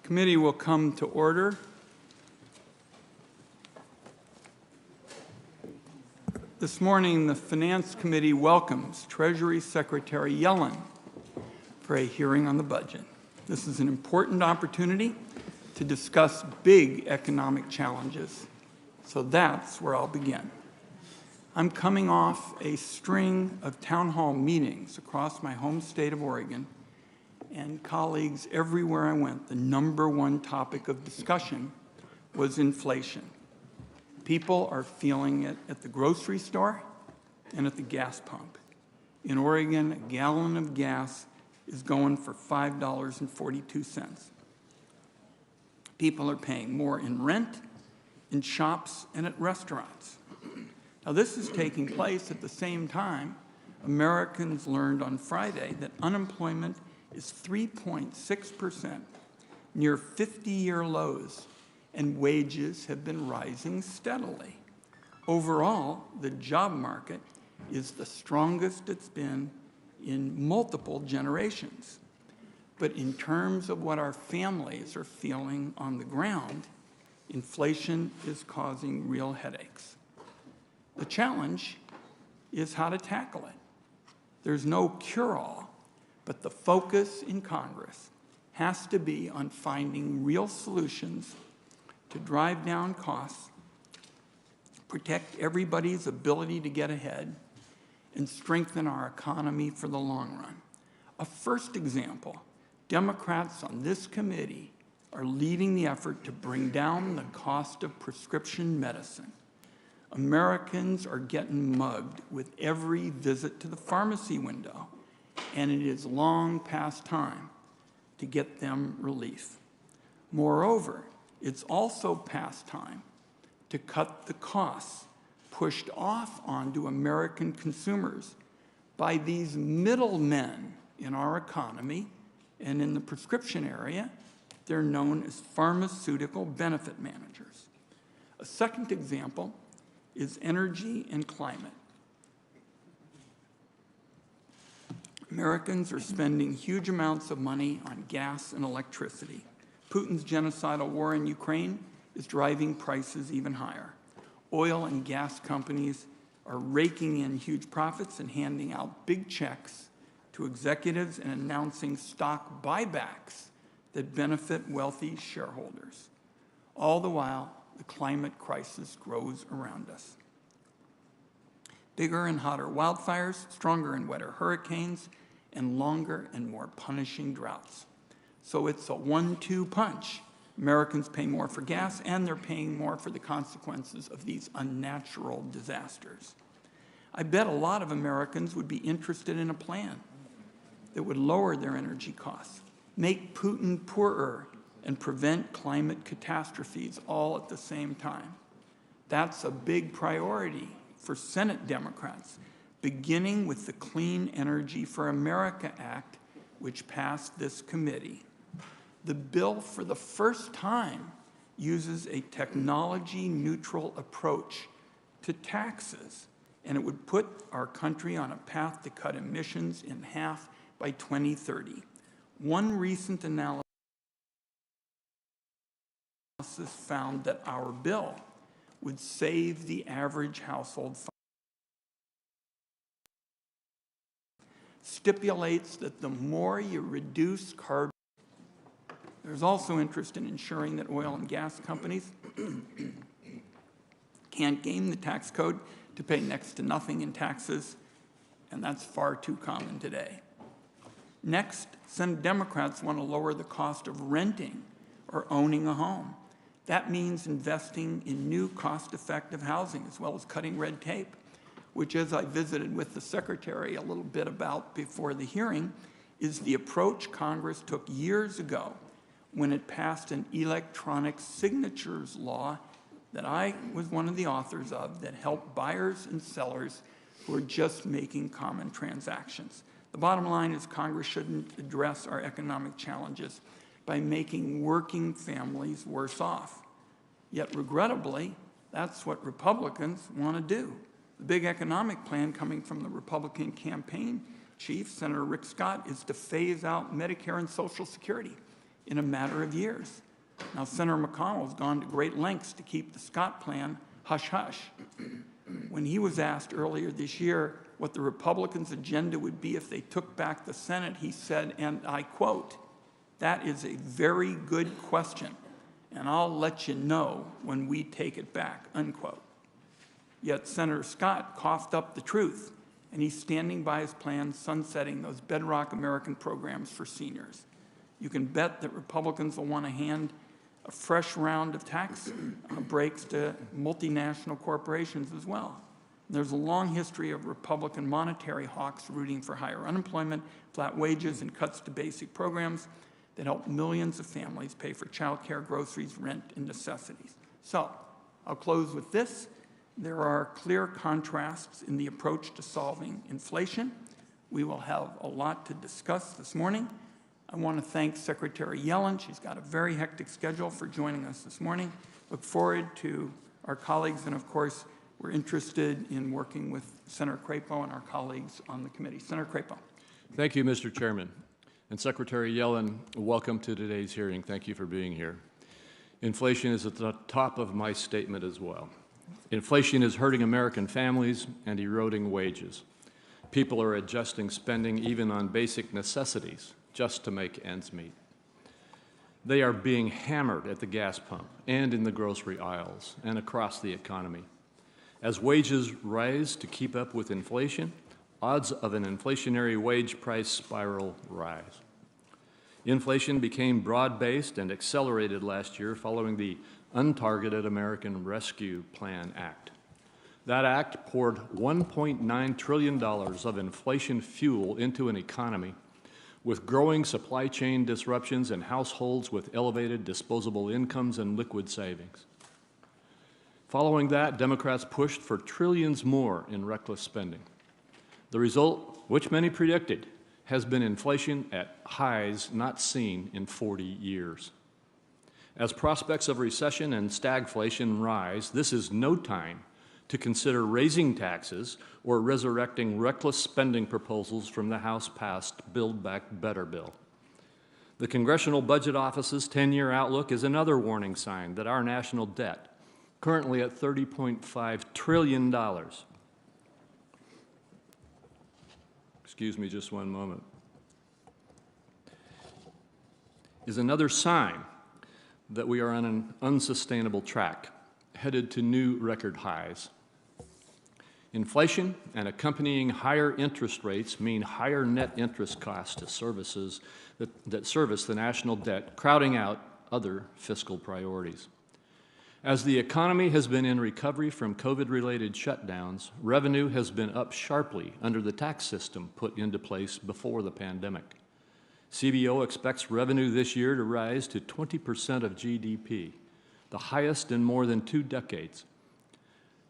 Committee will come to order. This morning, the Finance Committee welcomes Treasury Secretary Yellen for a hearing on the budget. This is an important opportunity to discuss big economic challenges, so that's where I'll begin. I'm coming off a string of town hall meetings across my home state of Oregon, and colleagues everywhere I went, the number one topic of discussion was inflation. People are feeling it at the grocery store and at the gas pump. In Oregon, a gallon of gas is going for $5.42. People are paying more in rent, in shops, and at restaurants. Now, this is taking place at the same time Americans learned on Friday that unemployment is 3.6%, near 50-year lows, and wages have been rising steadily. Overall, the job market is the strongest it's been in multiple generations. But in terms of what our families are feeling on the ground, inflation is causing real headaches. The challenge is how to tackle it. There's no cure-all, but the focus in Congress has to be on finding real solutions to drive down costs, protect everybody's ability to get ahead, and strengthen our economy for the long run. A first example, Democrats on this committee are leading the effort to bring down the cost of prescription medicine. Americans are getting mugged with every visit to the pharmacy window, and it is long past time to get them relief. Moreover, it's also past time to cut the costs pushed off onto American consumers by these middlemen in our economy and in the prescription area. They're known as pharmaceutical benefit managers. A second example is energy and climate. Americans are spending huge amounts of money on gas and electricity. Putin's genocidal war in Ukraine is driving prices even higher. Oil and gas companies are raking in huge profits and handing out big checks to executives and announcing stock buybacks that benefit wealthy shareholders. All the while, the climate crisis grows around us. Bigger and hotter wildfires, stronger and wetter hurricanes, and longer and more punishing droughts. So it's a 1-2 punch. Americans pay more for gas, and they're paying more for the consequences of these unnatural disasters. I bet a lot of Americans would be interested in a plan that would lower their energy costs, make Putin poorer, and prevent climate catastrophes all at the same time. That's a big priority for Senate Democrats, beginning with the Clean Energy for America Act, which passed this committee. The bill, for the first time, uses a technology-neutral approach to taxes, and it would put our country on a path to cut emissions in half by 2030. One recent analysis found that our bill would save the average household stipulates that the more you reduce carbon. There's also interest in ensuring that oil and gas companies can't game the tax code to pay next to nothing in taxes, and that's far too common today. Next, Senate Democrats want to lower the cost of renting or owning a home. That means investing in new cost-effective housing as well as cutting red tape, which, as I visited with the Secretary a little bit about before the hearing, is the approach Congress took years ago when it passed an electronic signatures law that I was one of the authors of that helped buyers and sellers who are just making common transactions. The bottom line is Congress shouldn't address our economic challenges by making working families worse off. Yet, regrettably, that's what Republicans want to do. The big economic plan coming from the Republican campaign chief, Senator Rick Scott, is to phase out Medicare and Social Security. in a matter of years. Now, Senator McConnell has gone to great lengths to keep the Scott plan hush-hush. When he was asked earlier this year what the Republicans' agenda would be if they took back the Senate, he said, and I quote, "That is a very good question, and I'll let you know when we take it back," unquote. Yet Senator Scott coughed up the truth, and he's standing by his plan sunsetting those bedrock American programs for seniors. You can bet that Republicans will want to hand a fresh round of tax breaks to multinational corporations as well. There's a long history of Republican monetary hawks rooting for higher unemployment, flat wages, and cuts to basic programs that help millions of families pay for child care, groceries, rent, and necessities. So I'll close with this. There are clear contrasts in the approach to solving inflation. We will have a lot to discuss this morning. I want to thank Secretary Yellen. She's got a very hectic schedule for joining us this morning. Look forward to our colleagues, and of course, we're interested in working with Senator Crapo and our colleagues on the committee. Senator Crapo. Thank you, Mr. Chairman. And Secretary Yellen, welcome to today's hearing. Thank you for being here. Inflation is at the top of my statement as well. Inflation is hurting American families and eroding wages. People are adjusting spending even on basic necessities just to make ends meet. They are being hammered at the gas pump and in the grocery aisles and across the economy. As wages rise to keep up with inflation, odds of an inflationary wage price spiral rise. Inflation became broad-based and accelerated last year following the Untargeted American Rescue Plan Act. That act poured $1.9 trillion of inflation fuel into an economy with growing supply chain disruptions and households with elevated disposable incomes and liquid savings. Following that, Democrats pushed for trillions more in reckless spending. The result, which many predicted, has been inflation at highs not seen in 40 years. As prospects of recession and stagflation rise, this is no time to consider raising taxes or resurrecting reckless spending proposals from the House-passed Build Back Better bill. The Congressional Budget Office's 10-year outlook is another warning sign that our national debt, currently at $30.5 trillion, excuse me just one moment, is another sign that we are on an unsustainable track, headed to new record highs. Inflation and accompanying higher interest rates mean higher net interest costs to services that service the national debt, crowding out other fiscal priorities. As the economy has been in recovery from COVID-related shutdowns, revenue has been up sharply under the tax system put into place before the pandemic. CBO expects revenue this year to rise to 20% of GDP, the highest in more than 2 decades,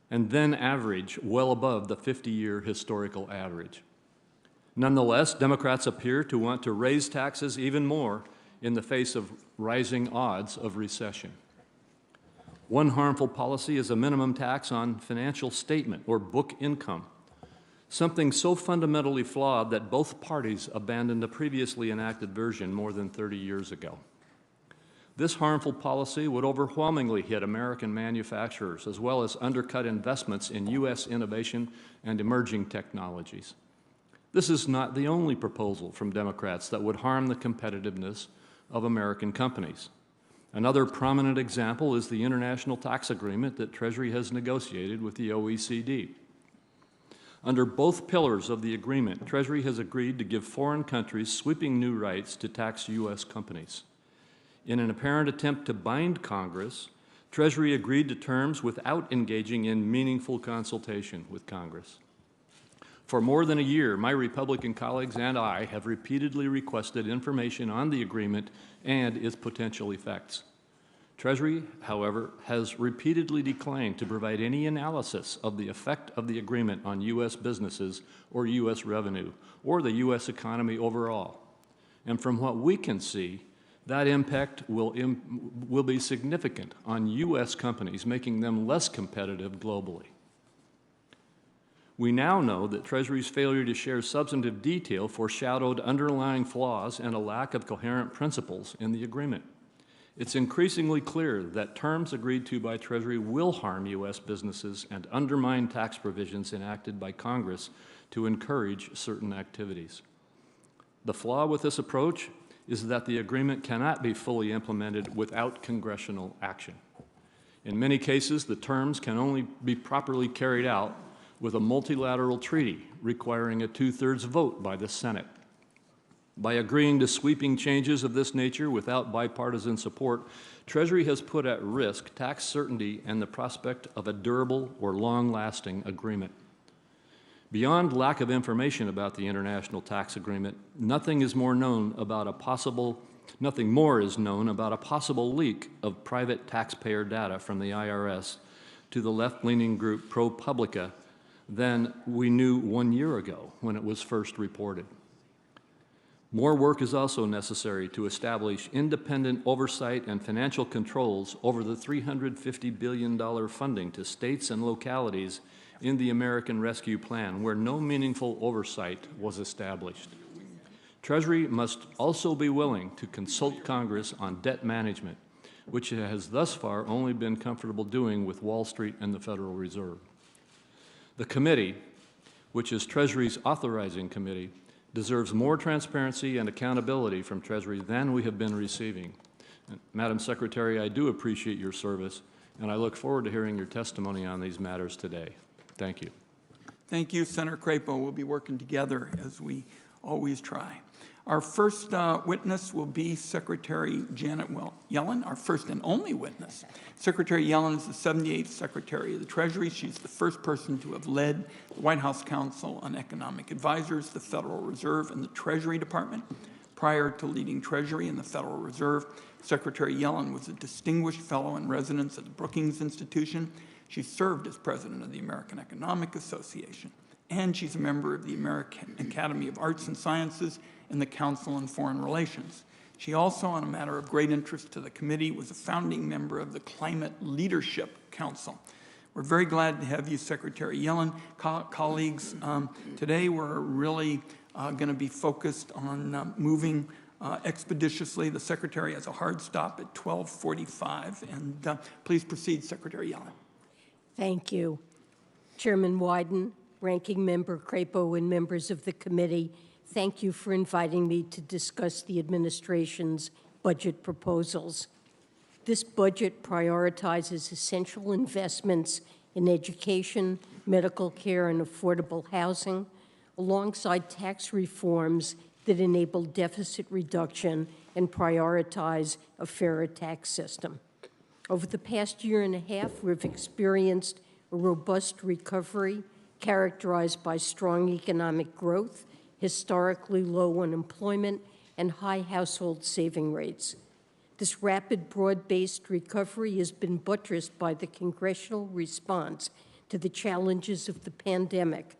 and then average well above the 50-year historical average. Nonetheless, Democrats appear to want to raise taxes even more in the face of rising odds of recession. One harmful policy is a minimum tax on financial statement or book income, something so fundamentally flawed that both parties abandoned the previously enacted version more than 30 years ago. This harmful policy would overwhelmingly hit American manufacturers as well as undercut investments in U.S. innovation and emerging technologies. This is not the only proposal from Democrats that would harm the competitiveness of American companies. Another prominent example is the international tax agreement that Treasury has negotiated with the OECD. Under both pillars of the agreement, Treasury has agreed to give foreign countries sweeping new rights to tax U.S. companies. In an apparent attempt to bind Congress, Treasury agreed to terms without engaging in meaningful consultation with Congress. For more than a year, my Republican colleagues and I have repeatedly requested information on the agreement and its potential effects. Treasury, however, has repeatedly declined to provide any analysis of the effect of the agreement on U.S. businesses or U.S. revenue or the U.S. economy overall. And from what we can see, that impact will be significant on U.S. companies, making them less competitive globally. We now know that Treasury's failure to share substantive detail foreshadowed underlying flaws and a lack of coherent principles in the agreement. It's increasingly clear that terms agreed to by Treasury will harm U.S. businesses and undermine tax provisions enacted by Congress to encourage certain activities. The flaw with this approach is that the agreement cannot be fully implemented without congressional action. In many cases, the terms can only be properly carried out with a multilateral treaty requiring a 2/3 vote by the Senate. By agreeing to sweeping changes of this nature without bipartisan support, Treasury has put at risk tax certainty and the prospect of a durable or long-lasting agreement. Beyond lack of information about the international tax agreement, nothing more is known about a possible leak of private taxpayer data from the IRS to the left-leaning group ProPublica than we knew 1 year ago when it was first reported. More work is also necessary to establish independent oversight and financial controls over the $350 billion funding to states and localities in the American Rescue Plan, where no meaningful oversight was established. Treasury must also be willing to consult Congress on debt management, which it has thus far only been comfortable doing with Wall Street and the Federal Reserve. The committee, which is Treasury's authorizing committee, deserves more transparency and accountability from Treasury than we have been receiving. Madam Secretary, I do appreciate your service, and I look forward to hearing your testimony on these matters today. Thank you. Thank you, Senator Crapo. We'll be working together as we always try. Our first witness will be Secretary Janet Yellen, our first and only witness. Secretary Yellen is the 78th Secretary of the Treasury. She's the first person to have led the White House Council on Economic Advisors, the Federal Reserve, and the Treasury Department. Prior to leading Treasury and the Federal Reserve, Secretary Yellen was a distinguished fellow in residence at the Brookings Institution. She served as president of the American Economic Association, and she's a member of the American Academy of Arts and Sciences and the Council on Foreign Relations. She also, on a matter of great interest to the committee, was a founding member of the Climate Leadership Council. We're very glad to have you, Secretary Yellen. Colleagues, today we're really going to be focused on moving expeditiously. The Secretary has a hard stop at 12:45, and please proceed, Secretary Yellen. Thank you. Chairman Wyden, Ranking Member Crapo, and members of the committee, thank you for inviting me to discuss the administration's budget proposals. This budget prioritizes essential investments in education, medical care, and affordable housing, alongside tax reforms that enable deficit reduction and prioritize a fairer tax system. Over the past year and a half, we've experienced a robust recovery characterized by strong economic growth, historically low unemployment, and high household saving rates. This rapid, broad-based recovery has been buttressed by the congressional response to the challenges of the pandemic,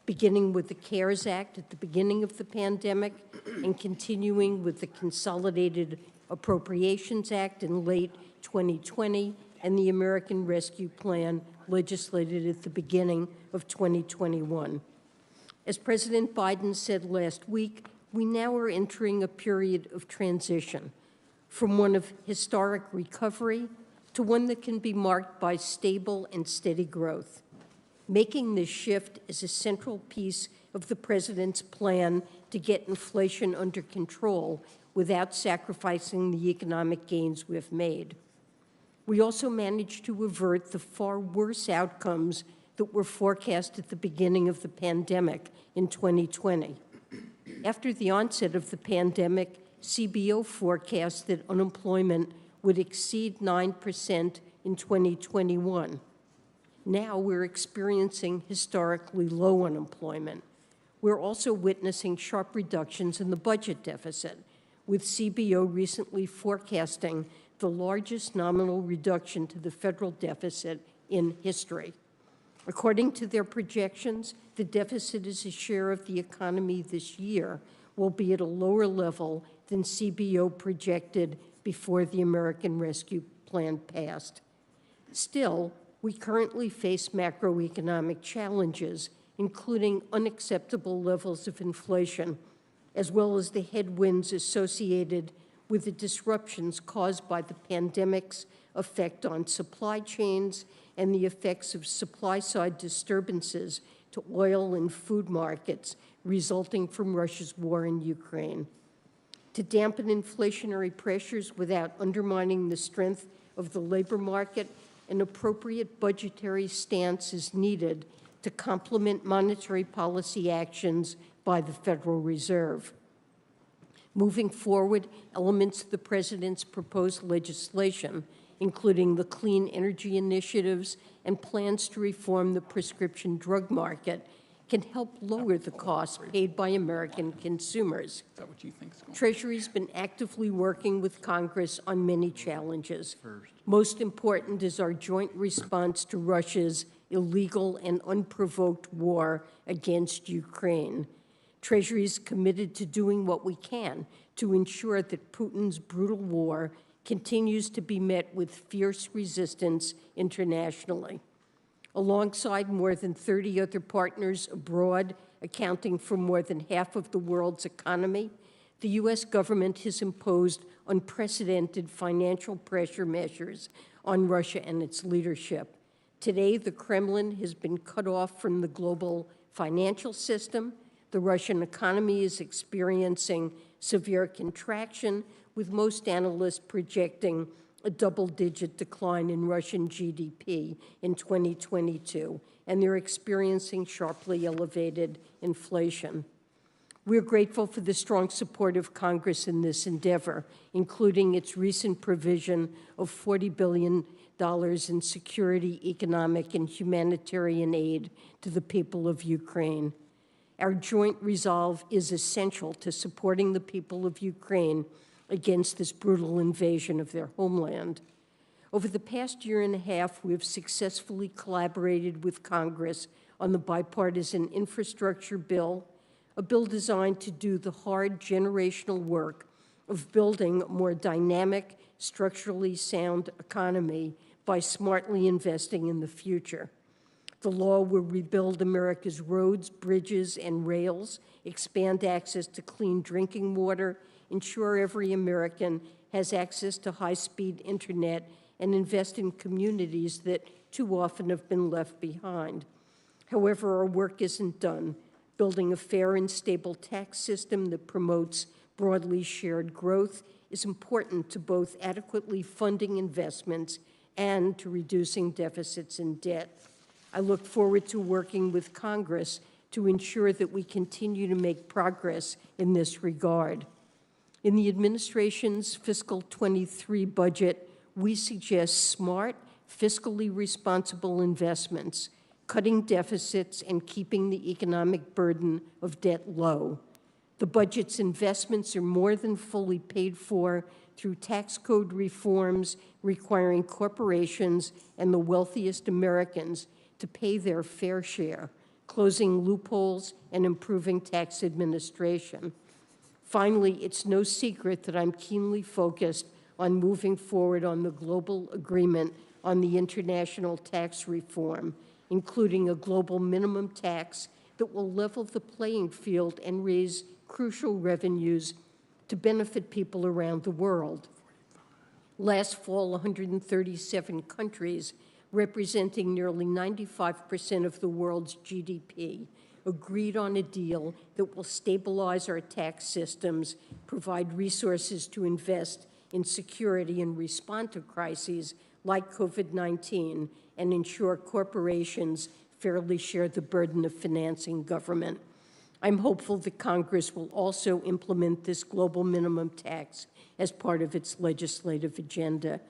beginning with the CARES Act at the beginning of the pandemic and continuing with the Consolidated Appropriations Act in late 2020 and the American Rescue Plan legislated at the beginning of 2021. As President Biden said last week, we now are entering a period of transition from one of historic recovery to one that can be marked by stable and steady growth. Making this shift is a central piece of the President's plan to get inflation under control without sacrificing the economic gains we've made. We also managed to avert the far worse outcomes that were forecast at the beginning of the pandemic in 2020. After the onset of the pandemic, CBO forecast that unemployment would exceed 9% in 2021. Now we're experiencing historically low unemployment. We're also witnessing sharp reductions in the budget deficit, with CBO recently forecasting the largest nominal reduction to the federal deficit in history. According to their projections, the deficit as a share of the economy this year will be at a lower level than CBO projected before the American Rescue Plan passed. Still, we currently face macroeconomic challenges, including unacceptable levels of inflation, as well as the headwinds associated with the disruptions caused by the pandemic's effect on supply chains and the effects of supply-side disturbances to oil and food markets resulting from Russia's war in Ukraine. To dampen inflationary pressures without undermining the strength of the labor market, an appropriate budgetary stance is needed to complement monetary policy actions by the Federal Reserve. Moving forward, elements of the President's proposed legislation, including the clean energy initiatives and plans to reform the prescription drug market, can help lower the costs paid by American consumers. Is that what you think's going on? Treasury's been actively working with Congress on many challenges. Most important is our joint response to Russia's illegal and unprovoked war against Ukraine. Treasury is committed to doing what we can to ensure that Putin's brutal war continues to be met with fierce resistance internationally. Alongside more than 30 other partners abroad, accounting for more than half of the world's economy, the U.S. government has imposed unprecedented financial pressure measures on Russia and its leadership. Today, the Kremlin has been cut off from the global financial system. The Russian economy is experiencing severe contraction, with most analysts projecting a double-digit decline in Russian GDP in 2022, and they're experiencing sharply elevated inflation. We're grateful for the strong support of Congress in this endeavor, including its recent provision of $40 billion in security, economic, and humanitarian aid to the people of Ukraine. Our joint resolve is essential to supporting the people of Ukraine against this brutal invasion of their homeland. Over the past year and a half, we have successfully collaborated with Congress on the bipartisan infrastructure bill, a bill designed to do the hard generational work of building a more dynamic, structurally sound economy by smartly investing in the future. The law will rebuild America's roads, bridges, and rails, expand access to clean drinking water, ensure every American has access to high-speed internet, and invest in communities that too often have been left behind. However, our work isn't done. Building a fair and stable tax system that promotes broadly shared growth is important to both adequately funding investments and to reducing deficits and debt. I look forward to working with Congress to ensure that we continue to make progress in this regard. In the administration's fiscal 23 budget, we suggest smart, fiscally responsible investments, cutting deficits and keeping the economic burden of debt low. The budget's investments are more than fully paid for through tax code reforms requiring corporations and the wealthiest Americans to pay their fair share, closing loopholes and improving tax administration. Finally, it's no secret that I'm keenly focused on moving forward on the global agreement on the international tax reform, including a global minimum tax that will level the playing field and raise crucial revenues to benefit people around the world. Last fall, 137 countries, representing nearly 95% of the world's GDP, agreed on a deal that will stabilize our tax systems, provide resources to invest in security and respond to crises like COVID-19, and ensure corporations fairly share the burden of financing government. I'm hopeful that Congress will also implement this global minimum tax as part of its legislative agenda.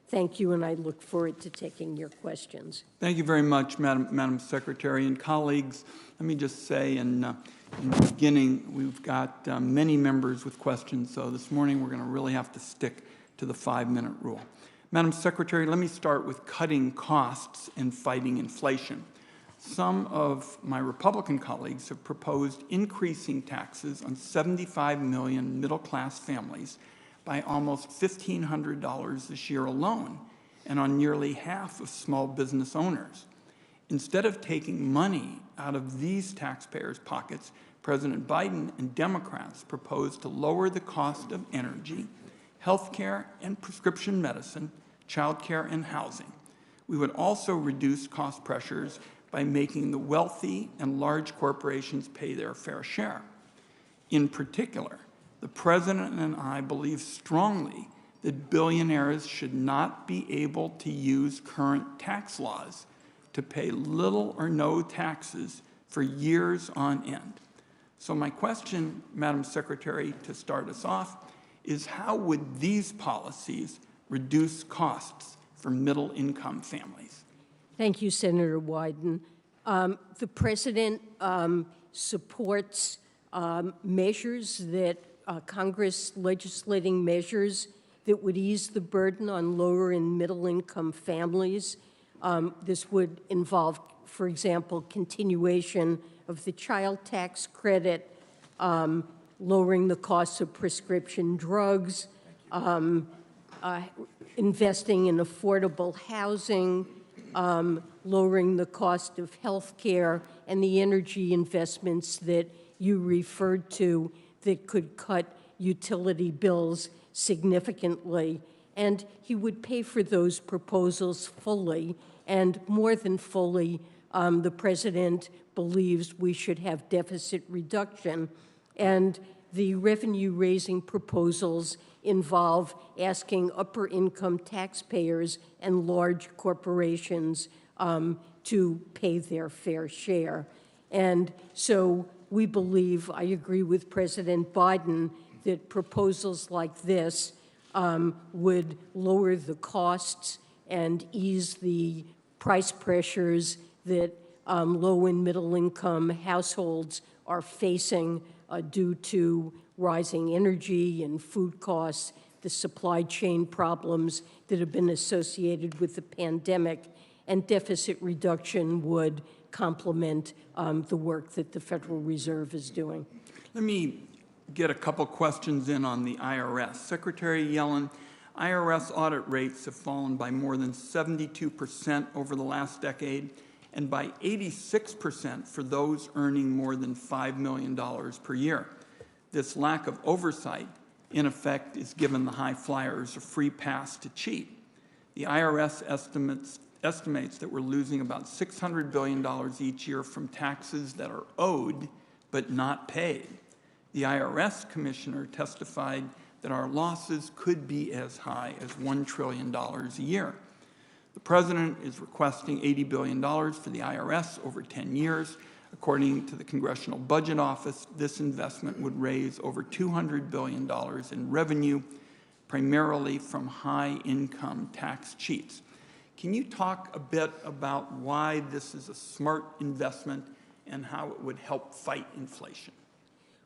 Thank you, and I look forward to taking your questions. Thank you very much, Madam Secretary. And colleagues, let me just say in the beginning, we've got many members with questions, so this morning we're going to really have to stick to the 5-minute rule. Madam Secretary, let me start with cutting costs and fighting inflation. Some of my Republican colleagues have proposed increasing taxes on 75 million middle-class families by almost $1,500 this year alone, and on nearly half of small business owners. Instead of taking money out of these taxpayers' pockets, President Biden and Democrats propose to lower the cost of energy, health care and prescription medicine, child care and housing. We would also reduce cost pressures by making the wealthy and large corporations pay their fair share. In particular, the President and I believe strongly that billionaires should not be able to use current tax laws to pay little or no taxes for years on end. So my question, Madam Secretary, to start us off, is how would these policies reduce costs for middle-income families? Thank you, Senator Wyden. The President supports measures that Congress legislating measures that would ease the burden on lower and middle-income families. This would involve, for example, continuation of the child tax credit, lowering the cost of prescription drugs, investing in affordable housing, lowering the cost of health care, and the energy investments that you referred to that could cut utility bills significantly. And he would pay for those proposals fully, and more than fully, the President believes we should have deficit reduction. And the revenue-raising proposals involve asking upper-income taxpayers and large corporations to pay their fair share. And so we believe, I agree with President Biden, that proposals like this would lower the costs and ease the price pressures that low and middle-income households are facing due to rising energy and food costs, the supply chain problems that have been associated with the pandemic, and deficit reduction would complement the work that the Federal Reserve is doing. Let me get a couple questions in on the IRS. Secretary Yellen, IRS audit rates have fallen by more than 72% over the last decade, and by 86% for those earning more than $5 million per year. This lack of oversight, in effect, is giving the high flyers a free pass to cheat. The IRS estimates that we're losing about $600 billion each year from taxes that are owed but not paid. The IRS commissioner testified that our losses could be as high as $1 trillion a year. The President is requesting $80 billion for the IRS over 10 years. According to the Congressional Budget Office, this investment would raise over $200 billion in revenue, primarily from high-income tax cheats. Can you talk a bit about why this is a smart investment and how it would help fight inflation?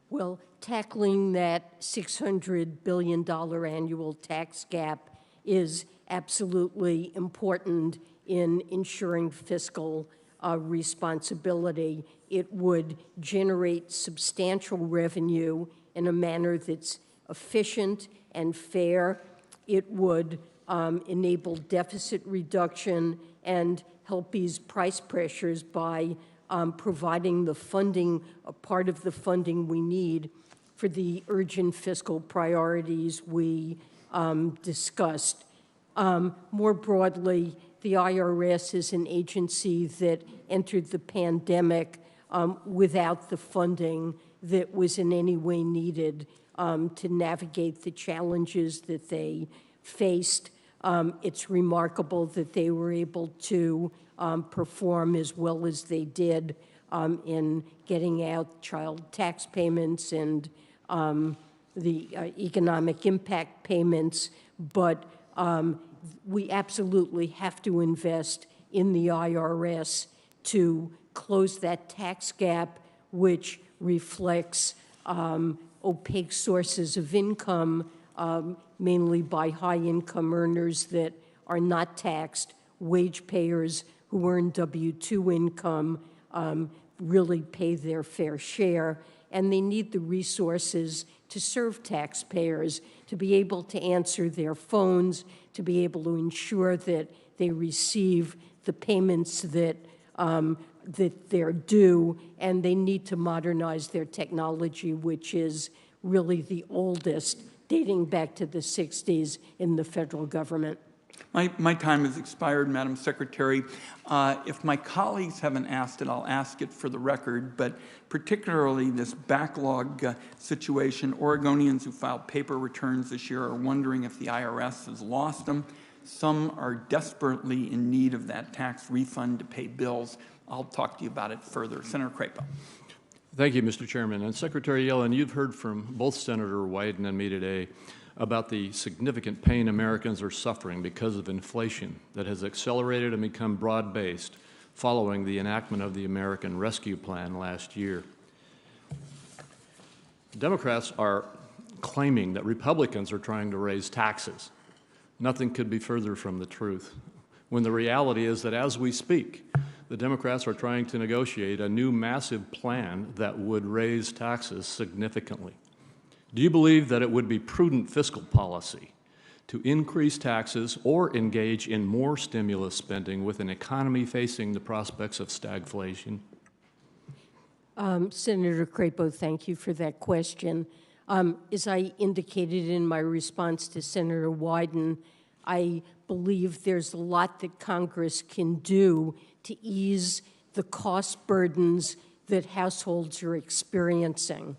Well, tackling that $600 billion annual tax gap is absolutely important in ensuring fiscal responsibility. It would generate substantial revenue in a manner that's efficient and fair. It would enable deficit reduction and help ease price pressures by providing the funding, a part of the funding we need for the urgent fiscal priorities we discussed. More broadly, the IRS is an agency that entered the pandemic without the funding that was in any way needed to navigate the challenges that they faced. It's remarkable that they were able to perform as well as they did in getting out child tax payments and the economic impact payments, but we absolutely have to invest in the IRS to close that tax gap, which reflects opaque sources of income, mainly by high-income earners that are not taxed. Wage payers who earn W-2 income really pay their fair share, and they need the resources to serve taxpayers, to be able to answer their phones, to be able to ensure that they receive the payments that that they're due, and they need to modernize their technology, which is really the oldest, dating back to the 60s in the federal government. My time has expired, Madam Secretary. If my colleagues haven't asked it, I'll ask it for the record, but particularly this backlog situation, Oregonians who filed paper returns this year are wondering if the IRS has lost them. Some are desperately in need of that tax refund to pay bills. I'll talk to you about it further. Senator Crapo. Thank you, Mr. Chairman. And Secretary Yellen, you've heard from both Senator Wyden and me today about the significant pain Americans are suffering because of inflation that has accelerated and become broad-based following the enactment of the American Rescue Plan last year. Democrats are claiming that Republicans are trying to raise taxes. Nothing could be further from the truth, when the reality is that as we speak, the Democrats are trying to negotiate a new massive plan that would raise taxes significantly. Do you believe that it would be prudent fiscal policy to increase taxes or engage in more stimulus spending with an economy facing the prospects of stagflation? Senator Crapo, thank you for that question. As I indicated in my response to Senator Wyden, I believe there's a lot that Congress can do to ease the cost burdens that households are experiencing.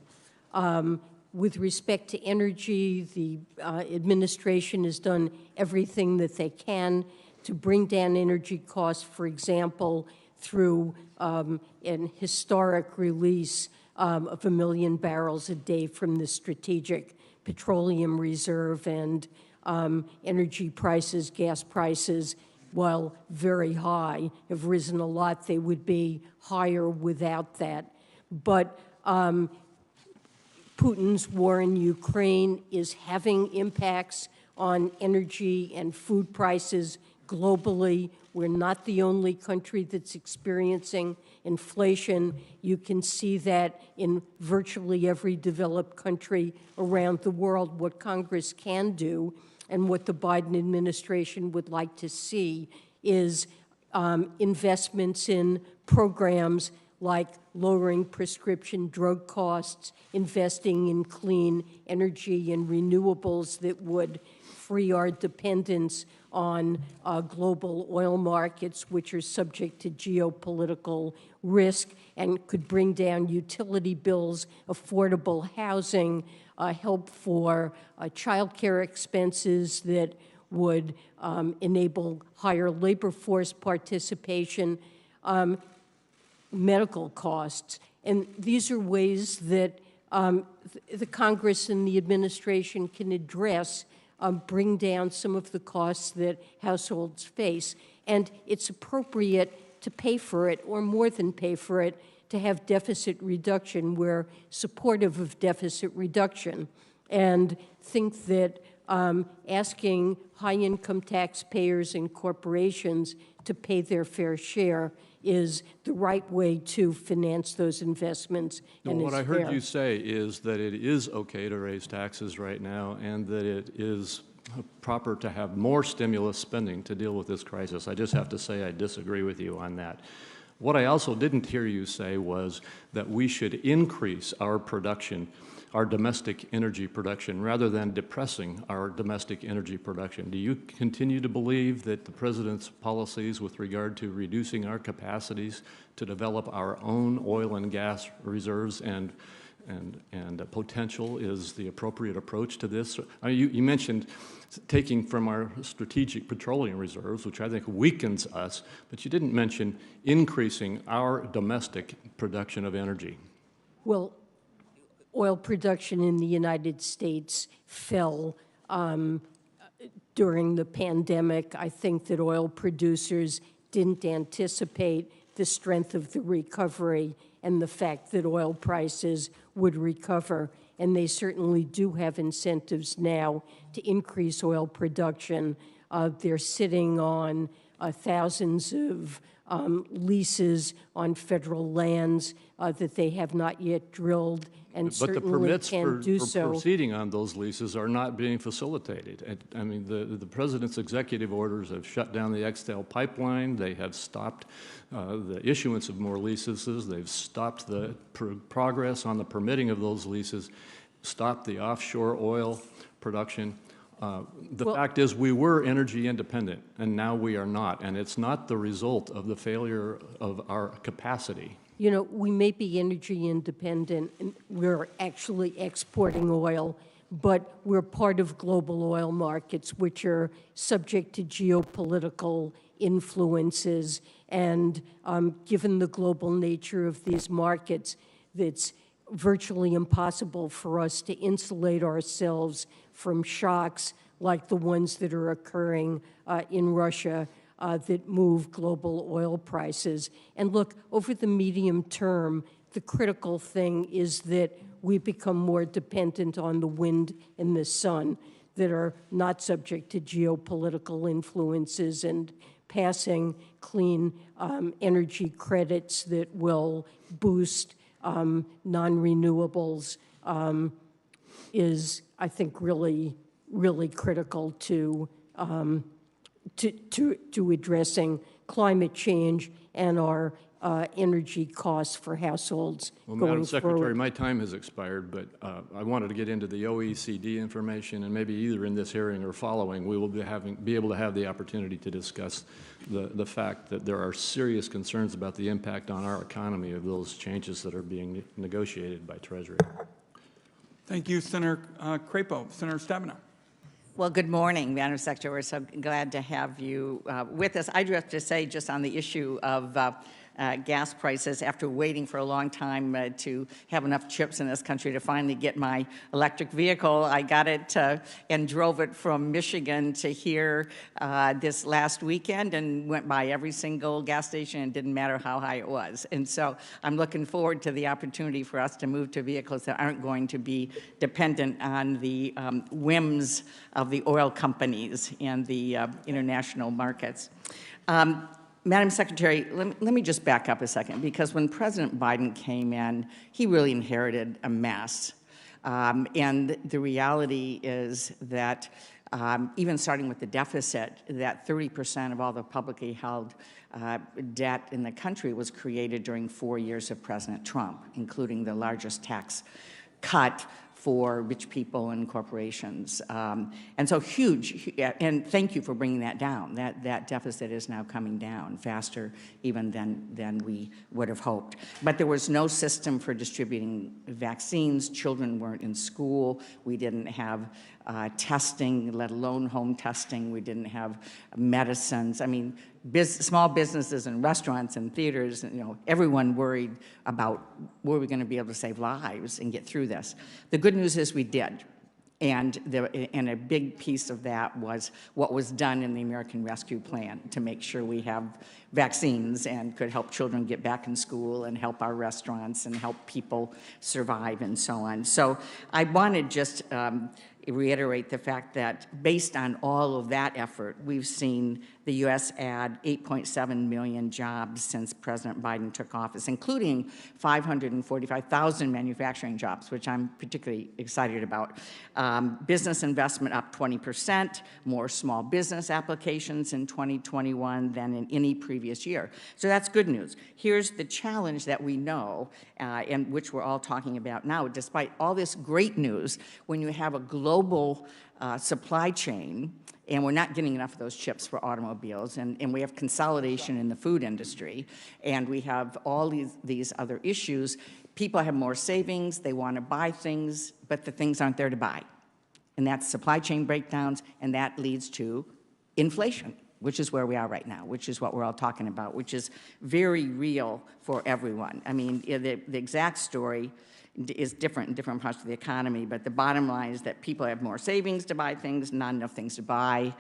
With respect to energy, the administration has done everything that they can to bring down energy costs, for example, through an historic release of 1 million barrels a day from the Strategic Petroleum Reserve, and energy prices, gas prices, while very high, have risen a lot. They would be higher without that. But Putin's war in Ukraine is having impacts on energy and food prices globally. We're not the only country that's experiencing inflation. You can see that in virtually every developed country around the world. What Congress can do and what the Biden administration would like to see is investments in programs like lowering prescription drug costs, investing in clean energy and renewables that would free our dependence on global oil markets, which are subject to geopolitical risk and could bring down utility bills, affordable housing, help for childcare expenses that would enable higher labor force participation, medical costs. And these are ways that the Congress and the administration can address, bring down some of the costs that households face. And it's appropriate to pay for it, or more than pay for it, to have deficit reduction. We're supportive of deficit reduction and think that asking high-income taxpayers and corporations to pay their fair share is the right way to finance those investments. And what I heard you say is that it is okay to raise taxes right now and that it is proper to have more stimulus spending to deal with this crisis. I just have to say I disagree with you on that. What I also didn't hear you say was that we should increase our production, our domestic energy production, rather than depressing our domestic energy production. Do you continue to believe that the President's policies with regard to reducing our capacities to develop our own oil and gas reserves and potential is the appropriate approach to this? You mentioned taking from our strategic petroleum reserves, which I think weakens us, but you didn't mention increasing our domestic production of energy. Well, oil production in the United States fell during the pandemic. I think that oil producers didn't anticipate the strength of the recovery and the fact that oil prices would recover. And they certainly do have incentives now to increase oil production. They're sitting on thousands of leases on federal lands that they have not yet drilled, and But the certainly permits can't do for so. proceeding on those leases are not being facilitated. I mean, the president's executive orders have shut down the Xtel pipeline. They have stopped the issuance of more leases. They've stopped the progress on the permitting of those leases, stopped the offshore oil production. The fact is we were energy independent, and now we are not, and it's not the result of the failure of our capacity. You know, we may be energy independent, and we're actually exporting oil, but we're part of global oil markets, which are subject to geopolitical influences. And given the global nature of these markets, it's virtually impossible for us to insulate ourselves from shocks like the ones that are occurring in Russia that move global oil prices. And look, over the medium term, the critical thing is that we become more dependent on the wind and the sun that are not subject to geopolitical influences, and passing clean energy credits that will boost non-renewables is, I think, really critical to addressing climate change and our energy costs for households Well, going Madam Secretary, forward. my time has expired, but I wanted to get into the OECD information, and maybe either in this hearing or following, we will be able to have the opportunity to discuss the fact that there are serious concerns about the impact on our economy of those changes that are being negotiated by Treasury. Thank you, Senator Crapo. Senator Stabenow. Well, good morning, Madam Secretary. We're so glad to have you with us. I do have to say, just on the issue of gas prices, after waiting for a long time to have enough chips in this country to finally get my electric vehicle, I got it and drove it from Michigan to here this last weekend, and went by every single gas station, and it didn't matter how high it was. And so I'm looking forward to the opportunity for us to move to vehicles that aren't going to be dependent on the whims of the oil companies and the international markets. Madam Secretary, let me just back up a second, because when President Biden came in, he really inherited a mess. And the reality is that even starting with the deficit, that 30% of all the publicly held debt in the country was created during 4 years of President Trump, including the largest tax cut for rich people and corporations. And so huge, and thank you for bringing that down. That deficit is now coming down faster even than we would have hoped. But there was no system for distributing vaccines. Children weren't in school. We didn't have testing, let alone home testing. We didn't have medicines. I mean, small businesses and restaurants and theaters, you know, everyone worried about were we going to be able to save lives and get through this. The good news is we did. And a big piece of that was what was done in the American Rescue Plan to make sure we have vaccines and could help children get back in school and help our restaurants and help people survive and so on. So I want to just reiterate the fact that based on all of that effort, we've seen the U.S. add 8.7 million jobs since President Biden took office, including 545,000 manufacturing jobs, which I'm particularly excited about. Business investment up 20%, more small business applications in 2021 than in any previous year. So that's good news. Here's the challenge that we know, and which we're all talking about now. Despite all this great news, when you have a global supply chain, and we're not getting enough of those chips for automobiles, and we have consolidation in the food industry, and we have all these other issues. People have more savings, they want to buy things, but the things aren't there to buy. And that's supply chain breakdowns, and that leads to inflation, which is where we are right now, which is what we're all talking about, which is very real for everyone. I mean, the exact story is different in different parts of the economy, but the bottom line is that people have more savings to buy things, not enough things to buy,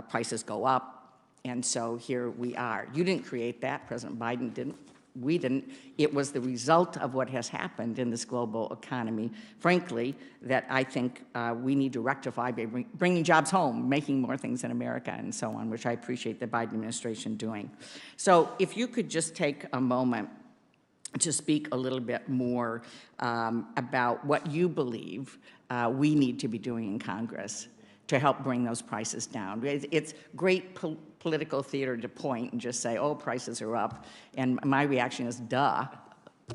prices go up, and so here we are. You didn't create that, President Biden didn't. we didn't. It was the result of what has happened in this global economy, frankly, that I think we need to rectify by bringing jobs home, making more things in America, and so on, which I appreciate the Biden administration doing. So if you could just take a moment to speak a little bit more about what you believe we need to be doing in Congress to help bring those prices down. It's great political theater to point and just say, oh, prices are up. And my reaction is, duh,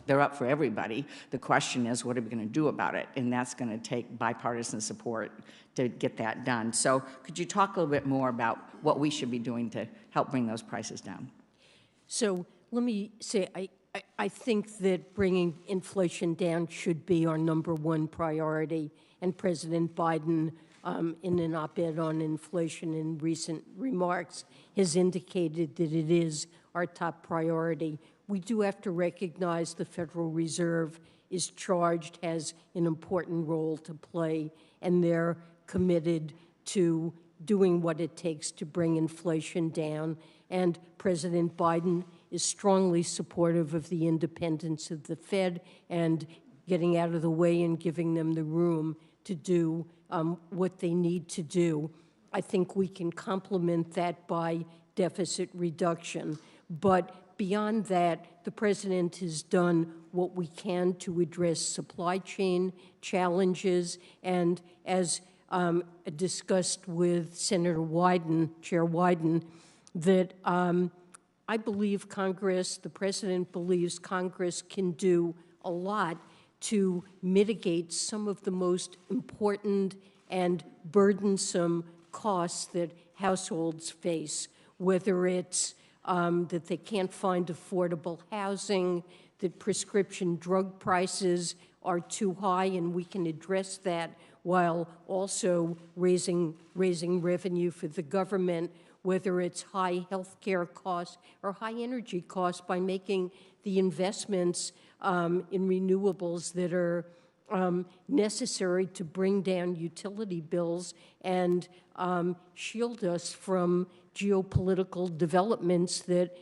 they're up for everybody. The question is, what are we going to do about it? And that's going to take bipartisan support to get that done. So could you talk a little bit more about what we should be doing to help bring those prices down? So let me say, I think that bringing inflation down should be our #1 priority, and President Biden, in an op-ed on inflation in recent remarks, has indicated that it is our top priority. We do have to recognize the Federal Reserve is charged, has an important role to play, and they're committed to doing what it takes to bring inflation down. And President Biden is strongly supportive of the independence of the Fed and getting out of the way and giving them the room to do what they need to do. I think we can complement that by deficit reduction. But beyond that, the president has done what we can to address supply chain challenges. And as discussed with Senator Wyden, Chair Wyden, that I believe Congress, the president believes Congress can do a lot to mitigate some of the most important and burdensome costs that households face, whether it's that they can't find affordable housing, that prescription drug prices are too high, and we can address that while also raising revenue for the government, whether it's high health care costs or high energy costs, by making the investments in renewables that are necessary to bring down utility bills and shield us from geopolitical developments that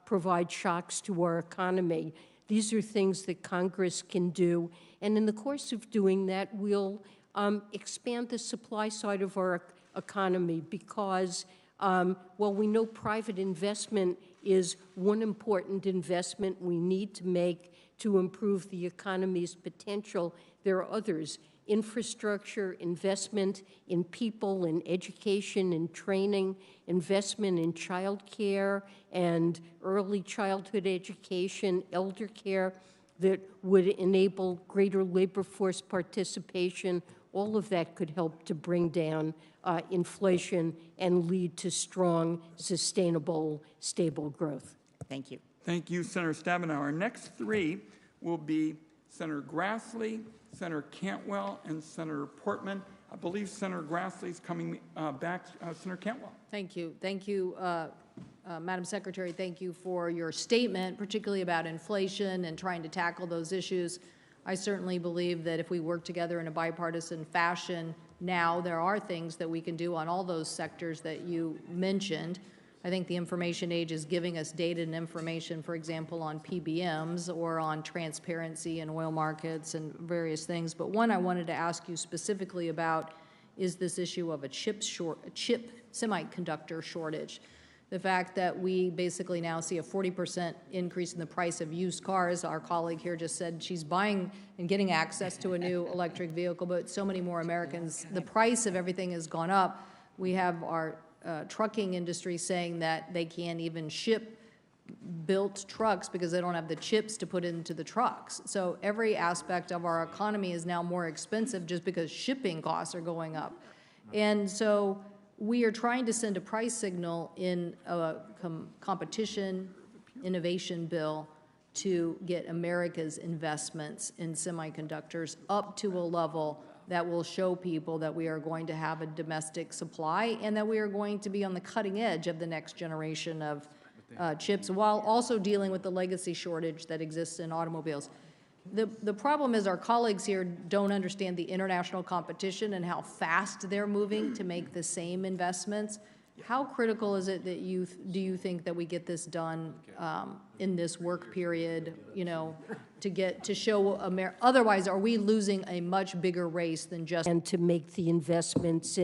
provide shocks to our economy. These are things that Congress can do, and in the course of doing that, we'll expand the supply side of our economy because while we know private investment is one important investment we need to make to improve the economy's potential, there are others. Infrastructure, investment in people, in education, in training, investment in child care and early childhood education, elder care that would enable greater labor force participation. All of that could help to bring down inflation and lead to strong, sustainable, stable growth. Thank you. Thank you, Senator Stabenow. Our next three will be Senator Grassley, Senator Cantwell, and Senator Portman. I believe Senator Grassley is coming back. Senator Cantwell. Thank you. Thank you, Madam Secretary. Thank you for your statement, particularly about inflation and trying to tackle those issues. I certainly believe that if we work together in a bipartisan fashion now, there are things that we can do on all those sectors that you mentioned. I think the information age is giving us data and information, for example, on PBMs or on transparency in oil markets and various things. But one I wanted to ask you specifically about is this issue of a chip semiconductor shortage. The fact that we basically now see a 40% increase in the price of used cars. Our colleague here just said she's buying and getting access to a new electric vehicle, but so many more Americans, the price of everything has gone up. We have our trucking industry saying that they can't even ship built trucks because they don't have the chips to put into the trucks. So every aspect of our economy is now more expensive just because shipping costs are going up. And so we are trying to send a price signal in a competition innovation bill to get America's investments in semiconductors up to a level that will show people that we are going to have a domestic supply and that we are going to be on the cutting edge of the next generation of chips, while also dealing with the legacy shortage that exists in automobiles. The problem is our colleagues here don't understand the international competition and how fast they're moving to make the same investments. How critical is it that do you think that we get this done in this work period, you know, to show otherwise, are we losing a much bigger race than just? And to make the investments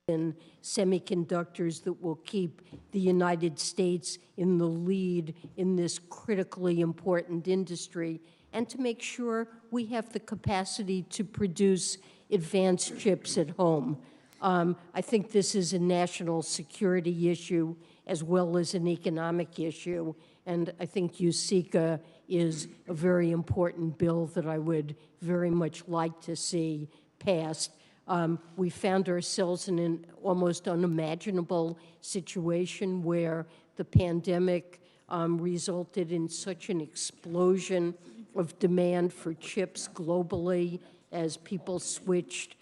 in semiconductors that will keep the United States in the lead in this critically important industry, and to make sure we have the capacity to produce advanced chips at home. I think this is a national security issue as well as an economic issue, and I think USICA is a very important bill that I would very much like to see passed. We found ourselves in an almost unimaginable situation where the pandemic resulted in such an explosion of demand for chips globally as people switched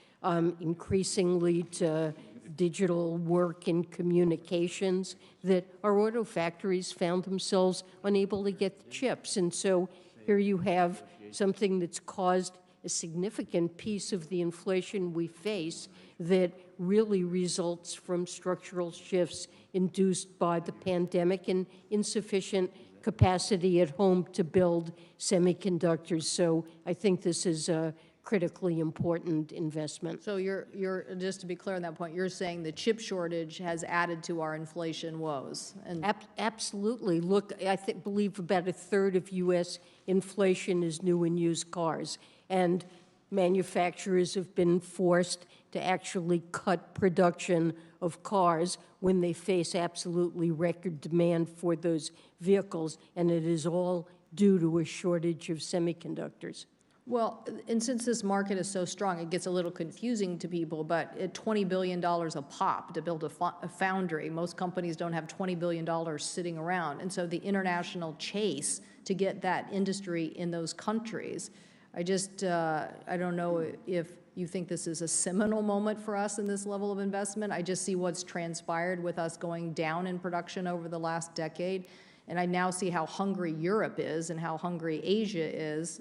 increasingly to digital work and communications, that our auto factories found themselves unable to get the chips. And so here you have something that's caused a significant piece of the inflation we face that really results from structural shifts induced by the pandemic and insufficient capacity at home to build semiconductors. So I think this is a critically important investment. So you're just to be clear on that point, you're saying the chip shortage has added to our inflation woes? And Absolutely. Look, I believe about a third of U.S. inflation is new and used cars, and manufacturers have been forced to actually cut production of cars when they face absolutely record demand for those vehicles, and it is all due to a shortage of semiconductors. well, and since this market is so strong, it gets a little confusing to people, but at $20 billion a pop to build a foundry, most companies don't have $20 billion sitting around. And so the international chase to get that industry in those countries, I don't know if you think this is a seminal moment for us in this level of investment. I just see what's transpired with us going down in production over the last decade. And I now see how hungry Europe is and how hungry Asia is.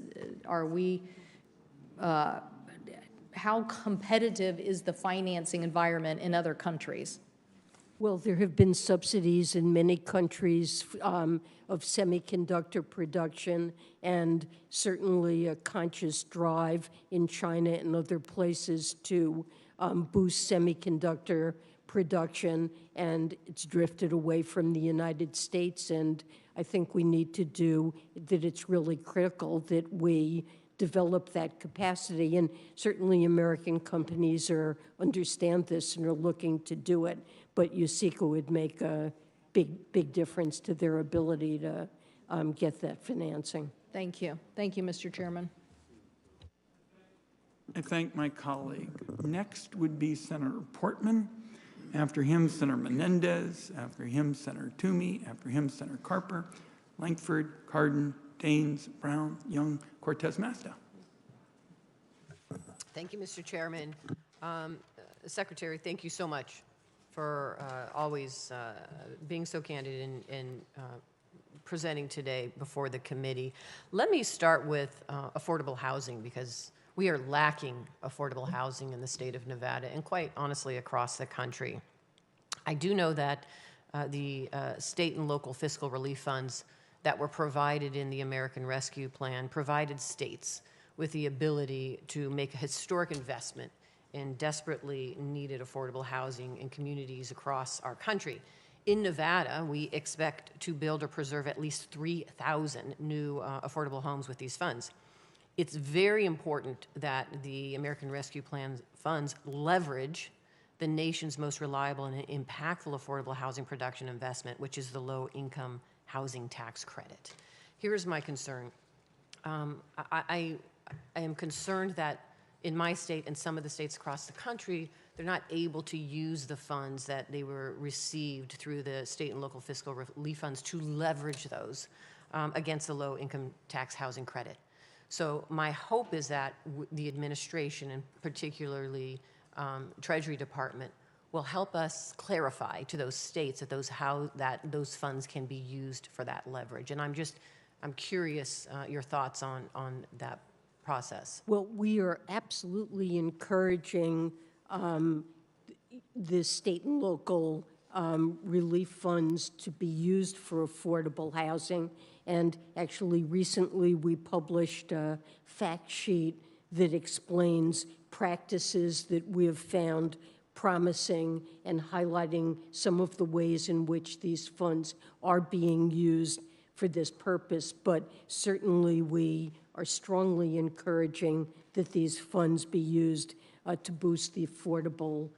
How competitive is the financing environment in other countries? Well, there have been subsidies in many countries of semiconductor production, and certainly a conscious drive in China and other places to boost semiconductor production, and it's drifted away from the United States. And I think we need to do that. It's really critical that we develop that capacity, and certainly American companies understand this and are looking to do it. But USICA would make a big difference to their ability to get that financing. Thank you. Thank you, Mr. Chairman. I thank my colleague. Next would be Senator Portman. After him, Senator Menendez. After him, Senator Toomey. After him, Senator Carper, Lankford, Cardin, Daines, Brown, Young, Cortez Masto. Thank you, Mr. Chairman. Secretary, thank you so much for always being so candid in presenting today before the committee. Let me start with affordable housing, because we are lacking affordable housing in the state of Nevada and quite honestly across the country. I do know that the state and local fiscal relief funds that were provided in the American Rescue Plan provided states with the ability to make a historic investment in desperately needed affordable housing in communities across our country. In Nevada, we expect to build or preserve at least 3,000 new affordable homes with these funds. It's very important that the American Rescue Plan funds leverage the nation's most reliable and impactful affordable housing production investment, which is the low-income housing tax credit. Here's my concern. I am concerned that in my state and some of the states across the country, they're not able to use the funds that they were received through the state and local fiscal relief funds to leverage those against the low-income tax housing credit. So my hope is that the administration, and particularly Treasury Department, will help us clarify to those states that how those funds can be used for that leverage. And I'm curious your thoughts on that process? Well, we are absolutely encouraging the state and local relief funds to be used for affordable housing. And actually, recently, we published a fact sheet that explains practices that we have found promising and highlighting some of the ways in which these funds are being used for this purpose. But certainly, we are strongly encouraging that these funds be used to boost the affordable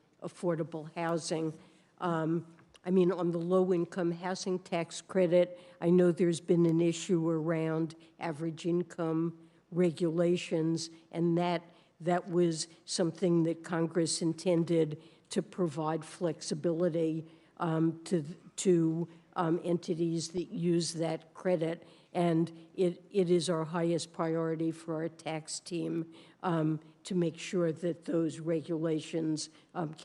housing. I mean, on the low-income housing tax credit, I know there's been an issue around average income regulations, and that was something that Congress intended to provide flexibility to entities that use that credit. And it is our highest priority for our tax team to make sure that those regulations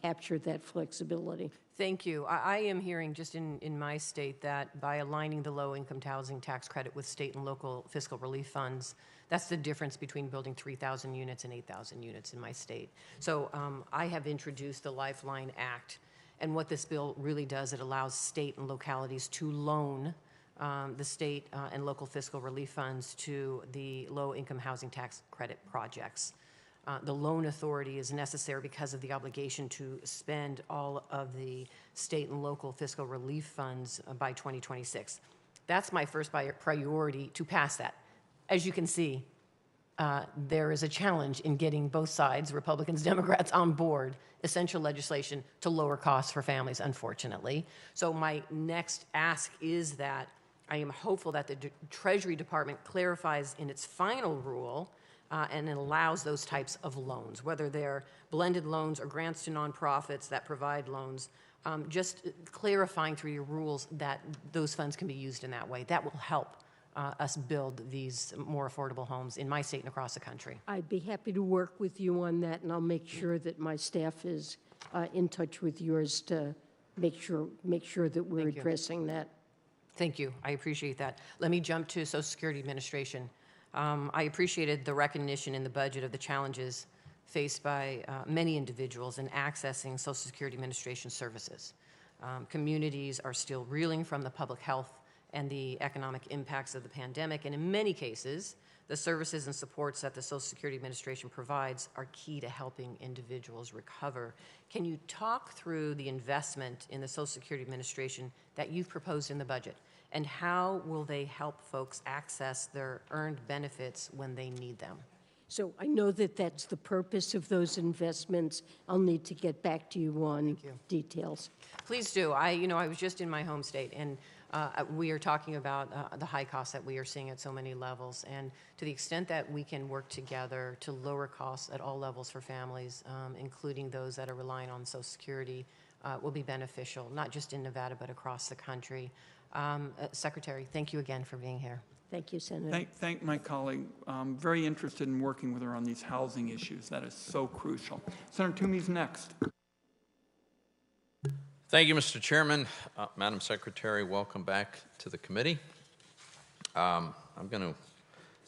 capture that flexibility. Thank you. I am hearing just in my state that by aligning the low-income housing tax credit with state and local fiscal relief funds, that's the difference between building 3,000 units and 8,000 units in my state. So I have introduced the Lifeline Act, and what this bill really does, it allows state and localities to loan the state and local fiscal relief funds to the low-income housing tax credit projects. The loan authority is necessary because of the obligation to spend all of the state and local fiscal relief funds by 2026. That's my first priority, to pass that. As you can see, there is a challenge in getting both sides, Republicans, Democrats, on board essential legislation to lower costs for families, unfortunately. So my next ask is that I am hopeful that the Treasury Department clarifies in its final rule and it allows those types of loans, whether they're blended loans or grants to nonprofits that provide loans, just clarifying through your rules that those funds can be used in that way. That will help us build these more affordable homes in my state and across the country. I'd be happy to work with you on that, and I'll make sure that my staff is in touch with yours to make sure that we're addressing that. Thank you. I appreciate that. Let me jump to Social Security Administration. I appreciated the recognition in the budget of the challenges faced by many individuals in accessing Social Security Administration services. Communities are still reeling from the public health and the economic impacts of the pandemic, and in many cases, the services and supports that the Social Security Administration provides are key to helping individuals recover. Can you talk through the investment in the Social Security Administration that you've proposed in the budget? And how will they help folks access their earned benefits when they need them? So I know that that's the purpose of those investments. I'll need to get back to you on details. Please do. I was just in my home state, and we are talking about the high costs that we are seeing at so many levels. And to the extent that we can work together to lower costs at all levels for families, including those that are relying on Social Security, will be beneficial, not just in Nevada, but across the country. Secretary, thank you again for being here. Thank you, Senator. Thank my colleague. I'm very interested in working with her on these housing issues. That is so crucial. Senator Toomey's next. Thank you, Mr. Chairman. Madam Secretary, welcome back to the committee. I'm going to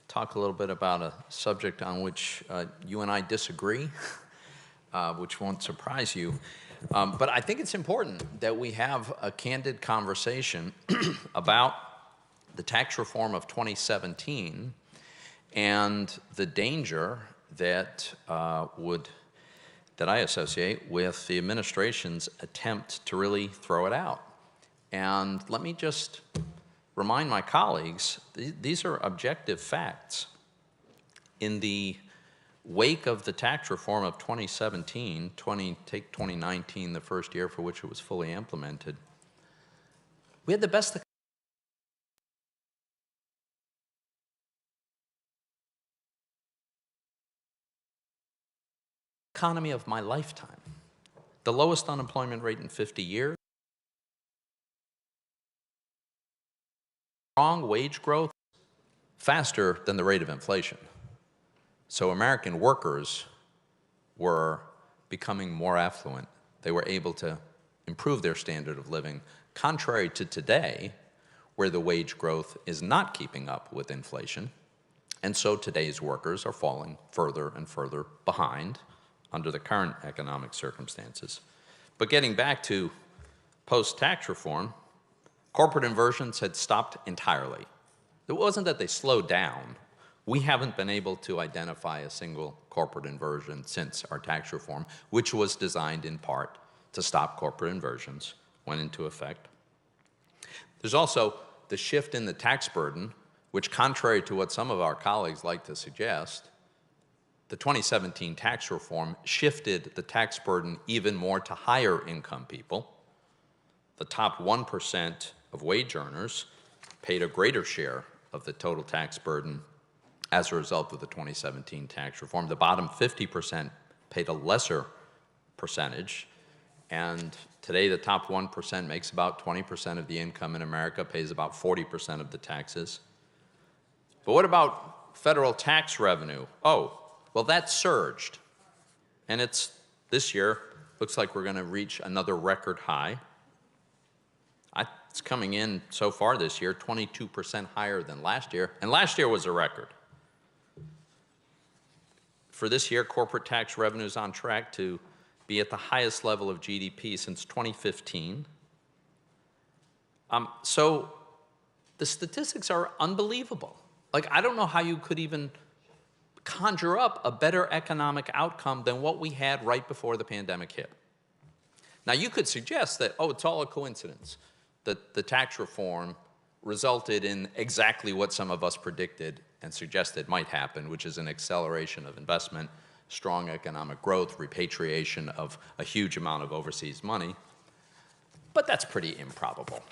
talk a little bit about a subject on which you and I disagree, which won't surprise you. But I think it's important that we have a candid conversation about the tax reform of 2017 and the danger that that I associate with the administration's attempt to really throw it out. And let me just remind my colleagues, these are objective facts. In the wake of the tax reform of 2017, take 2019, the first year for which it was fully implemented, we had the best economy of my lifetime, the lowest unemployment rate in 50 years, strong wage growth, faster than the rate of inflation. So American workers were becoming more affluent. They were able to improve their standard of living, contrary to today, where the wage growth is not keeping up with inflation. And so today's workers are falling further and further behind under the current economic circumstances. But getting back to post-tax reform, corporate inversions had stopped entirely. It wasn't that they slowed down. We haven't been able to identify a single corporate inversion since our tax reform, which was designed in part to stop corporate inversions, went into effect. There's also the shift in the tax burden, which, contrary to what some of our colleagues like to suggest, the 2017 tax reform shifted the tax burden even more to higher income people. The top 1% of wage earners paid a greater share of the total tax burden as a result of the 2017 tax reform. The bottom 50% paid a lesser percentage, and today the top 1% makes about 20% of the income in America, pays about 40% of the taxes. But what about federal tax revenue? Oh, well, that surged, and this year looks like we're going to reach another record high. It's coming in so far this year 22% higher than last year, and last year was a record. For this year, corporate tax revenue is on track to be at the highest level of GDP since 2015. So the statistics are unbelievable. Like, I don't know how you could even conjure up a better economic outcome than what we had right before the pandemic hit. Now, you could suggest that, oh, it's all a coincidence, that the tax reform resulted in exactly what some of us predicted and suggested might happen, which is an acceleration of investment, strong economic growth, repatriation of a huge amount of overseas money. But that's pretty improbable.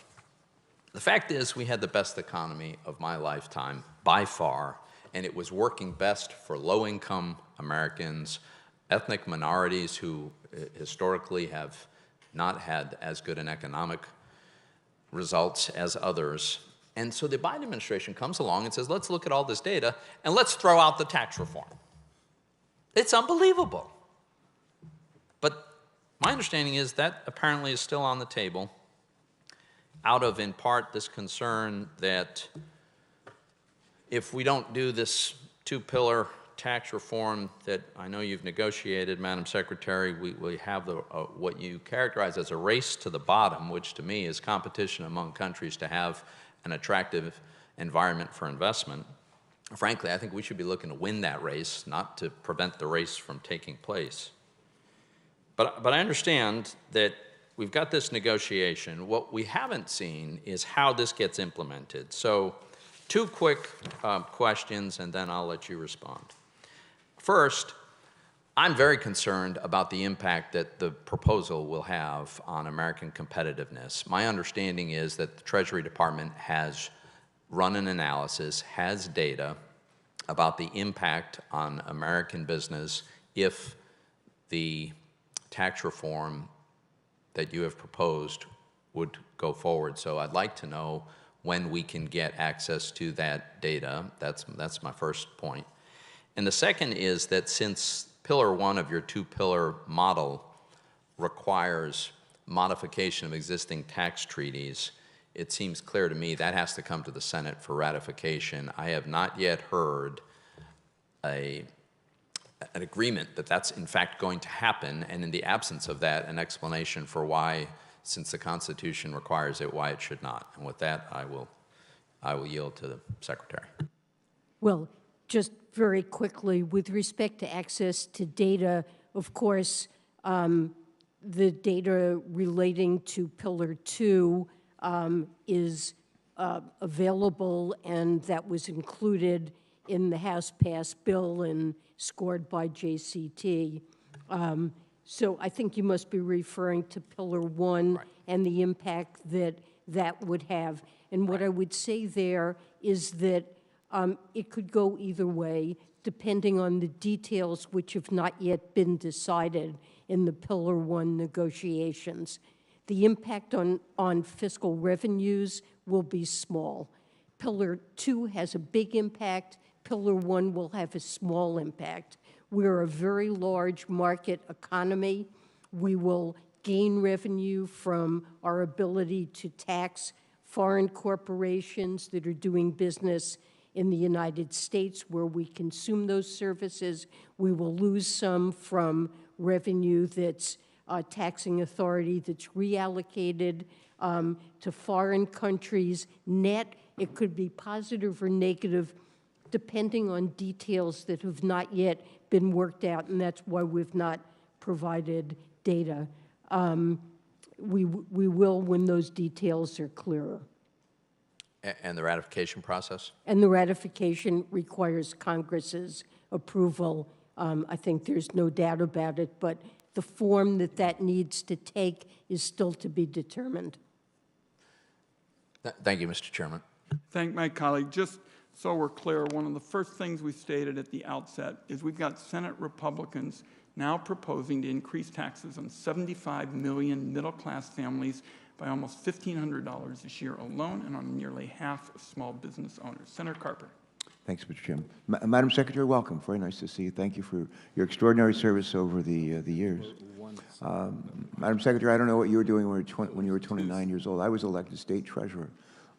The fact is, we had the best economy of my lifetime by far, and it was working best for low-income Americans, ethnic minorities who historically have not had as good an economic results as others. And so the Biden administration comes along and says, let's look at all this data and let's throw out the tax reform. It's unbelievable. But my understanding is that apparently is still on the table out of, in part, this concern that if we don't do this two-pillar tax reform that I know you've negotiated, Madam Secretary, we have what you characterize as a race to the bottom, which to me is competition among countries to have an attractive environment for investment. Frankly, I think we should be looking to win that race, not to prevent the race from taking place. But I understand that we've got this negotiation. What we haven't seen is how this gets implemented. So 2 quick questions, and then I'll let you respond. First, I'm very concerned about the impact that the proposal will have on American competitiveness. My understanding is that the Treasury Department has run an analysis, has data about the impact on American business if the tax reform that you have proposed would go forward. So I'd like to know when we can get access to that data. That's my first point. And the second is that since Pillar 1 of your two-pillar model requires modification of existing tax treaties, it seems clear to me that has to come to the Senate for ratification. I have not yet heard an agreement that that's in fact going to happen, and in the absence of that, an explanation for why, since the Constitution requires it, why it should not. And with that, I will yield to the Secretary. Well, just very quickly, with respect to access to data, of course, the data relating to Pillar 2 is available, and that was included in the House-passed bill and scored by JCT. So I think you must be referring to Pillar 1 Right. and the impact that that would have. And what I would say there is that it could go either way, depending on the details which have not yet been decided in the Pillar 1 negotiations. The impact on fiscal revenues will be small. Pillar 2 has a big impact. Pillar 1 will have a small impact. We're a very large market economy. We will gain revenue from our ability to tax foreign corporations that are doing business in the United States where we consume those services. We will lose some from revenue that's taxing authority that's reallocated to foreign countries. Net, it could be positive or negative depending on details that have not yet been worked out, and that's why we've not provided data. We will when those details are clearer. And the ratification process? And the ratification requires Congress's approval. I think there's no doubt about it, but the form that that needs to take is still to be determined. Thank you, Mr. Chairman. Thank my colleague. Just so we're clear, one of the first things we stated at the outset is we've got Senate Republicans now proposing to increase taxes on 75 million middle-class families by almost $1,500 this year alone, and on nearly half of small business owners. Senator Carper. Thanks, Mr. Chairman. Madam Secretary, welcome. Very nice to see you. Thank you for your extraordinary service over the years. Madam Secretary, I don't know what you were doing when you were 29 years old. I was elected state treasurer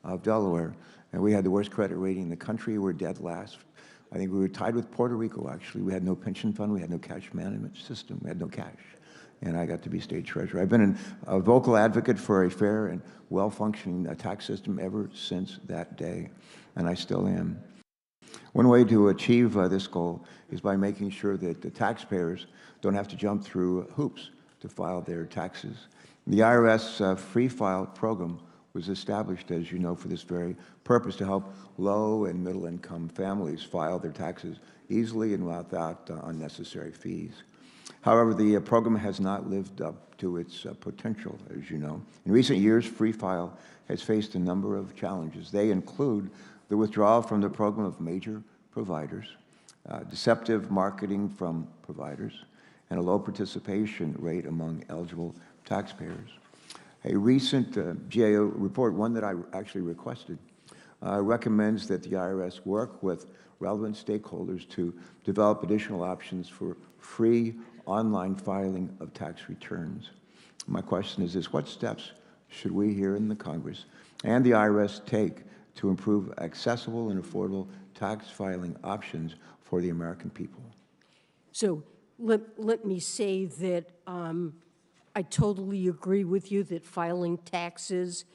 of Delaware, and we had the worst credit rating in the country. We were dead last. I think we were tied with Puerto Rico, actually. We had no pension fund. We had no cash management system. We had no cash. And I got to be state treasurer. I've been a vocal advocate for a fair and well-functioning tax system ever since that day, and I still am. One way to achieve this goal is by making sure that the taxpayers don't have to jump through hoops to file their taxes. The IRS Free File program was established, as you know, for this very purpose, to help low and middle-income families file their taxes easily and without unnecessary fees. However, the program has not lived up to its potential, as you know. In recent years, Free File has faced a number of challenges. They include the withdrawal from the program of major providers, deceptive marketing from providers, and a low participation rate among eligible taxpayers. A recent GAO report, one that I actually requested, recommends that the IRS work with relevant stakeholders to develop additional options for free online filing of tax returns. My question is this: what steps should we here in the Congress and the IRS take to improve accessible and affordable tax filing options for the American people? So let me say that I totally agree with you that filing taxes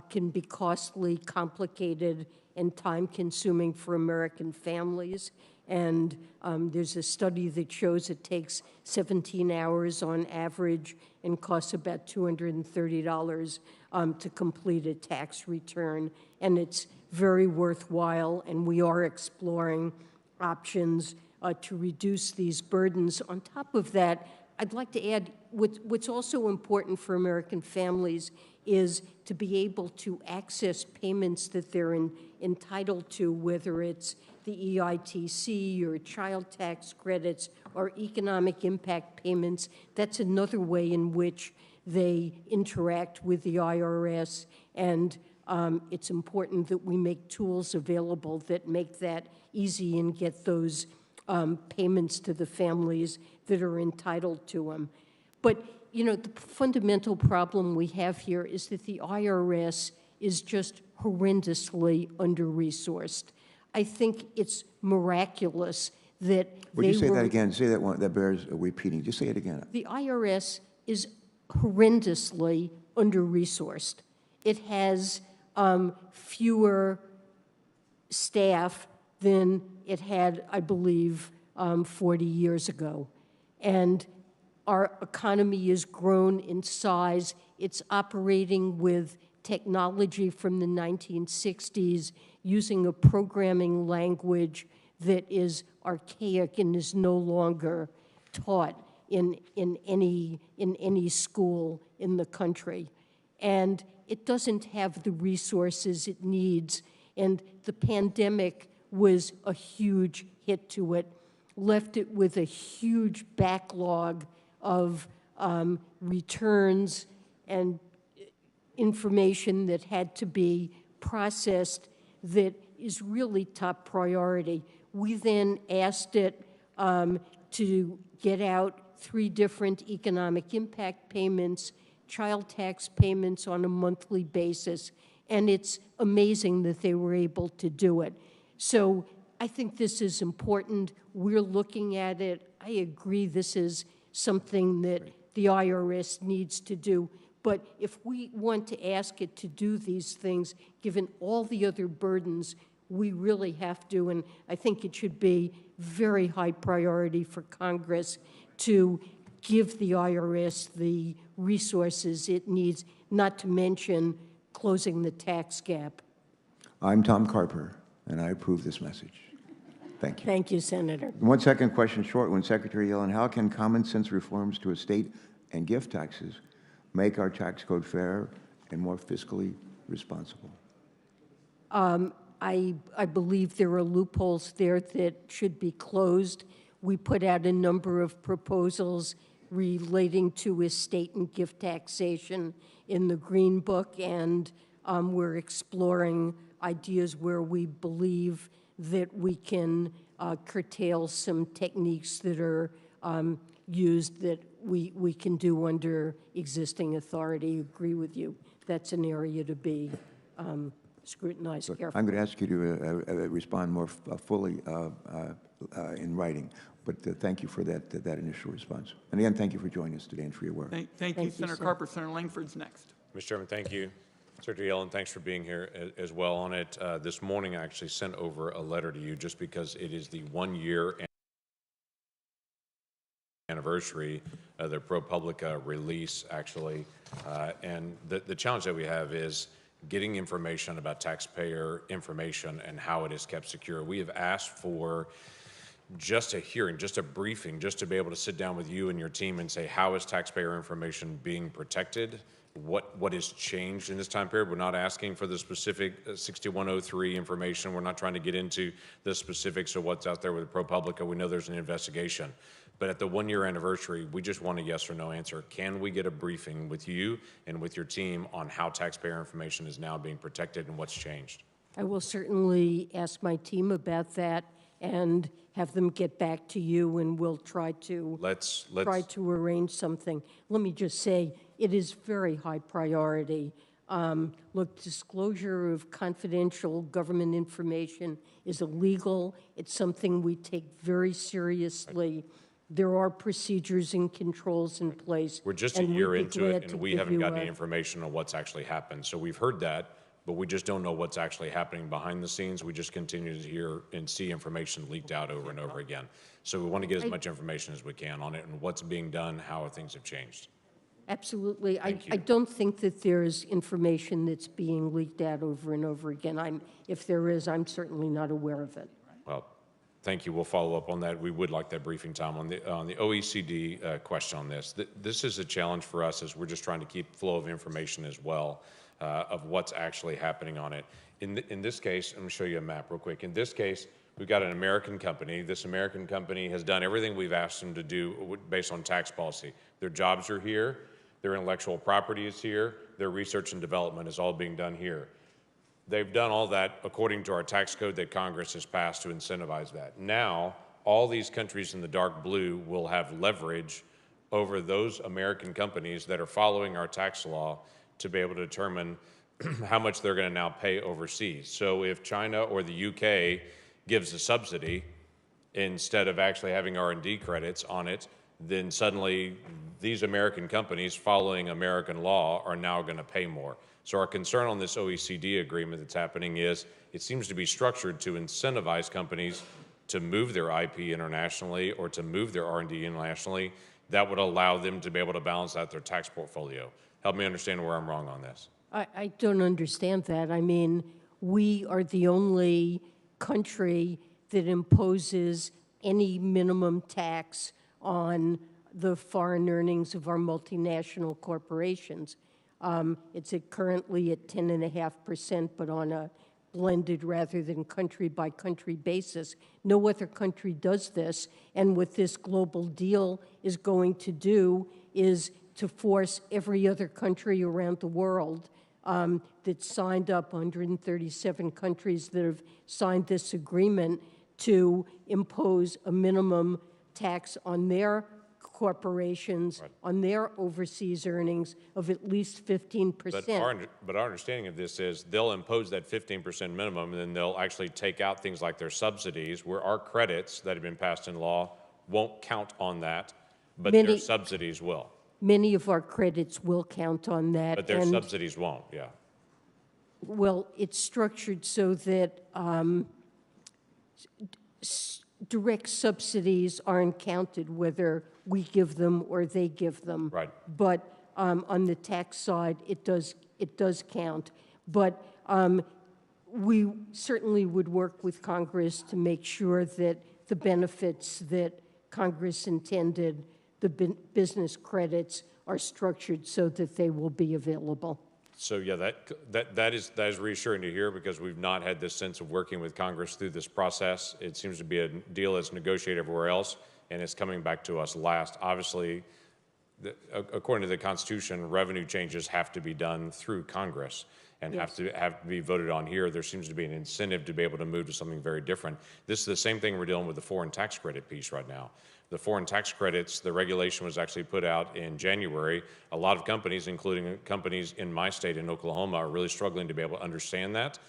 can be costly, complicated, and time-consuming for American families. And there's a study that shows it takes 17 hours on average and costs about $230 to complete a tax return. And it's very worthwhile, and we are exploring options to reduce these burdens. On top of that, I'd like to add what's also important for American families is to be able to access payments that they're entitled to, whether it's the EITC or child tax credits or economic impact payments. That's another way in which they interact with the IRS, and it's important that we make tools available that make that easy and get those payments to the families that are entitled to them. But, you know, the fundamental problem we have here is that the IRS is just horrendously under-resourced. I think it's miraculous that Would you say that again? Say that one. That bears repeating. Just say it again. The IRS is horrendously under-resourced. It has fewer staff than it had, I believe, 40 years ago. And our economy has grown in size. It's operating with technology from the 1960s, using a programming language that is archaic and is no longer taught in any school in the country. And it doesn't have the resources it needs. And the pandemic was a huge hit to it, left it with a huge backlog of returns and information that had to be processed that is really top priority. We then asked it to get out 3 different economic impact payments, child tax payments on a monthly basis, and it's amazing that they were able to do it. So I think this is important. We're looking at it. I agree this is something that the IRS needs to do. But if we want to ask it to do these things, given all the other burdens, we really have to, and I think it should be very high priority for Congress to give the IRS the resources it needs, not to mention closing the tax gap. I'm Tom Carper, and I approve this message. Thank you. Thank you, Senator. One second question, short one. Secretary Yellen, how can common sense reforms to estate and gift taxes make our tax code fair and more fiscally responsible? I believe there are loopholes there that should be closed. We put out a number of proposals relating to estate and gift taxation in the Green Book, and we're exploring ideas where we believe that we can curtail some techniques that are used that we can do under existing authority. Agree with you. That's an area to be scrutinized carefully. I'm going to ask you to respond more fully in writing, but thank you for that initial response. And again, thank you for joining us today and for your work. Thank you, Senator Carper. Senator Langford's next. Mr. Chairman, thank you. Secretary Yellen, thanks for being here as well on it. This morning, I actually sent over a letter to you just because it is the 1-year anniversary of the ProPublica release, actually. And the challenge that we have is getting information about taxpayer information and how it is kept secure. We have asked for just a hearing, just a briefing, just to be able to sit down with you and your team and say, how is taxpayer information being protected? What has changed in this time period? We're not asking for the specific 6103 information. We're not trying to get into the specifics of what's out there with ProPublica. We know there's an investigation. But at the 1-year anniversary, we just want a yes or no answer. Can we get a briefing with you and with your team on how taxpayer information is now being protected and what's changed? I will certainly ask my team about that and have them get back to you, and we'll try to arrange something. Let me just say, it is very high priority. Look, disclosure of confidential government information is illegal. It's something we take very seriously. There are procedures and controls in place. We're just a year into it, and we haven't got any information on what's actually happened. So we've heard that, but we just don't know what's actually happening behind the scenes. We just continue to hear and see information leaked out over and over again. So we want to get as much information as we can on it and what's being done, how things have changed. Absolutely. I don't think that there's information that's being leaked out over and over again. If there is, I'm certainly not aware of it. Well, thank you. We'll follow up on that. We would like that briefing time on the OECD question on this. This is a challenge for us as we're just trying to keep flow of information as well of what's actually happening on it. In this case, I'm going to show you a map real quick. In this case, we've got an American company. This American company has done everything we've asked them to do based on tax policy. Their jobs are here. Their intellectual property is here. Their research and development is all being done here. They've done all that according to our tax code that Congress has passed to incentivize that. Now, all these countries in the dark blue will have leverage over those American companies that are following our tax law to be able to determine how much they're going to now pay overseas. So if China or the UK gives a subsidy instead of actually having R&D credits on it, then suddenly these American companies following American law are now going to pay more. So our concern on this OECD agreement that's happening is it seems to be structured to incentivize companies to move their IP internationally or to move their R&D internationally. That would allow them to be able to balance out their tax portfolio. Help me understand where I'm wrong on this. I don't understand that. I mean, we are the only country that imposes any minimum tax on the foreign earnings of our multinational corporations. It's currently at 10.5%, but on a blended rather than country-by-country basis. No other country does this, and what this global deal is going to do is to force every other country around the world that signed up, 137 countries that have signed this agreement, to impose a minimum tax on their corporations Right. on their overseas earnings of at least 15%. But our understanding of this is they'll impose that 15% minimum, and then they'll actually take out things like their subsidies, where our credits that have been passed in law won't count on that, but their Many- subsidies will. Many of our credits will count on that. But their and, subsidies won't, yeah. well, it's structured so that direct subsidies aren't counted, whether we give them or they give them. Right. But on the tax side, it does count. But we certainly would work with Congress to make sure that the benefits that Congress intended, the business credits, are structured so that they will be available. So yeah, that is reassuring to hear, because we've not had this sense of working with Congress through this process. It seems to be a deal that's negotiated everywhere else, and it's coming back to us last. Obviously, according to the Constitution, revenue changes have to be done through Congress and have to be voted on here. There seems to be an incentive to be able to move to something very different. This is the same thing we're dealing with the foreign tax credit piece right now. The foreign tax credits, the regulation was actually put out in January. A lot of companies, including companies in my state in Oklahoma, are really struggling to be able to understand that.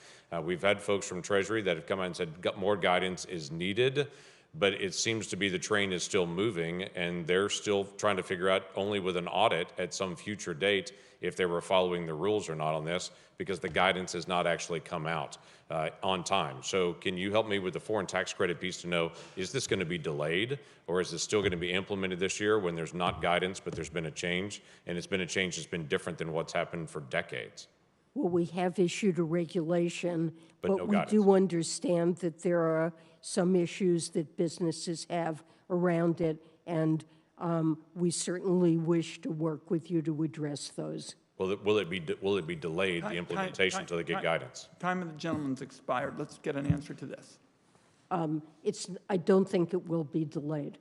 We've had folks from Treasury that have come out and said more guidance is needed, but it seems to be the train is still moving, and they're still trying to figure out, only with an audit at some future date, if they were following the rules or not on this, because the guidance has not actually come out on time. So can you help me with the foreign tax credit piece to know, is this going to be delayed, or is this still going to be implemented this year when there's not guidance, but there's been a change, and it's been a change that's been different than what's happened for decades? Well, we have issued a regulation, But no but we guidance. do understand that there are some issues that businesses have around it, and we certainly wish to work with you to address those. Will it be delayed, the implementation, until they get guidance? Time of the gentleman's expired. Let's get an answer to this. I don't think it will be delayed,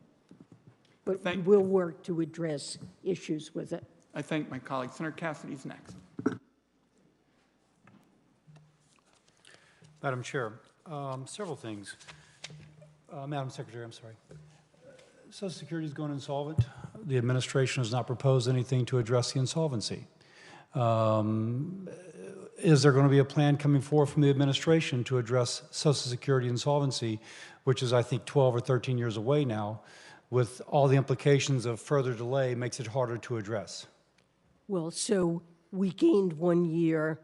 but we Thank- will work to address issues with it. I thank my colleague. Senator Cassidy's next. Madam Chair, several things. Madam Secretary, I'm sorry. Social Security is going insolvent. The administration has not proposed anything to address the insolvency. Is there going to be a plan coming forward from the administration to address Social Security insolvency, which is, I think, 12 or 13 years away now, with all the implications of further delay makes it harder to address? Well, so we gained 1 year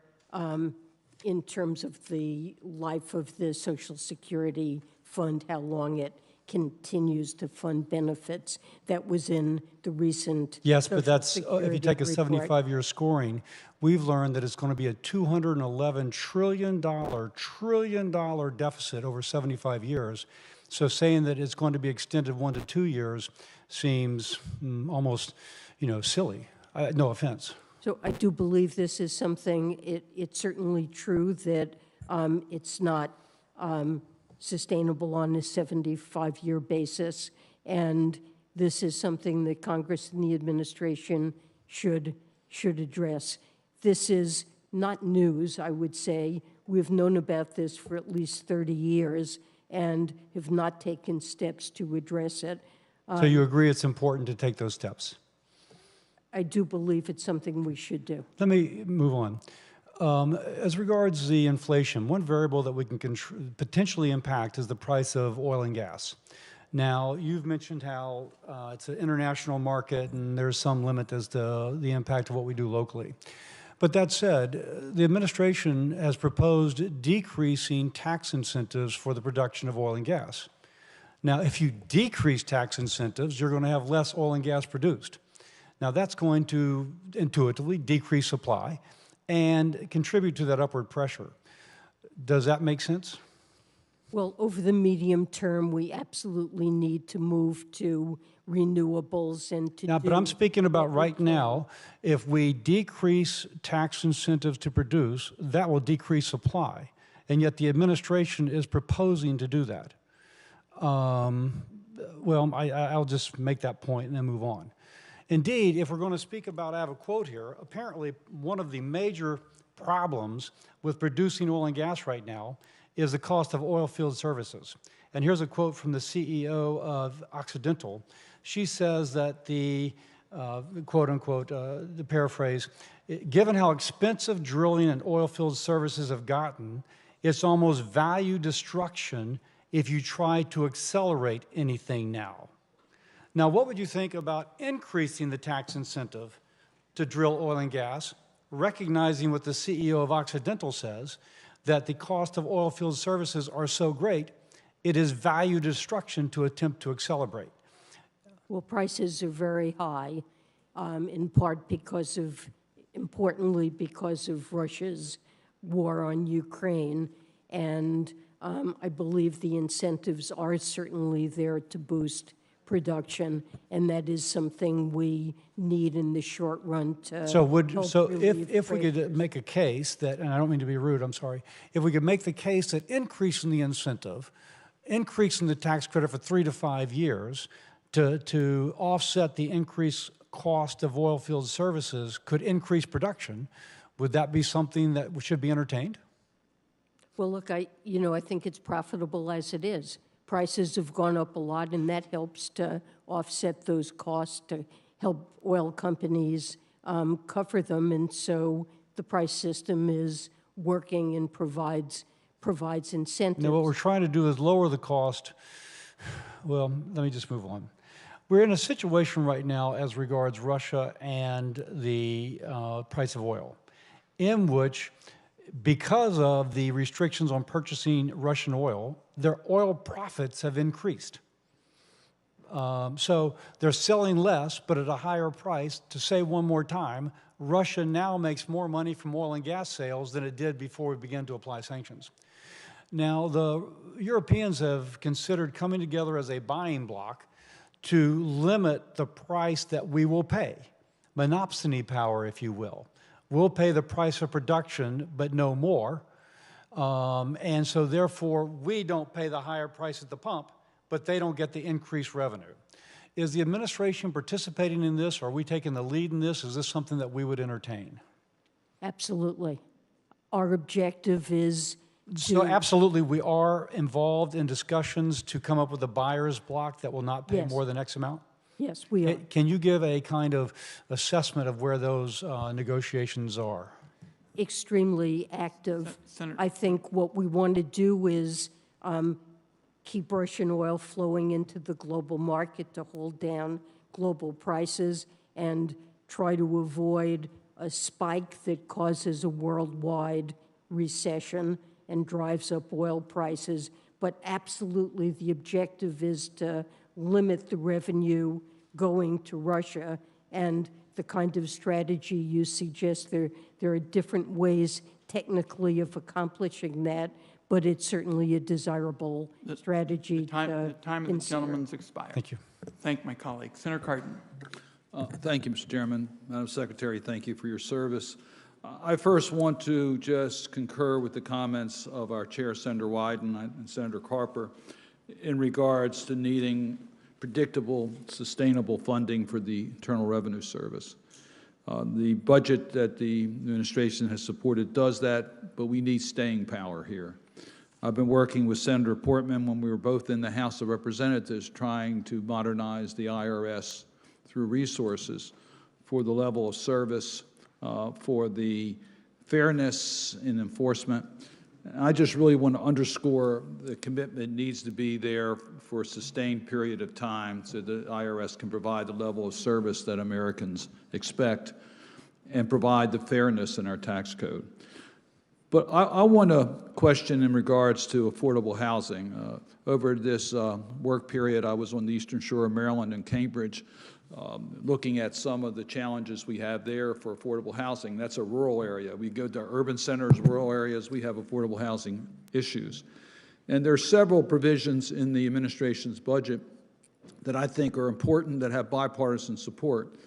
in terms of the life of the Social Security fund, how long it continues to fund benefits. That was in the recent Yes, but Social that's, if you Security take a report. 75-year scoring, we've learned that it's going to be a $211 trillion deficit over 75 years. So saying that it's going to be extended 1 to 2 years seems almost, silly. No offense. So I do believe this is something, it's certainly true that it's not sustainable on a 75-year basis, and this is something that Congress and the administration should address. This is not news, I would say. We've known about this for at least 30 years and have not taken steps to address it. So you agree it's important to take those steps? I do believe it's something we should do. Let me move on. As regards the inflation, one variable that we can potentially impact is the price of oil and gas. Now, you've mentioned how it's an international market and there's some limit as to the impact of what we do locally. But that said, the administration has proposed decreasing tax incentives for the production of oil and gas. Now, if you decrease tax incentives, you're going to have less oil and gas produced. Now, that's going to intuitively decrease supply and contribute to that upward pressure. Does that make sense? Well, over the medium term, we absolutely need to move to renewables and to Now, but I'm speaking about right now. If we decrease tax incentives to produce, that will decrease supply. And yet the administration is proposing to do that. Well, I'll just make that point and then move on. Indeed, if we're going to speak about, I have a quote here, apparently one of the major problems with producing oil and gas right now is the cost of oil field services. And here's a quote from the CEO of Occidental She says that the quote unquote, the paraphrase, given how expensive drilling and oil field services have gotten, it's almost value destruction if you try to accelerate anything now. Now, what would you think about increasing the tax incentive to drill oil and gas, recognizing what the CEO of Occidental says, that the cost of oil field services are so great, it is value destruction to attempt to accelerate? Well, prices are very high, in part because of, importantly, because of Russia's war on Ukraine. And I believe the incentives are certainly there to boost production, and that is something we need in the short run to So help relieve if we could prices. make a case that, and I don't mean to be rude, I'm sorry, if we could make the case that increasing the incentive, increasing the tax credit for 3 to 5 years to offset the increased cost of oil field services could increase production, would that be something that should be entertained? Well, look, I think it's profitable as it is. Prices have gone up a lot, and that helps to offset those costs, to help oil companies cover them. And so the price system is working and provides incentives. Now, what we're trying to do is lower the cost. Well, let me just move on. We're in a situation right now as regards Russia and the price of oil, in which, because of the restrictions on purchasing Russian oil, their oil profits have increased. So they're selling less, but at a higher price. To say one more time, Russia now makes more money from oil and gas sales than it did before we began to apply sanctions. Now, the Europeans have considered coming together as a buying bloc to limit the price that we will pay, monopsony power, if you will. We'll pay the price of production, but no more. And so therefore, we don't pay the higher price at the pump, but they don't get the increased revenue. Is the administration participating in this? Are we taking the lead in this? Is this something that we would entertain? Absolutely. Our objective is So absolutely, we are involved in discussions to come up with a buyer's block that will not pay Yes. more than X amount? yes, we are. Can you give a kind of assessment of where those negotiations are? Extremely active. Senator- I think what we want to do is keep Russian oil flowing into the global market to hold down global prices and try to avoid a spike that causes a worldwide recession and drives up oil prices. But absolutely, the objective is to limit the revenue going to Russia, and the kind of strategy you suggest, there are different ways technically of accomplishing that, but it's certainly a desirable strategy The time to of the consider. gentleman's expired. Thank you. Thank my colleague. Senator Cardin. Thank you, Mr. Chairman. Madam Secretary, thank you for your service. I first want to just concur with the comments of our Chair, Senator Wyden, and Senator Carper in regards to needing predictable, sustainable funding for the Internal Revenue Service. The budget that the administration has supported does that, but we need staying power here. I've been working with Senator Portman when we were both in the House of Representatives trying to modernize the IRS through resources for the level of service, for the fairness in enforcement. And I just really want to underscore the commitment needs to be there for a sustained period of time so the IRS can provide the level of service that Americans expect and provide the fairness in our tax code. But I want to question in regards to affordable housing. Over this work period, I was on the Eastern Shore of Maryland and Cambridge, looking at some of the challenges we have there for affordable housing. That's a rural area. We go to urban centers, rural areas, we have affordable housing issues. And there are several provisions in the administration's budget that I think are important, that have bipartisan support.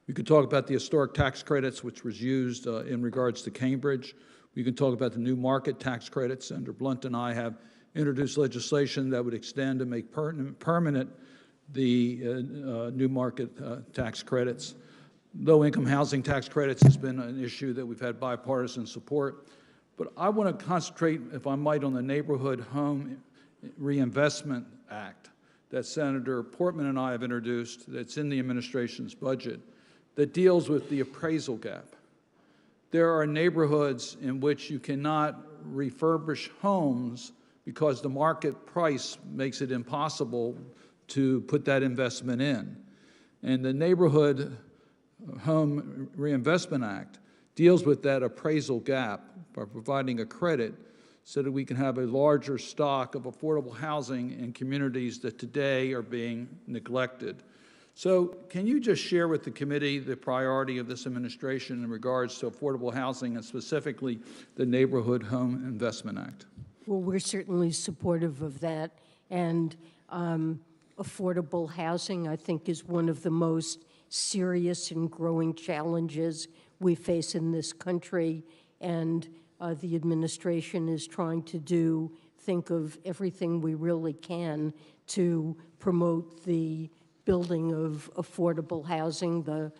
We could talk about the historic tax credits, which was used in regards to Cambridge. We can talk about the new market tax credits. Senator Blunt and I have introduced legislation that would extend and make permanent the new market tax credits. Low-income housing tax credits has been an issue that we've had bipartisan support. But I want to concentrate, if I might, on the Neighborhood Home Reinvestment Act. that Senator Portman and I have introduced that's in the administration's budget that deals with the appraisal gap. There are neighborhoods in which you cannot refurbish homes because the market price makes it impossible to put that investment in. And the Neighborhood Home Reinvestment Act deals with that appraisal gap by providing a credit so that we can have a larger stock of affordable housing in communities that today are being neglected. So can you just share with the committee the priority of this administration in regards to affordable housing and specifically the Neighborhood Home Investment Act? Well, we're certainly supportive of that, and affordable housing, I think, is one of the most serious and growing challenges we face in this country, and the administration is trying to think of everything we really can to promote the building of affordable housing, the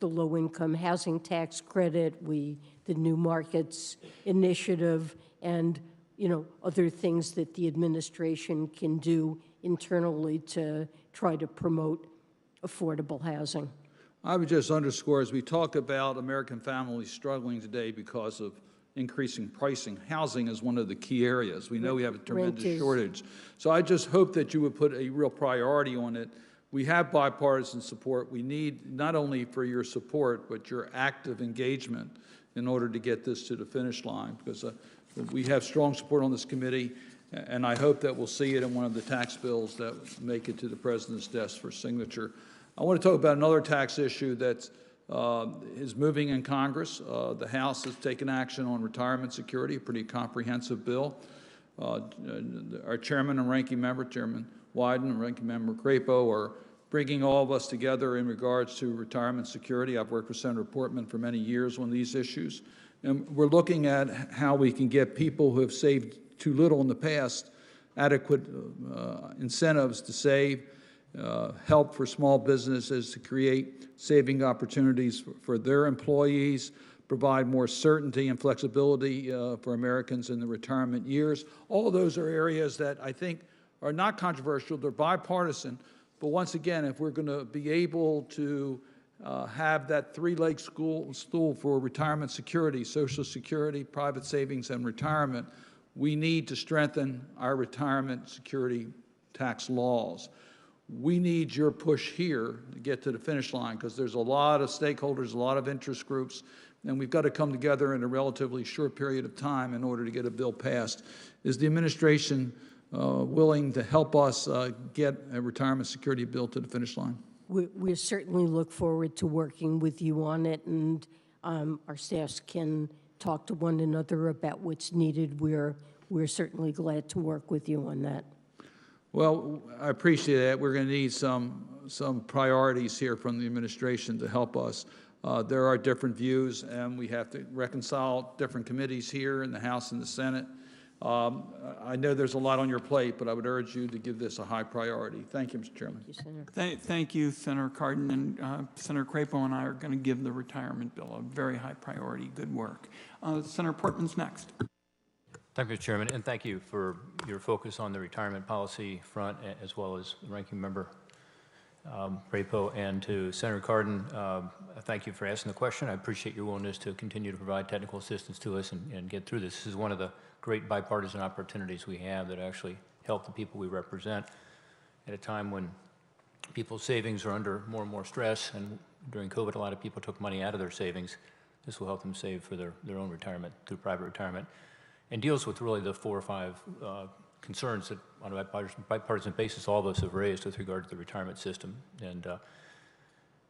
low-income housing tax credit, the New Markets Initiative, and other things that the administration can do internally to try to promote affordable housing. I would just underscore, as we talk about American families struggling today because of increasing pricing, housing is one of the key areas. We know we have a tremendous shortage. So I just hope that you would put a real priority on it. We have bipartisan support. We need not only for your support, but your active engagement in order to get this to the finish line, because we have strong support on this committee, and I hope that we'll see it in one of the tax bills that make it to the President's desk for signature. I want to talk about another tax issue that is moving in Congress. The House has taken action on retirement security, a pretty comprehensive bill. Our chairman and ranking member, Chairman Wyden and ranking member Crapo, are bringing all of us together in regards to retirement security. I've worked with Senator Portman for many years on these issues. And we're looking at how we can get people who have saved too little in the past adequate incentives to save, help for small businesses to create saving opportunities for their employees, provide more certainty and flexibility for Americans in the retirement years. All of those are areas that I think are not controversial. They're bipartisan. But once again, if we're going to be able to have that three-leg stool for retirement security, Social Security, private savings, and retirement, we need to strengthen our retirement security tax laws. We need your push here to get to the finish line, because there's a lot of stakeholders, a lot of interest groups, and we've got to come together in a relatively short period of time in order to get a bill passed. Is the administration willing to help us get a retirement security bill to the finish line? We certainly look forward to working with you on it, and our staffs can talk to one another about what's needed. We're certainly glad to work with you on that. Well, I appreciate that. We're going to need some priorities here from the administration to help us. There are different views, and we have to reconcile different committees here in the House and the Senate. I know there's a lot on your plate, but I would urge you to give this a high priority. Thank you, Mr. Chairman. Thank you, Senator. Thank you, Senator Cardin, and Senator Crapo and I are going to give the retirement bill a very high priority. Good work. Senator Portman's next. Thank you, Mr. Chairman, and thank you for your focus on the retirement policy front, as well as the ranking member Crapo, and to Senator Cardin. Thank you for asking the question. I appreciate your willingness to continue to provide technical assistance to us and get through this. This is one of the great bipartisan opportunities we have that actually help the people we represent at a time when people's savings are under more and more stress, and during COVID, a lot of people took money out of their savings. This will help them save for their own retirement through private retirement, and deals with really the 4 or 5 concerns that on a bipartisan basis all of us have raised with regard to the retirement system. And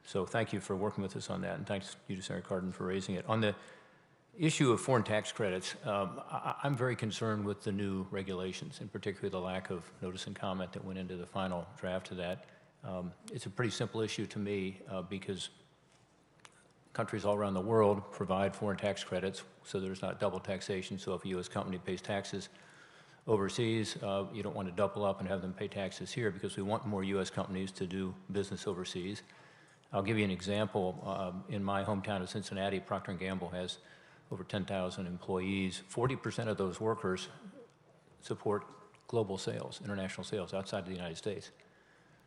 so thank you for working with us on that, and thanks you to Senator Cardin for raising it. On the issue of foreign tax credits, I'm very concerned with the new regulations, in particular the lack of notice and comment that went into the final draft of that. It's a pretty simple issue to me because countries all around the world provide foreign tax credits, so there's not double taxation. So if a U.S. company pays taxes overseas, you don't want to double up and have them pay taxes here, because we want more U.S. companies to do business overseas. I'll give you an example. In my hometown of Cincinnati, Procter & Gamble has over 10,000 employees. 40% of those workers support global sales, international sales outside of the United States.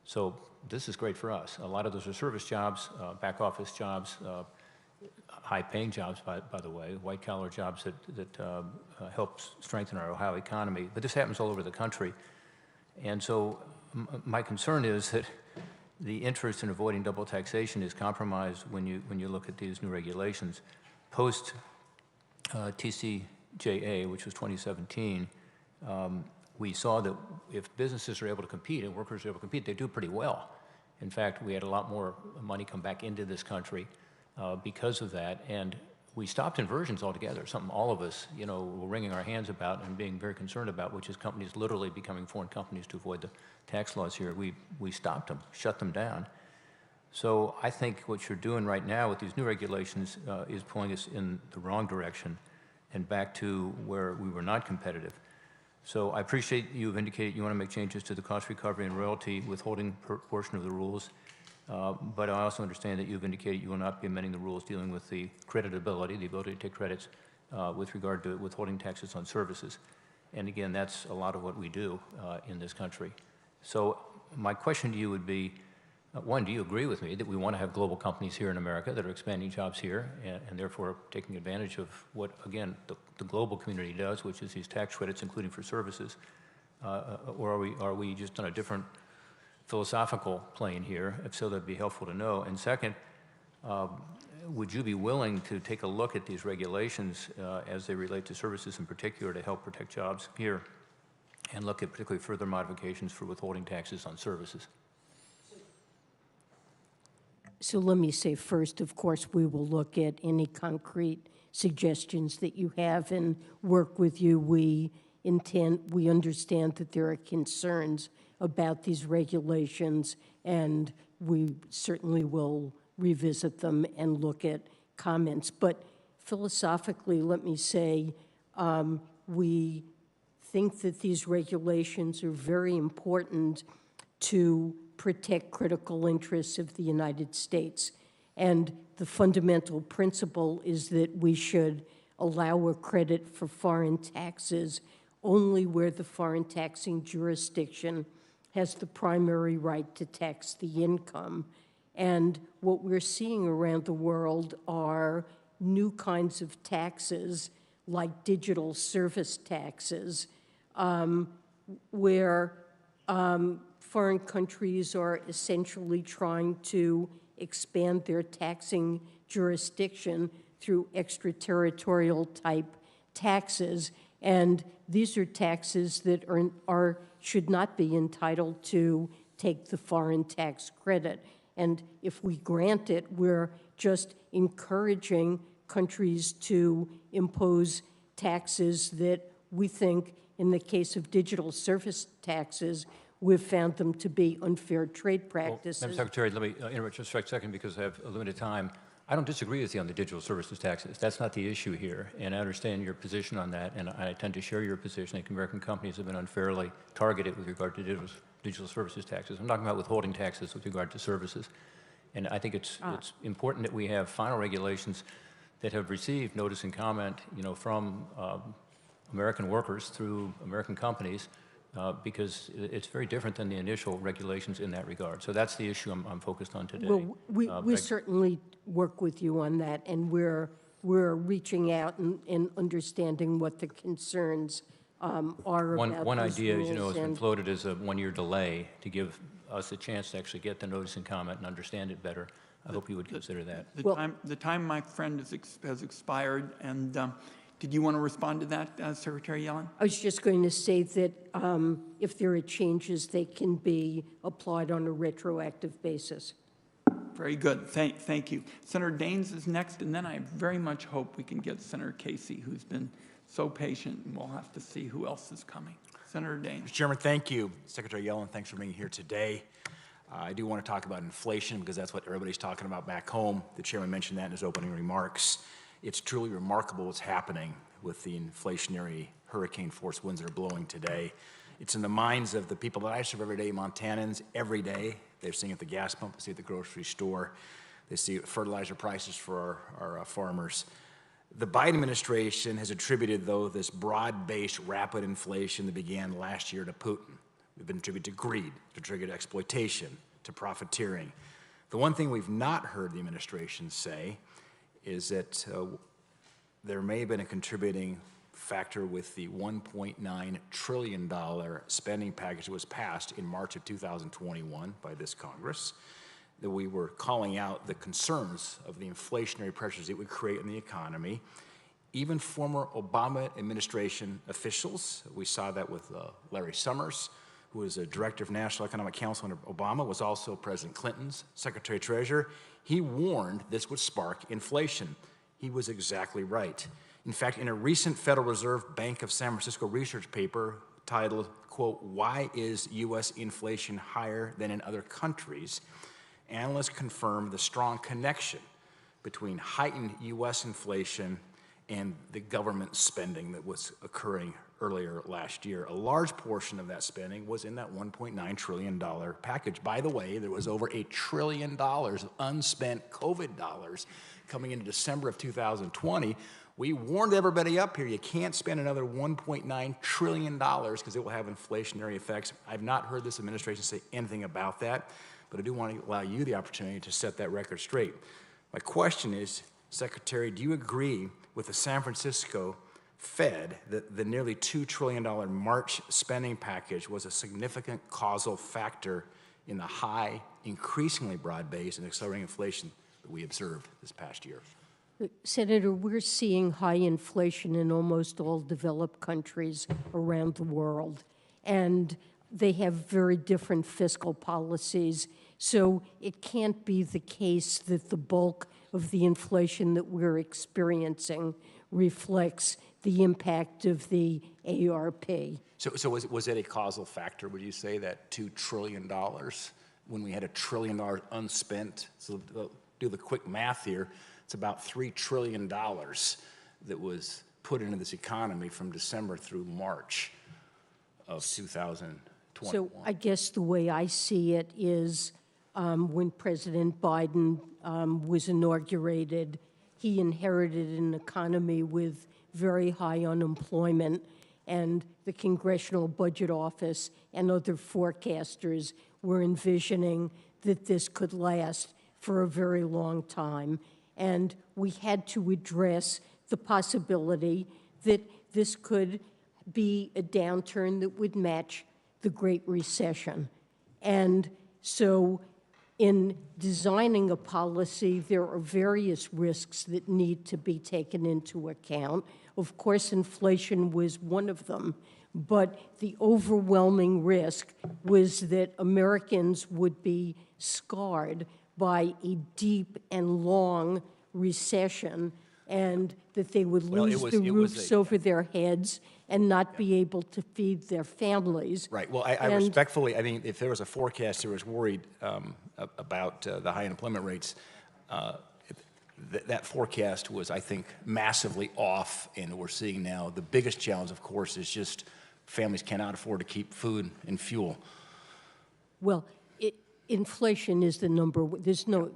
So this is great for us. A lot of those are service jobs, back office jobs, high-paying jobs, by the way, white-collar jobs that help strengthen our Ohio economy. But this happens all over the country. And so my concern is that the interest in avoiding double taxation is compromised when you look at these new regulations. Post TCJA, which was 2017, we saw that if businesses are able to compete and workers are able to compete, they do pretty well. In fact, we had a lot more money come back into this country because of that, and we stopped inversions altogether, something all of us, were wringing our hands about and being very concerned about, which is companies literally becoming foreign companies to avoid the tax laws here. We stopped them, shut them down. So I think what you're doing right now with these new regulations is pulling us in the wrong direction and back to where we were not competitive. So I appreciate you've indicated you want to make changes to the cost recovery and royalty withholding portion of the rules, but I also understand that you've indicated you will not be amending the rules dealing with the creditability, the ability to take credits with regard to withholding taxes on services. And again, that's a lot of what we do in this country. So my question to you would be, one, do you agree with me that we want to have global companies here in America that are expanding jobs here and therefore taking advantage of what, again, the global community does, which is these tax credits, including for services? Or are we just on a different philosophical plane here? If so, that'd be helpful to know. And second, would you be willing to take a look at these regulations as they relate to services in particular to help protect jobs here and look at particularly further modifications for withholding taxes on services? So let me say first, of course, we will look at any concrete suggestions that you have and work with you. We understand that there are concerns about these regulations, and we certainly will revisit them and look at comments. But philosophically, let me say, we think that these regulations are very important to protect critical interests of the United States. And the fundamental principle is that we should allow a credit for foreign taxes only where the foreign taxing jurisdiction has the primary right to tax the income. And what we're seeing around the world are new kinds of taxes, like digital service taxes, where foreign countries are essentially trying to expand their taxing jurisdiction through extraterritorial type taxes. And these are taxes that should not be entitled to take the foreign tax credit. And if we grant it, we're just encouraging countries to impose taxes that we think, in the case of digital service taxes, we've found them to be unfair trade practices. Well, Madam Secretary, let me interrupt just for a second because I have a limited time. I don't disagree with you on the digital services taxes. That's not the issue here, and I understand your position on that, and I tend to share your position. I think American companies have been unfairly targeted with regard to digital services taxes. I'm talking about withholding taxes with regard to services. And I think it's important that we have final regulations that have received notice and comment, from American workers through American companies, because it's very different than the initial regulations in that regard. So that's the issue I'm focused on today. Well, we certainly work with you on that, and we're reaching out and understanding what the concerns are about One these idea, rules, has been floated as a one-year delay to give us a chance to actually get the notice and comment and understand it better. I hope you would consider that. The time, my friend, has expired, and did you want to respond to that, Secretary Yellen? I was just going to say that if there are changes, they can be applied on a retroactive basis. Very good. Thank you. Senator Daines is next, and then I very much hope we can get Senator Casey, who's been so patient, and we'll have to see who else is coming. Senator Daines. Mr. Chairman, thank you. Secretary Yellen, thanks for being here today. I do want to talk about inflation because that's what everybody's talking about back home. The chairman mentioned that in his opening remarks. It's truly remarkable what's happening with the inflationary hurricane force winds that are blowing today. It's in the minds of the people that I serve every day, Montanans, every day. They're seeing it at the gas pump, they see it at the grocery store, they see fertilizer prices for our farmers. The Biden administration has attributed, though, this broad-based rapid inflation that began last year to Putin. We've been attributed to greed, to triggered exploitation, to profiteering. The one thing we've not heard the administration say is that there may have been a contributing factor with the $1.9 trillion spending package that was passed in March of 2021 by this Congress, that we were calling out the concerns of the inflationary pressures it would create in the economy. Even former Obama administration officials, we saw that with Larry Summers, who was a director of National Economic Council under Obama, was also President Clinton's Secretary Treasurer. He warned this would spark inflation. He was exactly right. In fact, in a recent Federal Reserve Bank of San Francisco research paper titled, quote, "Why is U.S. inflation higher than in other countries?" analysts confirmed the strong connection between heightened U.S. inflation and the government spending that was occurring earlier last year. A large portion of that spending was in that $1.9 trillion package. By the way, there was over $1 trillion of unspent COVID dollars coming into December of 2020. We warned everybody up here, you can't spend another $1.9 trillion because it will have inflationary effects. I've not heard this administration say anything about that, but I do want to allow you the opportunity to set that record straight. My question is, Secretary, do you agree with the San Francisco Fed that the nearly $2 trillion March spending package was a significant causal factor in the high, increasingly broad-based and accelerating inflation that we observed this past year? Senator, we're seeing high inflation in almost all developed countries around the world, and they have very different fiscal policies. So it can't be the case that the bulk of the inflation that we're experiencing reflects the impact of the ARP. So was it a causal factor, would you say, that $2 trillion when we had $1 trillion unspent? So do the quick math here. It's about $3 trillion that was put into this economy from December through March of 2021. So I guess the way I see it is when President Biden was inaugurated, he inherited an economy with very high unemployment, and the Congressional Budget Office and other forecasters were envisioning that this could last for a very long time. And we had to address the possibility that this could be a downturn that would match the Great Recession. And so in designing a policy, there are various risks that need to be taken into account. Of course, inflation was one of them, but the overwhelming risk was that Americans would be scarred by a deep and long recession, and that they would lose the roofs over their heads and not be able to feed their families. Right. Well, I respectfully, I mean, if there was a forecaster who was worried about the high unemployment rates, that forecast was, I think, massively off, and we're seeing now the biggest challenge, of course, is just families cannot afford to keep food and fuel. Well, inflation is the number. There's no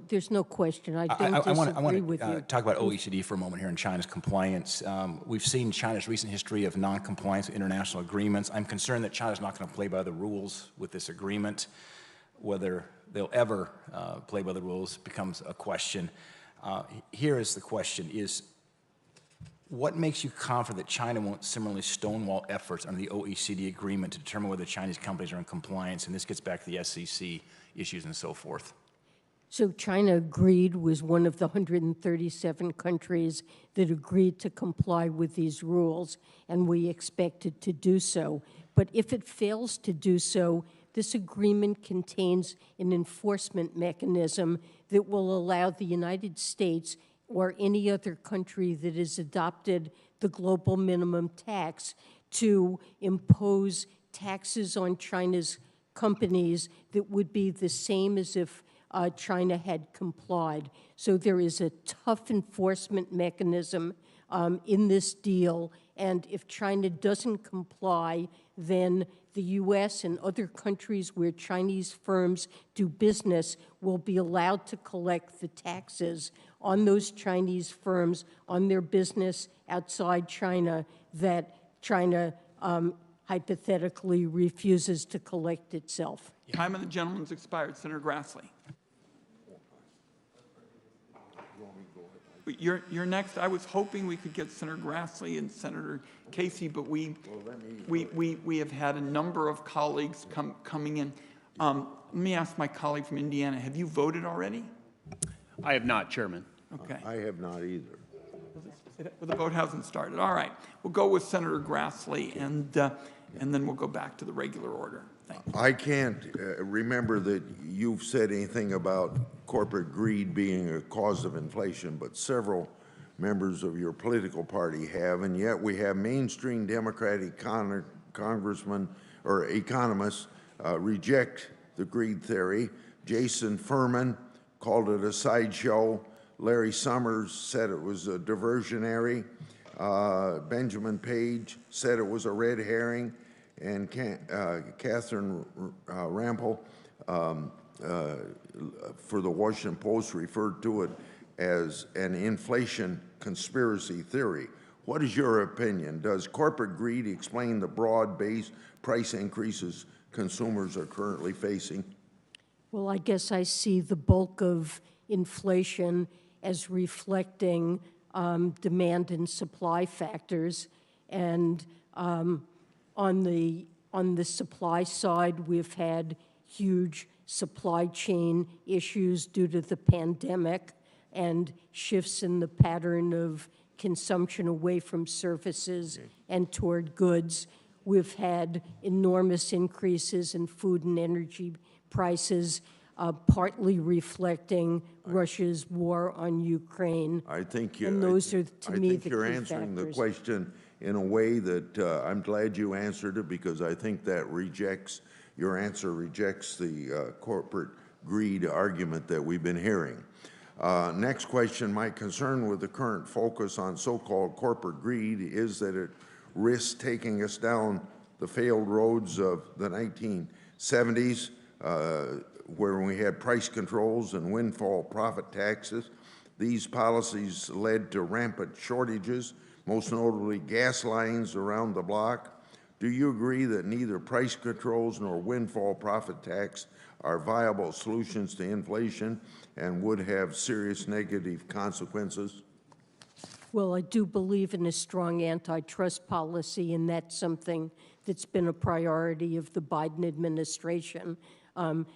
question. I don't disagree with you. I want to talk about OECD for a moment here and China's compliance. We've seen China's recent history of non-compliance with international agreements. I'm concerned that China's not going to play by the rules with this agreement. Whether they'll ever play by the rules becomes a question. Here is the question: what makes you confident that China won't similarly stonewall efforts under the OECD agreement to determine whether Chinese companies are in compliance? And this gets back to the SEC issues and so forth. So China agreed, was one of the 137 countries that agreed to comply with these rules, and we expect it to do so. But if it fails to do so, this agreement contains an enforcement mechanism that will allow the United States or any other country that has adopted the global minimum tax to impose taxes on China's companies that would be the same as if China had complied. So there is a tough enforcement mechanism in this deal. And if China doesn't comply, then the U.S. and other countries where Chinese firms do business will be allowed to collect the taxes on those Chinese firms, on their business outside China, that China hypothetically refuses to collect itself. Time of the gentleman's expired. Senator Grassley. You're next. I was hoping we could get Senator Grassley and Senator Casey, but we have had a number of colleagues coming in. Let me ask my colleague from Indiana, have you voted already? I have not, Chairman. Okay. I have not either. Well, the vote hasn't started. All right. We'll go with Senator Grassley, and then we'll go back to the regular order. Thank you. I can't remember that you've said anything about corporate greed being a cause of inflation, but several members of your political party have, and yet we have mainstream Democratic congressmen or economists reject the greed theory. Jason Furman called it a sideshow. Larry Summers said it was a diversionary. Benjamin Page said it was a red herring. And Catherine Rampel for the Washington Post referred to it as an inflation conspiracy theory. What is your opinion? Does corporate greed explain the broad-based price increases consumers are currently facing? Well, I guess I see the bulk of inflation as reflecting demand and supply factors. And on the supply side, we've had huge supply chain issues due to the pandemic and shifts in the pattern of consumption away from services and toward goods. We've had enormous increases in food and energy prices, partly reflecting Russia's war on Ukraine. I think and those are, to me, the you're key answering factors. the question in a way that I'm glad you answered it, because I think that your answer rejects the corporate greed argument that we've been hearing. Next question, my concern with the current focus on so-called corporate greed is that it risks taking us down the failed roads of the 1970s, where we had price controls and windfall profit taxes. These policies led to rampant shortages, most notably gas lines around the block. Do you agree that neither price controls nor windfall profit tax are viable solutions to inflation and would have serious negative consequences? Well, I do believe in a strong antitrust policy, and that's something that's been a priority of the Biden administration.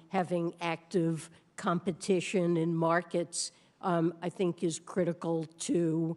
Having active competition in markets, I think, is critical to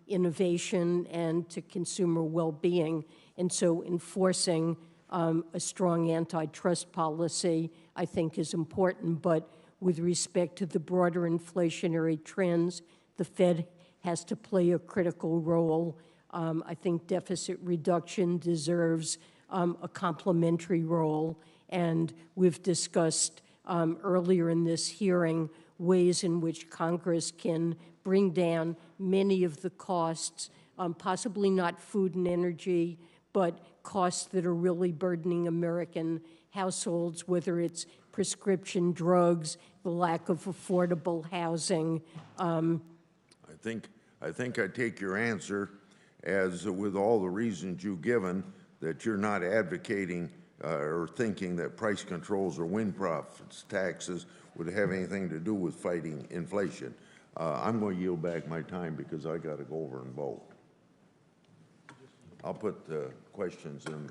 innovation and to consumer well-being. And so enforcing a strong antitrust policy, I think, is important. But with respect to the broader inflationary trends, the Fed has to play a critical role. I think deficit reduction deserves a complementary role. And we've discussed earlier in this hearing ways in which Congress can bring down many of the costs, possibly not food and energy, but costs that are really burdening American households, whether it's prescription drugs, the lack of affordable housing. I think I take your answer as, with all the reasons you've given, that you're not advocating or thinking that price controls or wind profits taxes would have anything to do with fighting inflation. I'm going to yield back my time because I got to go over and vote. I'll put the questions in.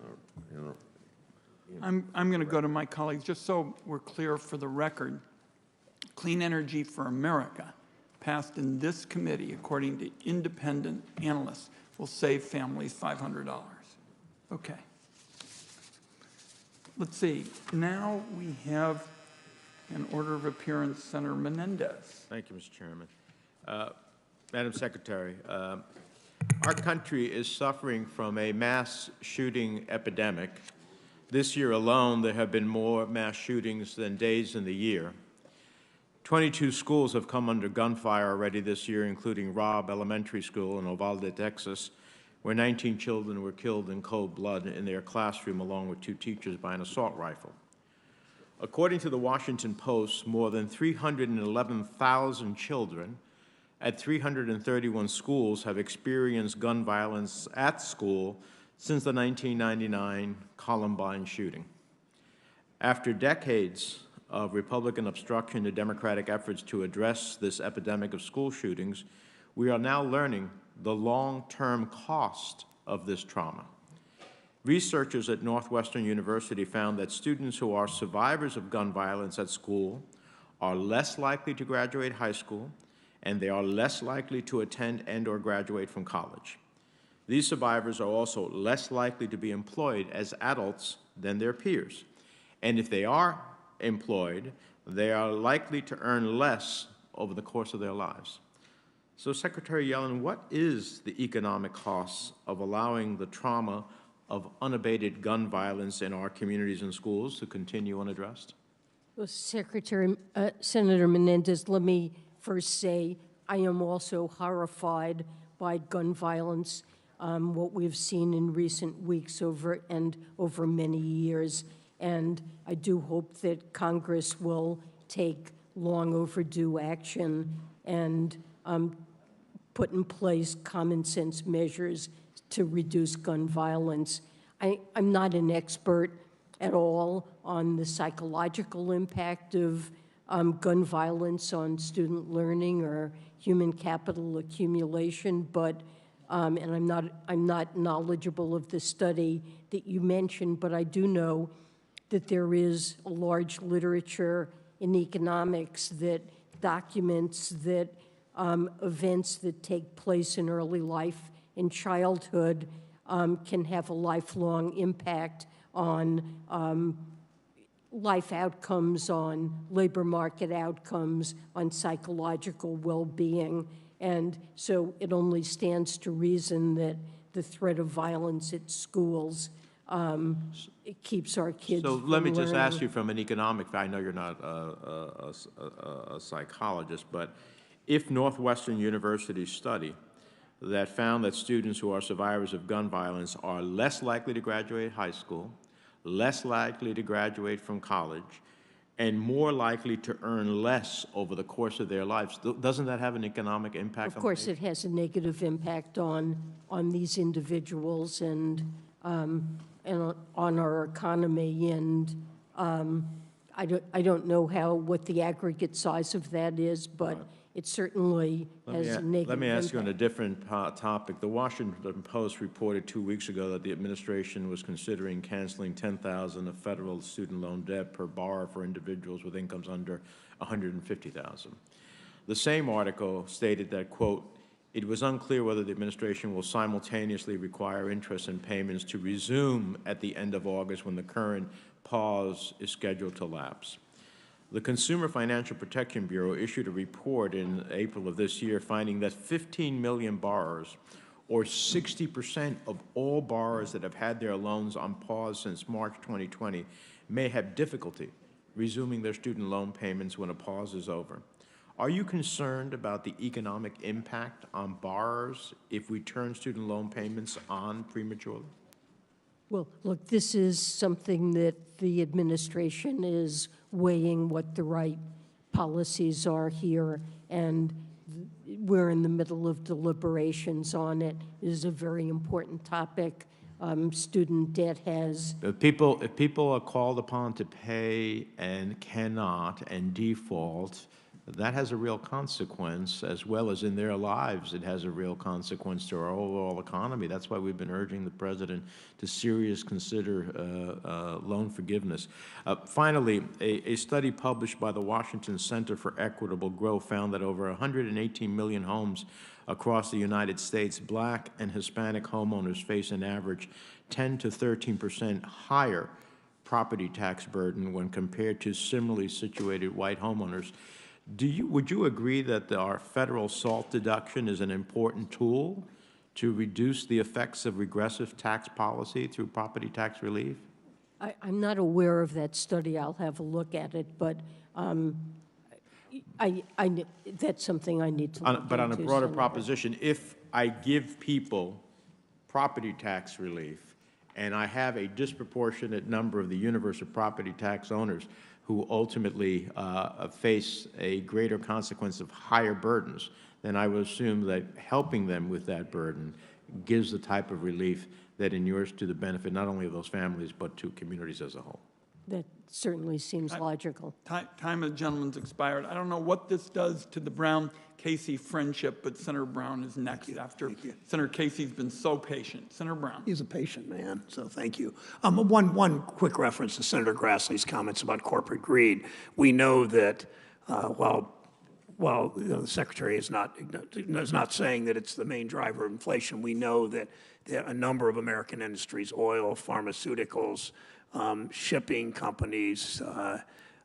I'm going to go to my colleagues, just so we're clear for the record. Clean Energy for America, passed in this committee, according to independent analysts, will save families $500. Okay. Let's see. Now we have an order of appearance, Senator Menendez. Thank you, Mr. Chairman. Madam Secretary, our country is suffering from a mass shooting epidemic. This year alone, there have been more mass shootings than days in the year. 22 schools have come under gunfire already this year, including Robb Elementary School in Uvalde, Texas, where 19 children were killed in cold blood in their classroom along with 2 teachers by an assault rifle. According to the Washington Post, more than 311,000 children at 331 schools have experienced gun violence at school since the 1999 Columbine shooting. After decades of Republican obstruction to Democratic efforts to address this epidemic of school shootings, we are now learning the long-term cost of this trauma. Researchers at Northwestern University found that students who are survivors of gun violence at school are less likely to graduate high school, and they are less likely to attend and/or graduate from college. These survivors are also less likely to be employed as adults than their peers. And if they are employed, they are likely to earn less over the course of their lives. So, Secretary Yellen, what is the economic cost of allowing the trauma of unabated gun violence in our communities and schools to continue unaddressed? Well, Senator Menendez, let me first say I am also horrified by gun violence, what we've seen in recent weeks over many years. And I do hope that Congress will take long overdue action and put in place common sense measures to reduce gun violence. I'm not an expert at all on the psychological impact of gun violence on student learning or human capital accumulation, but and I'm not knowledgeable of the study that you mentioned, but I do know that there is a large literature in economics that documents that events that take place in early life and childhood can have a lifelong impact on life outcomes, on labor market outcomes, on psychological well-being. And so it only stands to reason that the threat of violence at schools it keeps our kids So from let me just learning. ask you from an economic, I know you're not a psychologist, but if Northwestern University's study that found that students who are survivors of gun violence are less likely to graduate high school, less likely to graduate from college, and more likely to earn less over the course of their lives, doesn't that have an economic impact? Of course, it has a negative impact on these individuals and on our economy. And I don't know what the aggregate size of that is, but it certainly has a negative Let me ask you on a impact. different topic. The Washington Post reported 2 weeks ago that the administration was considering canceling $10,000 of federal student loan debt per borrower for individuals with incomes under $150,000. The same article stated that, quote, it was unclear whether the administration will simultaneously require interest and payments to resume at the end of August when the current pause is scheduled to lapse. The Consumer Financial Protection Bureau issued a report in April of this year finding that 15 million borrowers, or 60% of all borrowers that have had their loans on pause since March 2020, may have difficulty resuming their student loan payments when a pause is over. Are you concerned about the economic impact on borrowers if we turn student loan payments on prematurely? Well, look, this is something that the administration is weighing what the right policies are here, and we're in the middle of deliberations on it. It is a very important topic. Student debt has... If people are called upon to pay and cannot and default, that has a real consequence, as well as in their lives, it has a real consequence to our overall economy. That's why we've been urging the President to seriously consider loan forgiveness. Finally, a study published by the Washington Center for Equitable Growth found that over 118 million homes across the United States, Black and Hispanic homeowners face an average 10 to 13% higher property tax burden when compared to similarly situated white homeowners. Would you agree that our federal SALT deduction is an important tool to reduce the effects of regressive tax policy through property tax relief? I'm not aware of that study. I'll have a look at it, but That's something I need to look But on a into, broader Senator. proposition, if I give people property tax relief, and I have a disproportionate number of the universe of property tax owners who ultimately face a greater consequence of higher burdens, then I would assume that helping them with that burden gives the type of relief that inures to the benefit not only of those families, but to communities as a whole. That certainly seems logical. Time of the gentleman's expired. I don't know what this does to the Brown-Casey friendship, but Senator Brown is next after Senator Casey's been so patient. Senator Brown. He's a patient man, so thank you. One quick reference to Senator Grassley's comments about corporate greed. We know that while the Secretary is not saying that it's the main driver of inflation, we know that a number of American industries, oil, pharmaceuticals, shipping companies,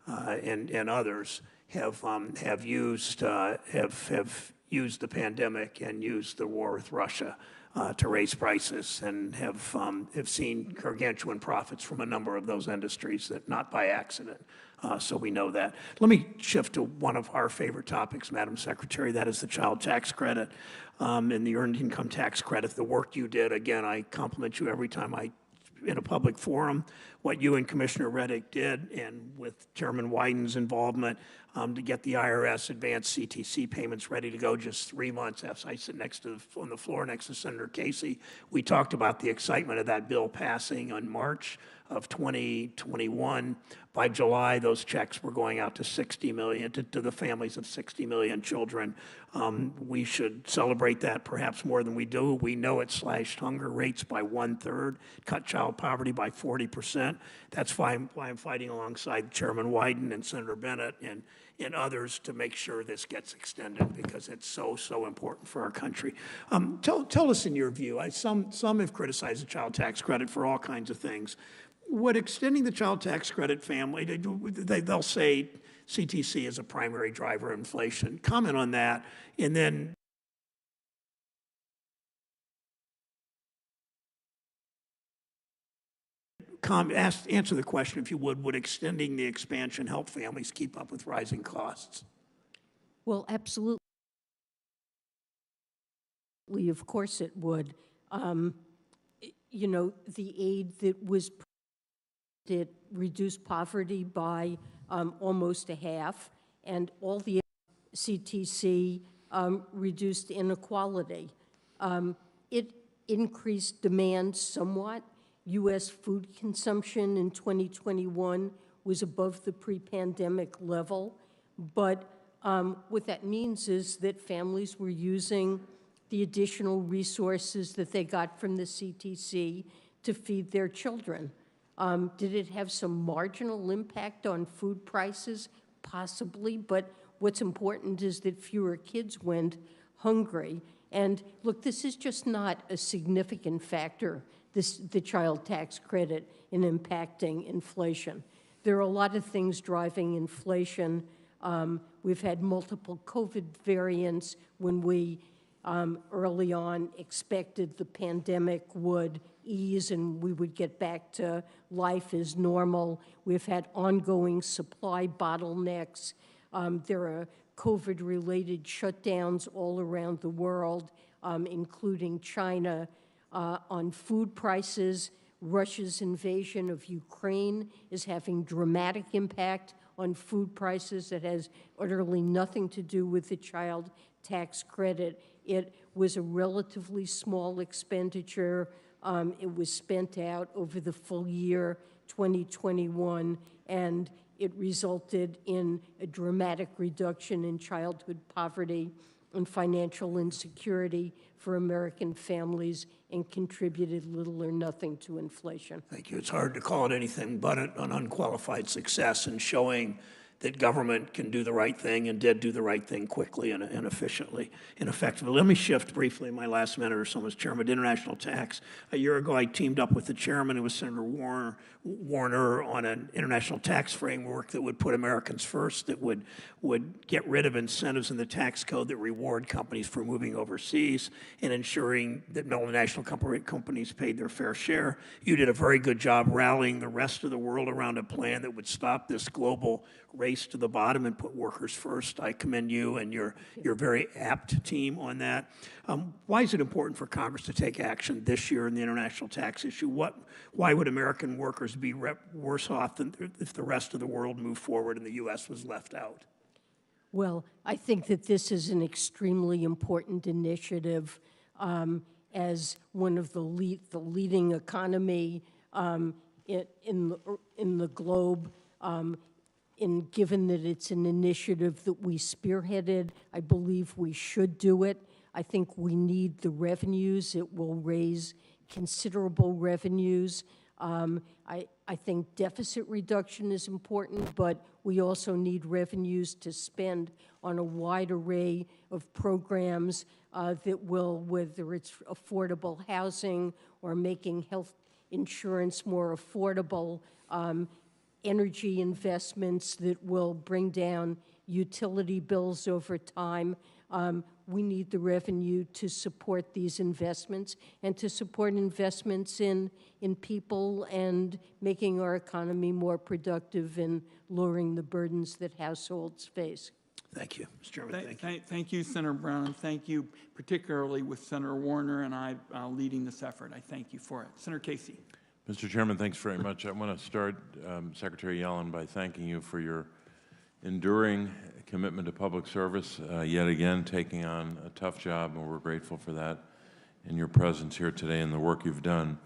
and others have used the pandemic and used the war with Russia to raise prices, and have seen gargantuan profits from a number of those industries, that not by accident. So we know that. Let me shift to one of our favorite topics, Madam Secretary. That is the child tax credit and the earned income tax credit. The work you did, again, I compliment you every time in a public forum, what you and Commissioner Reddick did, and with Chairman Wyden's involvement to get the IRS advanced CTC payments ready to go just 3 months after I sit on the floor next to Senator Casey. We talked about the excitement of that bill passing on March of 2021. By July, those checks were going out to 60 million, to the families of 60 million children. We should celebrate that perhaps more than we do. We know it slashed hunger rates by 1/3, cut child poverty by 40%. That's why I'm fighting alongside Chairman Wyden and Senator Bennett and others to make sure this gets extended, because it's so important for our country. Tell us, in your view, some have criticized the child tax credit for all kinds of things. Would extending the child tax credit family, they'll say CTC is a primary driver of inflation. Comment on that, and then answer the question, if you would extending the expansion help families keep up with rising costs? Well, absolutely. Of course it would. You know, the aid that was it reduced poverty by almost a half, and all the CTC reduced inequality. It increased demand somewhat. U.S. food consumption in 2021 was above the pre-pandemic level, but what that means is that families were using the additional resources that they got from the CTC to feed their children. Did it have some marginal impact on food prices? Possibly, but what's important is that fewer kids went hungry. And look, this is just not a significant factor, the child tax credit, in impacting inflation. There are a lot of things driving inflation. We've had multiple COVID variants. When we early on expected the pandemic would ease and we would get back to life as normal. We've had ongoing supply bottlenecks. There are COVID-related shutdowns all around the world, including China. On food prices, Russia's invasion of Ukraine is having dramatic impact on food prices that has utterly nothing to do with the child tax credit. It was a relatively small expenditure. It was spent out over the full year 2021, and it resulted in a dramatic reduction in childhood poverty and financial insecurity for American families, and contributed little or nothing to inflation. Thank you. It's hard to call it anything but an unqualified success in showing that government can do the right thing and did do the right thing quickly and efficiently and effectively. Let me shift briefly in my last minute or so as chairman of international tax. A year ago, I teamed up with the chairman, who was Senator Warner, on an international tax framework that would put Americans first, that would get rid of incentives in the tax code that reward companies for moving overseas and ensuring that multinational companies paid their fair share. You did a very good job rallying the rest of the world around a plan that would stop this global race to the bottom and put workers first. I commend you and your very apt team on that. Why is it important for Congress to take action this year in the international tax issue? Why would American workers be worse off than if the rest of the world moved forward and the U.S. was left out? Well, I think that this is an extremely important initiative as one of the leading economy in the globe. And given that it's an initiative that we spearheaded, I believe we should do it. I think we need the revenues. It will raise considerable revenues. I think deficit reduction is important, but we also need revenues to spend on a wide array of programs that will, whether it's affordable housing or making health insurance more affordable, energy investments that will bring down utility bills over time. We need the revenue to support these investments and to support investments in people and making our economy more productive and lowering the burdens that households face. Thank you, Mr. Chairman. Thank you, Senator Brown, and thank you particularly with Senator Warner and I leading this effort. I thank you for it. Senator Casey. Mr. Chairman, thanks very much. I want to start, Secretary Yellen, by thanking you for your enduring commitment to public service, yet again taking on a tough job, and we're grateful for that and your presence here today and the work you've done.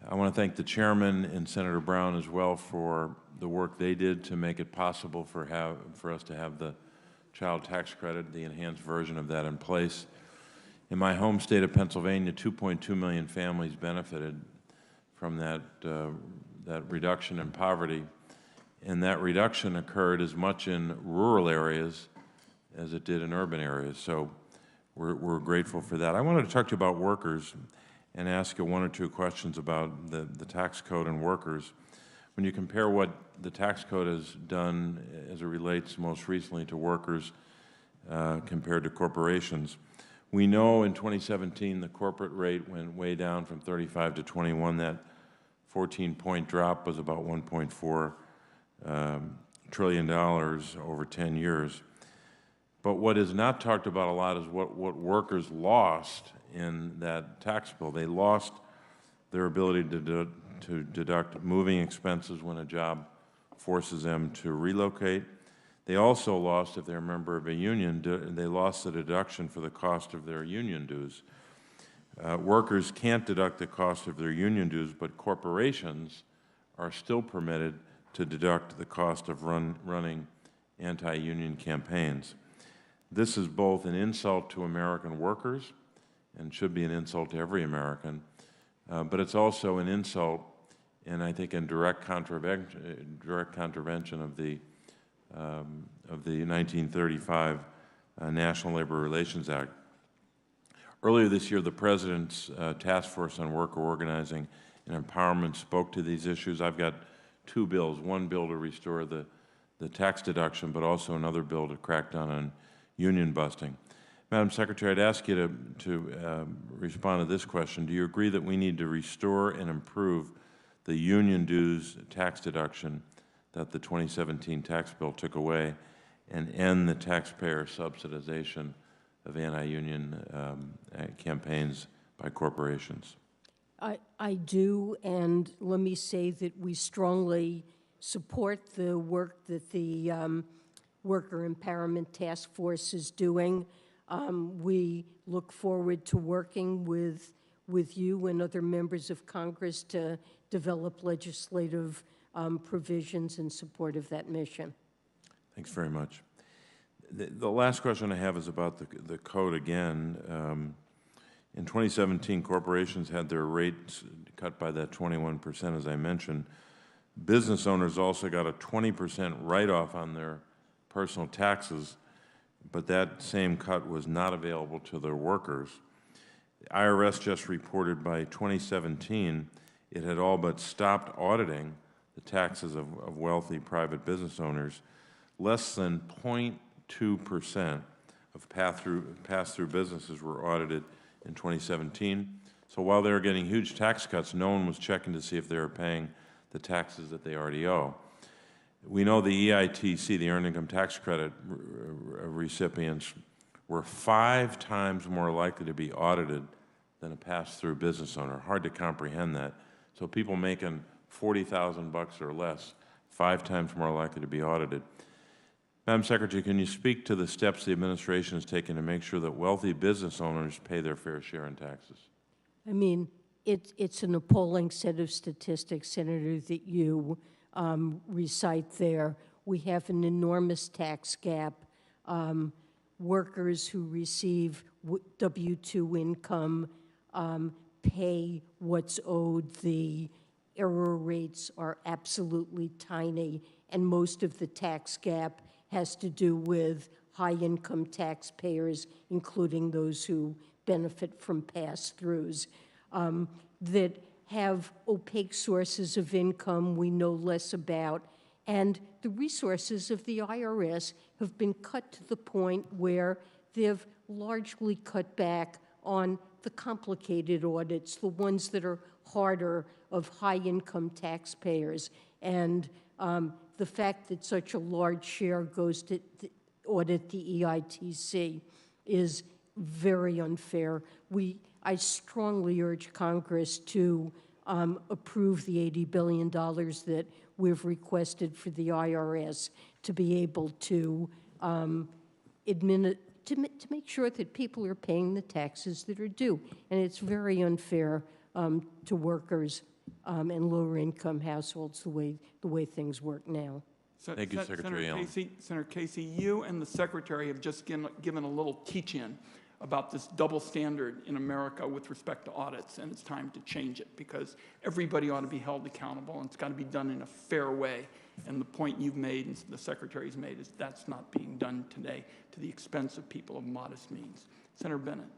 I want to thank the chairman and Senator Brown as well for the work they did to make it possible for us to have the child tax credit, the enhanced version of that in place. In my home state of Pennsylvania, 2.2 million families benefited from that reduction in poverty. And that reduction occurred as much in rural areas as it did in urban areas. So we're grateful for that. I wanted to talk to you about workers and ask you one or two questions about the tax code and workers. When you compare what the tax code has done as it relates most recently to workers compared to corporations, we know in 2017 the corporate rate went way down from 35 to 21. That 14-point drop was about $1.4 trillion over 10 years. But what is not talked about a lot is what workers lost in that tax bill. They lost their ability to deduct moving expenses when a job forces them to relocate. They also lost, if they're a member of a union, they lost the deduction for the cost of their union dues. Workers can't deduct the cost of their union dues, but corporations are still permitted to deduct the cost of running anti-union campaigns. This is both an insult to American workers and should be an insult to every American, but it's also an insult and I think in direct contravention of the 1935 National Labor Relations Act. Earlier this year, the President's Task Force on Worker Organizing and Empowerment spoke to these issues. I've got two bills, one bill to restore the tax deduction, but also another bill to crack down on union busting. Madam Secretary, I'd ask you to respond to this question. Do you agree that we need to restore and improve the union dues tax deduction that the 2017 tax bill took away and end the taxpayer subsidization of anti-union campaigns by corporations? I do, and let me say that we strongly support the work that the Worker Empowerment Task Force is doing. We look forward to working with you and other members of Congress to develop legislative provisions in support of that mission. Thanks very much. The last question I have is about the code again. In 2017, corporations had their rates cut by that 21%, as I mentioned. Business owners also got a 20% write-off on their personal taxes, but that same cut was not available to their workers. The IRS just reported by 2017 it had all but stopped auditing the taxes of wealthy private business owners. Less than 0.2% of pass-through businesses were audited in 2017. So while they were getting huge tax cuts, no one was checking to see if they were paying the taxes that they already owe. We know the EITC, the Earned Income Tax Credit recipients, were 5 times more likely to be audited than a pass-through business owner. Hard to comprehend that. So people making $40,000 or less, 5 times more likely to be audited. Madam Secretary, can you speak to the steps the administration has taken to make sure that wealthy business owners pay their fair share in taxes? I mean, it's an appalling set of statistics, Senator, that you recite there. We have an enormous tax gap. Workers who receive W-2 income pay what's owed. The error rates are absolutely tiny, and most of the tax gap has to do with high-income taxpayers, including those who benefit from pass-throughs, that have opaque sources of income we know less about, and the resources of the IRS have been cut to the point where they've largely cut back on the complicated audits, the ones that are harder, of high-income taxpayers. And the fact that such a large share goes to audit the EITC is very unfair. I strongly urge Congress to approve the $80 billion that we've requested for the IRS to be able to to make sure that people are paying the taxes that are due. And it's very unfair to workers and lower-income households the way things work now. Thank you, Secretary Yellen. Senator Casey, you and the Secretary have just given a little teach-in about this double standard in America with respect to audits, and it's time to change it because everybody ought to be held accountable, and it's got to be done in a fair way. And the point you've made and the Secretary's made is that's not being done today to the expense of people of modest means. Senator Bennett.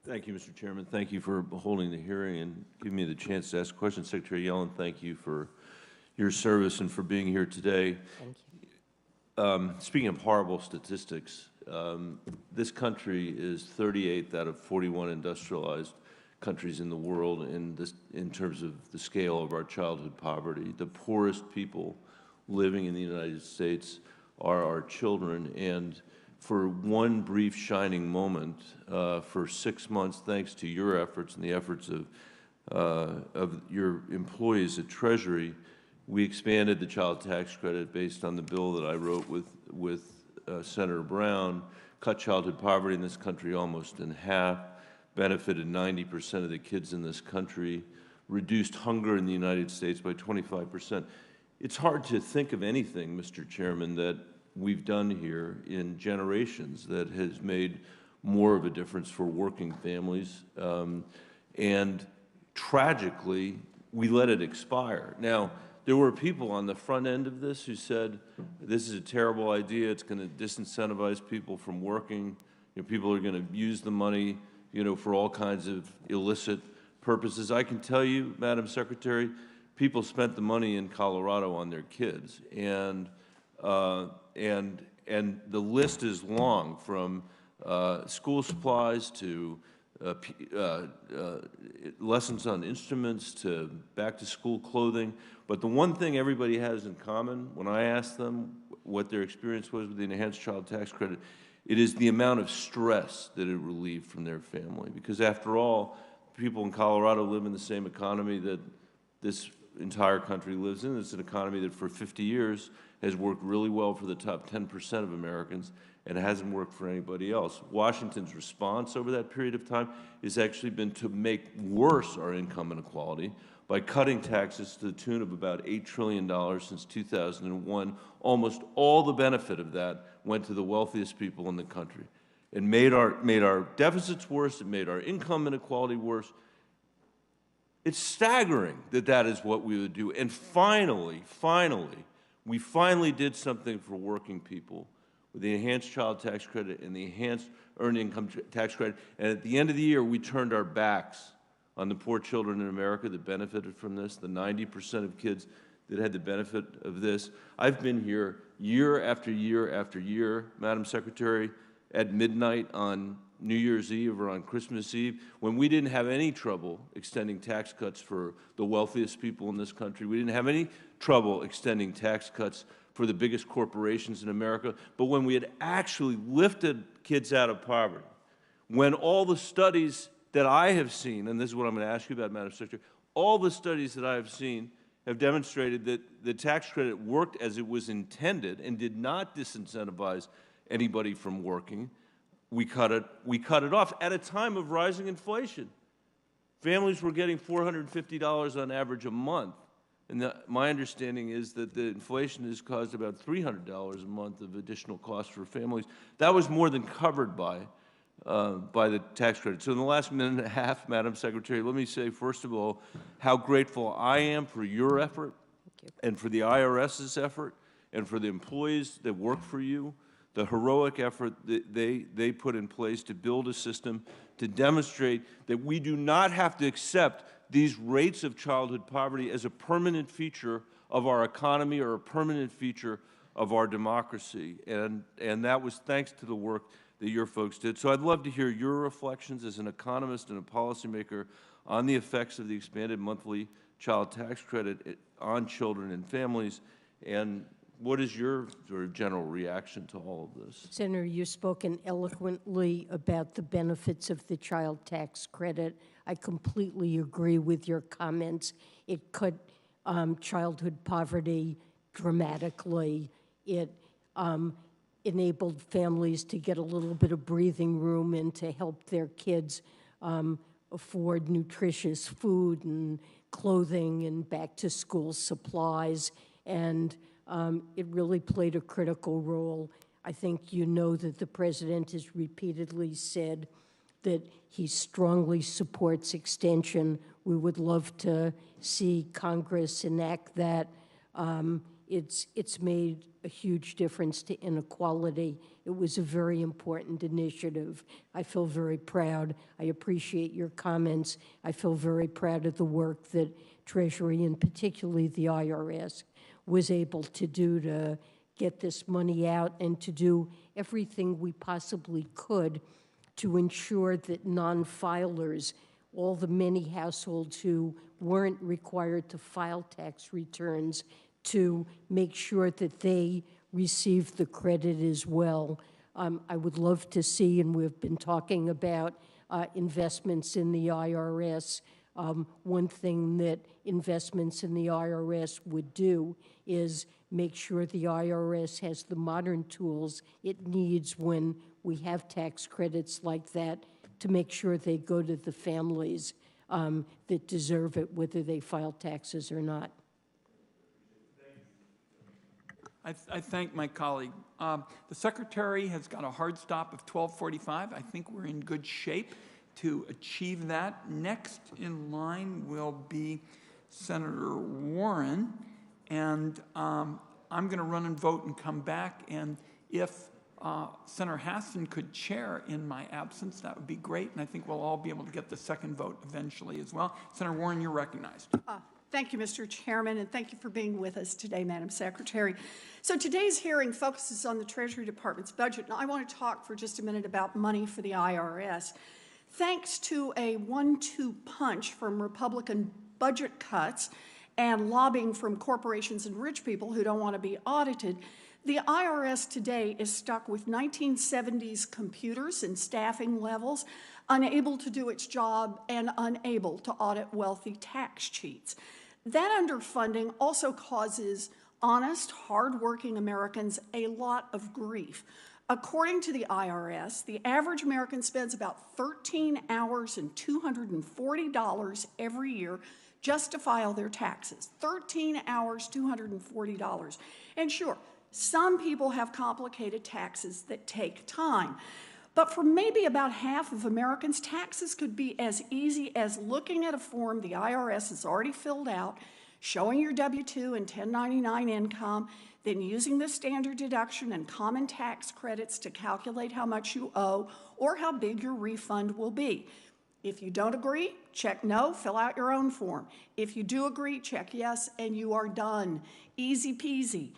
Thank you, Mr. Chairman. Thank you for holding the hearing and giving me the chance to ask questions. Secretary Yellen, thank you for your service and for being here today. Thank you. Speaking of horrible statistics, this country is 38th out of 41 industrialized countries in the world in terms of the scale of our childhood poverty. The poorest people living in the United States are our children, and for one brief shining moment, for 6 months, thanks to your efforts and the efforts of your employees at Treasury, we expanded the child tax credit based on the bill that I wrote with Senator Brown, cut childhood poverty in this country almost in half, benefited 90% of the kids in this country, reduced hunger in the United States by 25%. It's hard to think of anything, Mr. Chairman, that we've done here in generations that has made more of a difference for working families. And tragically, we let it expire. Now, there were people on the front end of this who said, this is a terrible idea, it's going to disincentivize people from working, people are going to use the money for all kinds of illicit purposes. I can tell you, Madam Secretary, people spent the money in Colorado on their kids, and the list is long, from school supplies to lessons on instruments to back-to-school clothing. But the one thing everybody has in common, when I asked them what their experience was with the enhanced child tax credit, it is the amount of stress that it relieved from their family. Because after all, people in Colorado live in the same economy that this entire country lives in. It's an economy that for 50 years has worked really well for the top 10% of Americans, and it hasn't worked for anybody else. Washington's response over that period of time has actually been to make worse our income inequality by cutting taxes to the tune of about $8 trillion since 2001. Almost all the benefit of that went to the wealthiest people in the country. It made our deficits worse. It made our income inequality worse. It's staggering that that is what we would do. And finally, we finally did something for working people with the enhanced child tax credit and the enhanced earned income tax credit. And at the end of the year, we turned our backs on the poor children in America that benefited from this, the 90% of kids that had the benefit of this. I've been here year after year after year, Madam Secretary, at midnight on New Year's Eve or on Christmas Eve, when we didn't have any trouble extending tax cuts for the wealthiest people in this country. We didn't have any trouble extending tax cuts for the biggest corporations in America. But when we had actually lifted kids out of poverty, when all the studies that I have seen, and this is what I'm going to ask you about, Madam Secretary, all the studies that I have seen have demonstrated that the tax credit worked as it was intended and did not disincentivize anybody from working. We cut it off at a time of rising inflation. Families were getting $450 on average a month. And my understanding is that the inflation has caused about $300 a month of additional costs for families. That was more than covered by the tax credit. So in the last minute and a half, Madam Secretary, let me say, first of all, how grateful I am for your effort and for the IRS's effort and for the employees that work for you, the heroic effort that they put in place to build a system to demonstrate that we do not have to accept these rates of childhood poverty as a permanent feature of our economy or a permanent feature of our democracy. And that was thanks to the work that your folks did. So I'd love to hear your reflections as an economist and a policymaker on the effects of the expanded monthly child tax credit on children and families, and what is your sort of general reaction to all of this? Senator, you've spoken eloquently about the benefits of the child tax credit. I completely agree with your comments. It cut childhood poverty dramatically. It enabled families to get a little bit of breathing room and to help their kids afford nutritious food and clothing and back-to-school supplies. And it really played a critical role. I think you know that the President has repeatedly said that he strongly supports extension. We would love to see Congress enact that. It's made a huge difference to inequality. It was a very important initiative. I feel very proud. I appreciate your comments. I feel very proud of the work that Treasury, and particularly the IRS, was able to do to get this money out and to do everything we possibly could to ensure that non-filers, all the many households who weren't required to file tax returns, to make sure that they receive the credit as well. I would love to see, and we've been talking about investments in the IRS. One thing that investments in the IRS would do is make sure the IRS has the modern tools it needs when we have tax credits like that to make sure they go to the families that deserve it, whether they file taxes or not. I thank my colleague. The Secretary has got a hard stop of 12:45. I think we're in good shape to achieve that. Next in line will be Senator Warren, and I'm going to run and vote and come back, and if Senator Hassan could chair in my absence, that would be great, and I think we'll all be able to get the second vote eventually as well. Senator Warren, you're recognized. Thank you, Mr. Chairman, and thank you for being with us today, Madam Secretary. So today's hearing focuses on the Treasury Department's budget, and I want to talk for just a minute about money for the IRS. Thanks to a 1-2 punch from Republican budget cuts and lobbying from corporations and rich people who don't want to be audited, the IRS today is stuck with 1970s computers and staffing levels, unable to do its job and unable to audit wealthy tax cheats. That underfunding also causes honest, hardworking Americans a lot of grief. According to the IRS, the average American spends about 13 hours and $240 every year just to file their taxes. 13 hours, $240. And sure, some people have complicated taxes that take time. But for maybe about half of Americans, taxes could be as easy as looking at a form the IRS has already filled out, showing your W-2 and 1099 income, then using the standard deduction and common tax credits to calculate how much you owe or how big your refund will be. If you don't agree, check no, fill out your own form. If you do agree, check yes, and you are done. Easy peasy.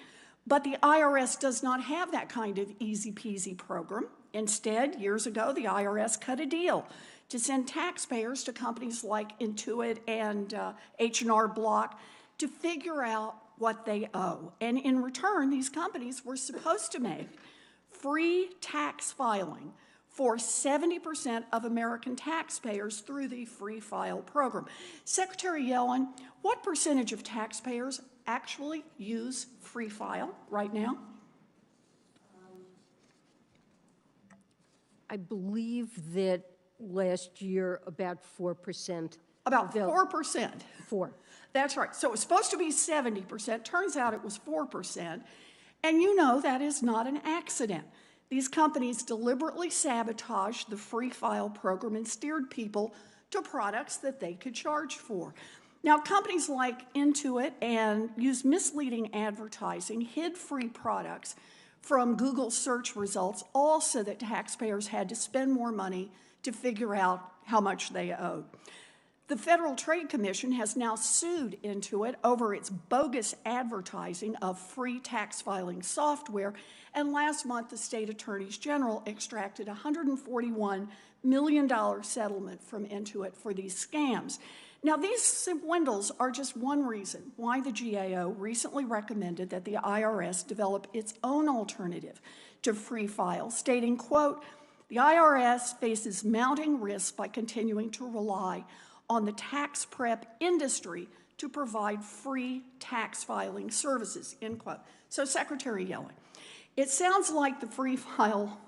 But the IRS does not have that kind of easy-peasy program. Instead, years ago, the IRS cut a deal to send taxpayers to companies like Intuit and H&R Block to figure out what they owe. And in return, these companies were supposed to make free tax filing for 70% of American taxpayers through the Free File program. Secretary Yellen, what percentage of taxpayers actually use Free File right now? I believe that last year about 4%. About 4%. 4. That's right. So it was supposed to be 70%. Turns out it was 4%. And you know that is not an accident. These companies deliberately sabotaged the Free File program and steered people to products that they could charge for. Now, companies like Intuit and use misleading advertising, hid free products from Google search results, all so that taxpayers had to spend more money to figure out how much they owed. The Federal Trade Commission has now sued Intuit over its bogus advertising of free tax filing software, and last month the state attorneys general extracted a $141 million settlement from Intuit for these scams. Now, these swindles are just one reason why the GAO recently recommended that the IRS develop its own alternative to Free File, stating, quote, "The IRS faces mounting risks by continuing to rely on the tax prep industry to provide free tax filing services," end quote. So, Secretary Yellen, it sounds like the Free File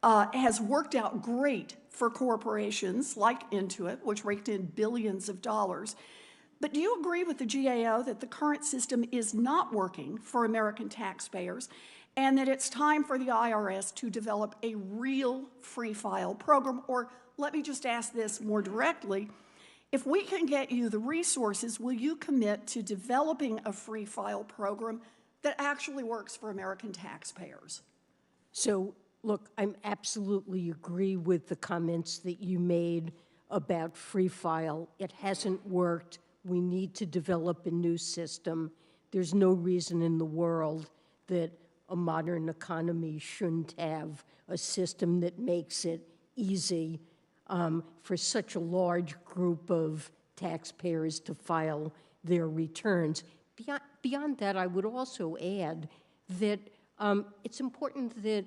has worked out great for corporations like Intuit, which raked in billions of dollars. But do you agree with the GAO that the current system is not working for American taxpayers and that it's time for the IRS to develop a real Free File program? Or let me just ask this more directly. If we can get you the resources, will you commit to developing a Free File program that actually works for American taxpayers? So, look, I'm absolutely agree with the comments that you made about Free File. It hasn't worked. We need to develop a new system. There's no reason in the world that a modern economy shouldn't have a system that makes it easy for such a large group of taxpayers to file their returns. Beyond that, I would also add that it's important that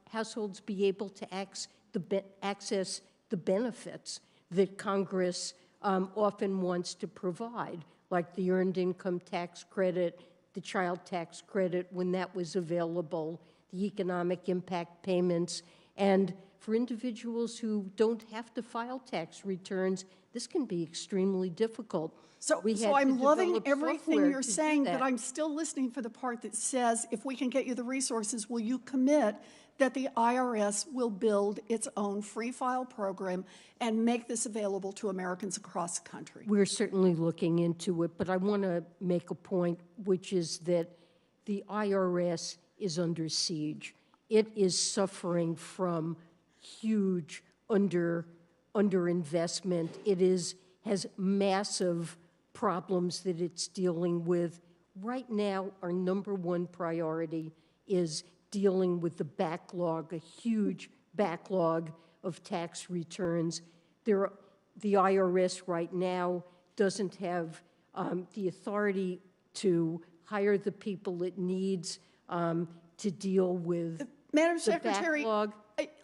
households be able to access the benefits that Congress often wants to provide, like the Earned Income Tax Credit, the Child Tax Credit when that was available, the economic impact payments, and for individuals who don't have to file tax returns, this can be extremely difficult. So I'm loving everything you're saying, but I'm still listening for the part that says, if we can get you the resources, will you commit that the IRS will build its own Free File program and make this available to Americans across the country? We're certainly looking into it, but I want to make a point, which is that the IRS is under siege. It is suffering from huge underinvestment. It has massive problems that it's dealing with. Right now, our number one priority is dealing with the backlog, a huge backlog of tax returns. The IRS right now doesn't have the authority to hire the people it needs to deal with Madam the Secretary, backlog.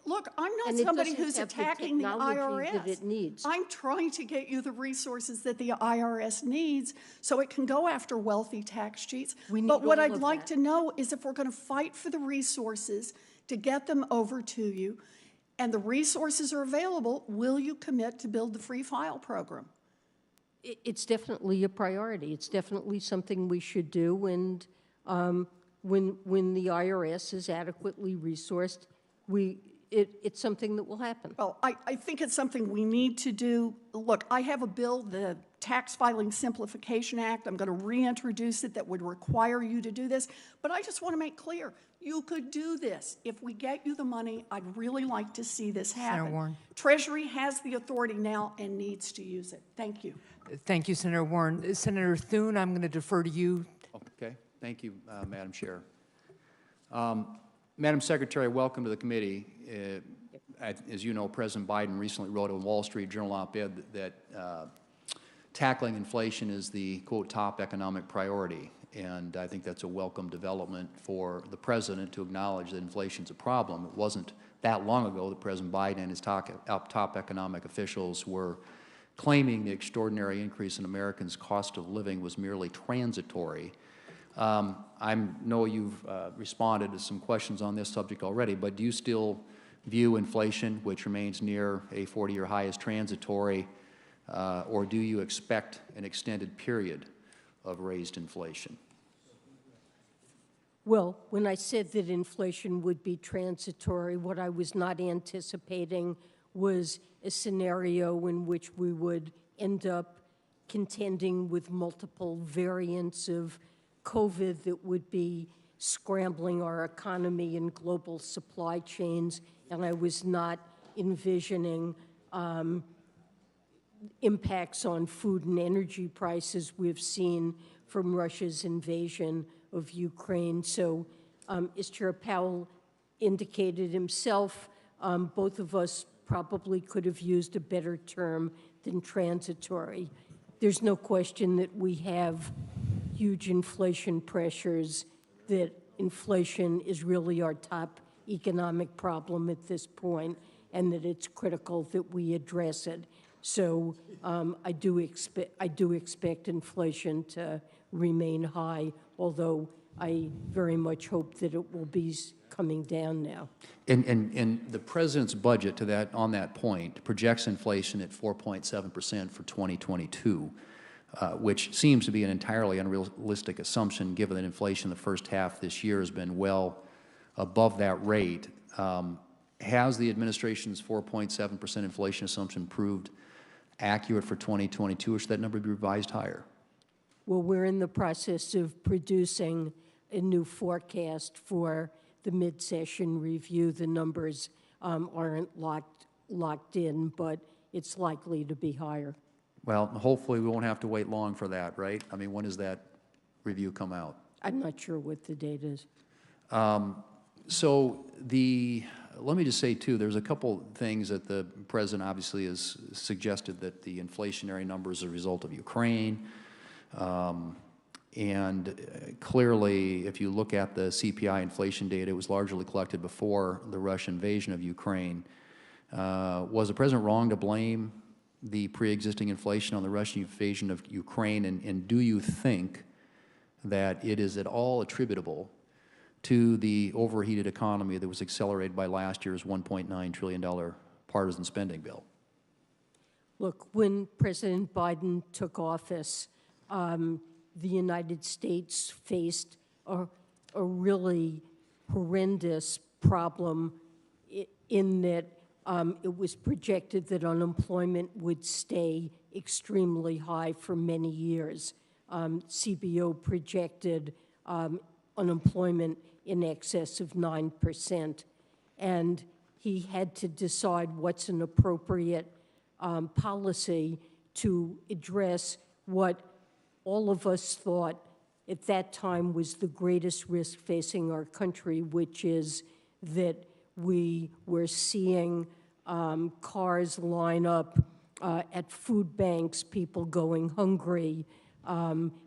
Look, I'm not And it somebody doesn't who's have the attacking the technology IRS. that it needs. I'm trying to get you the resources that the IRS needs so it can go after wealthy tax cheats. But what I'd like to know is if we're going to fight for the resources to get them over to you, and the resources are available, will you commit to build the Free File program? It's definitely a priority. It's definitely something we should do, and when the IRS is adequately resourced, it's something that will happen. Well, I think it's something we need to do. Look, I have a bill, the Tax Filing Simplification Act. I'm going to reintroduce it that would require you to do this. But I just want to make clear, you could do this. If we get you the money, I'd really like to see this happen. Senator Warren. Treasury has the authority now and needs to use it. Thank you. Thank you, Senator Warren. Senator Thune, I'm going to defer to you. Okay. Thank you, Madam Chair. Madam Secretary, welcome to the committee. As you know, President Biden recently wrote a Wall Street Journal op-ed that tackling inflation is the, quote, top economic priority. And I think that's a welcome development for the President to acknowledge that inflation is a problem. It wasn't that long ago that President Biden and his top economic officials were claiming the extraordinary increase in Americans' cost of living was merely transitory. I know you've responded to some questions on this subject already, but do you still view inflation, which remains near a 40-year high, as transitory, or do you expect an extended period of raised inflation? Well, when I said that inflation would be transitory, what I was not anticipating was a scenario in which we would end up contending with multiple variants of COVID that would be scrambling our economy and global supply chains, and I was not envisioning impacts on food and energy prices we've seen from Russia's invasion of Ukraine. So as Chair Powell indicated himself, both of us probably could have used a better term than transitory. There's no question that we have huge inflation pressures, that inflation is really our top economic problem at this point, and that it's critical that we address it. So I do expect inflation to remain high, although I very much hope that it will be coming down now. And the President's budget on that point projects inflation at 4.7% for 2022, which seems to be an entirely unrealistic assumption given that inflation the first half this year has been well above that rate. Has the administration's 4.7% inflation assumption proved accurate for 2022, or should that number be revised higher? Well, we're in the process of producing a new forecast for the mid-session review. The numbers aren't locked in, but it's likely to be higher. Well, hopefully we won't have to wait long for that, right? I mean, when does that review come out? I'm not sure what the date is. Let me just say, too, there's a couple things that the President obviously has suggested, that the inflationary numbers are a result of Ukraine. And clearly, if you look at the CPI inflation data, it was largely collected before the Russian invasion of Ukraine. Was the President wrong to blame the pre-existing inflation on the Russian invasion of Ukraine? And do you think that it is at all attributable to the overheated economy that was accelerated by last year's $1.9 trillion partisan spending bill? Look, when President Biden took office, the United States faced a really horrendous problem in that it was projected that unemployment would stay extremely high for many years. CBO projected unemployment in excess of 9%. And he had to decide what's an appropriate policy to address what all of us thought at that time was the greatest risk facing our country, which is that we were seeing cars line up at food banks, people going hungry,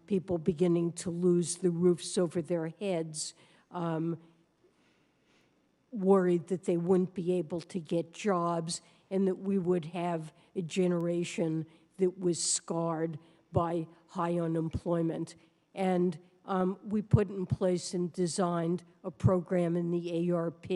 people beginning to lose the roofs over their heads, worried that they wouldn't be able to get jobs, and that we would have a generation that was scarred by high unemployment. And we put in place and designed a program in the ARP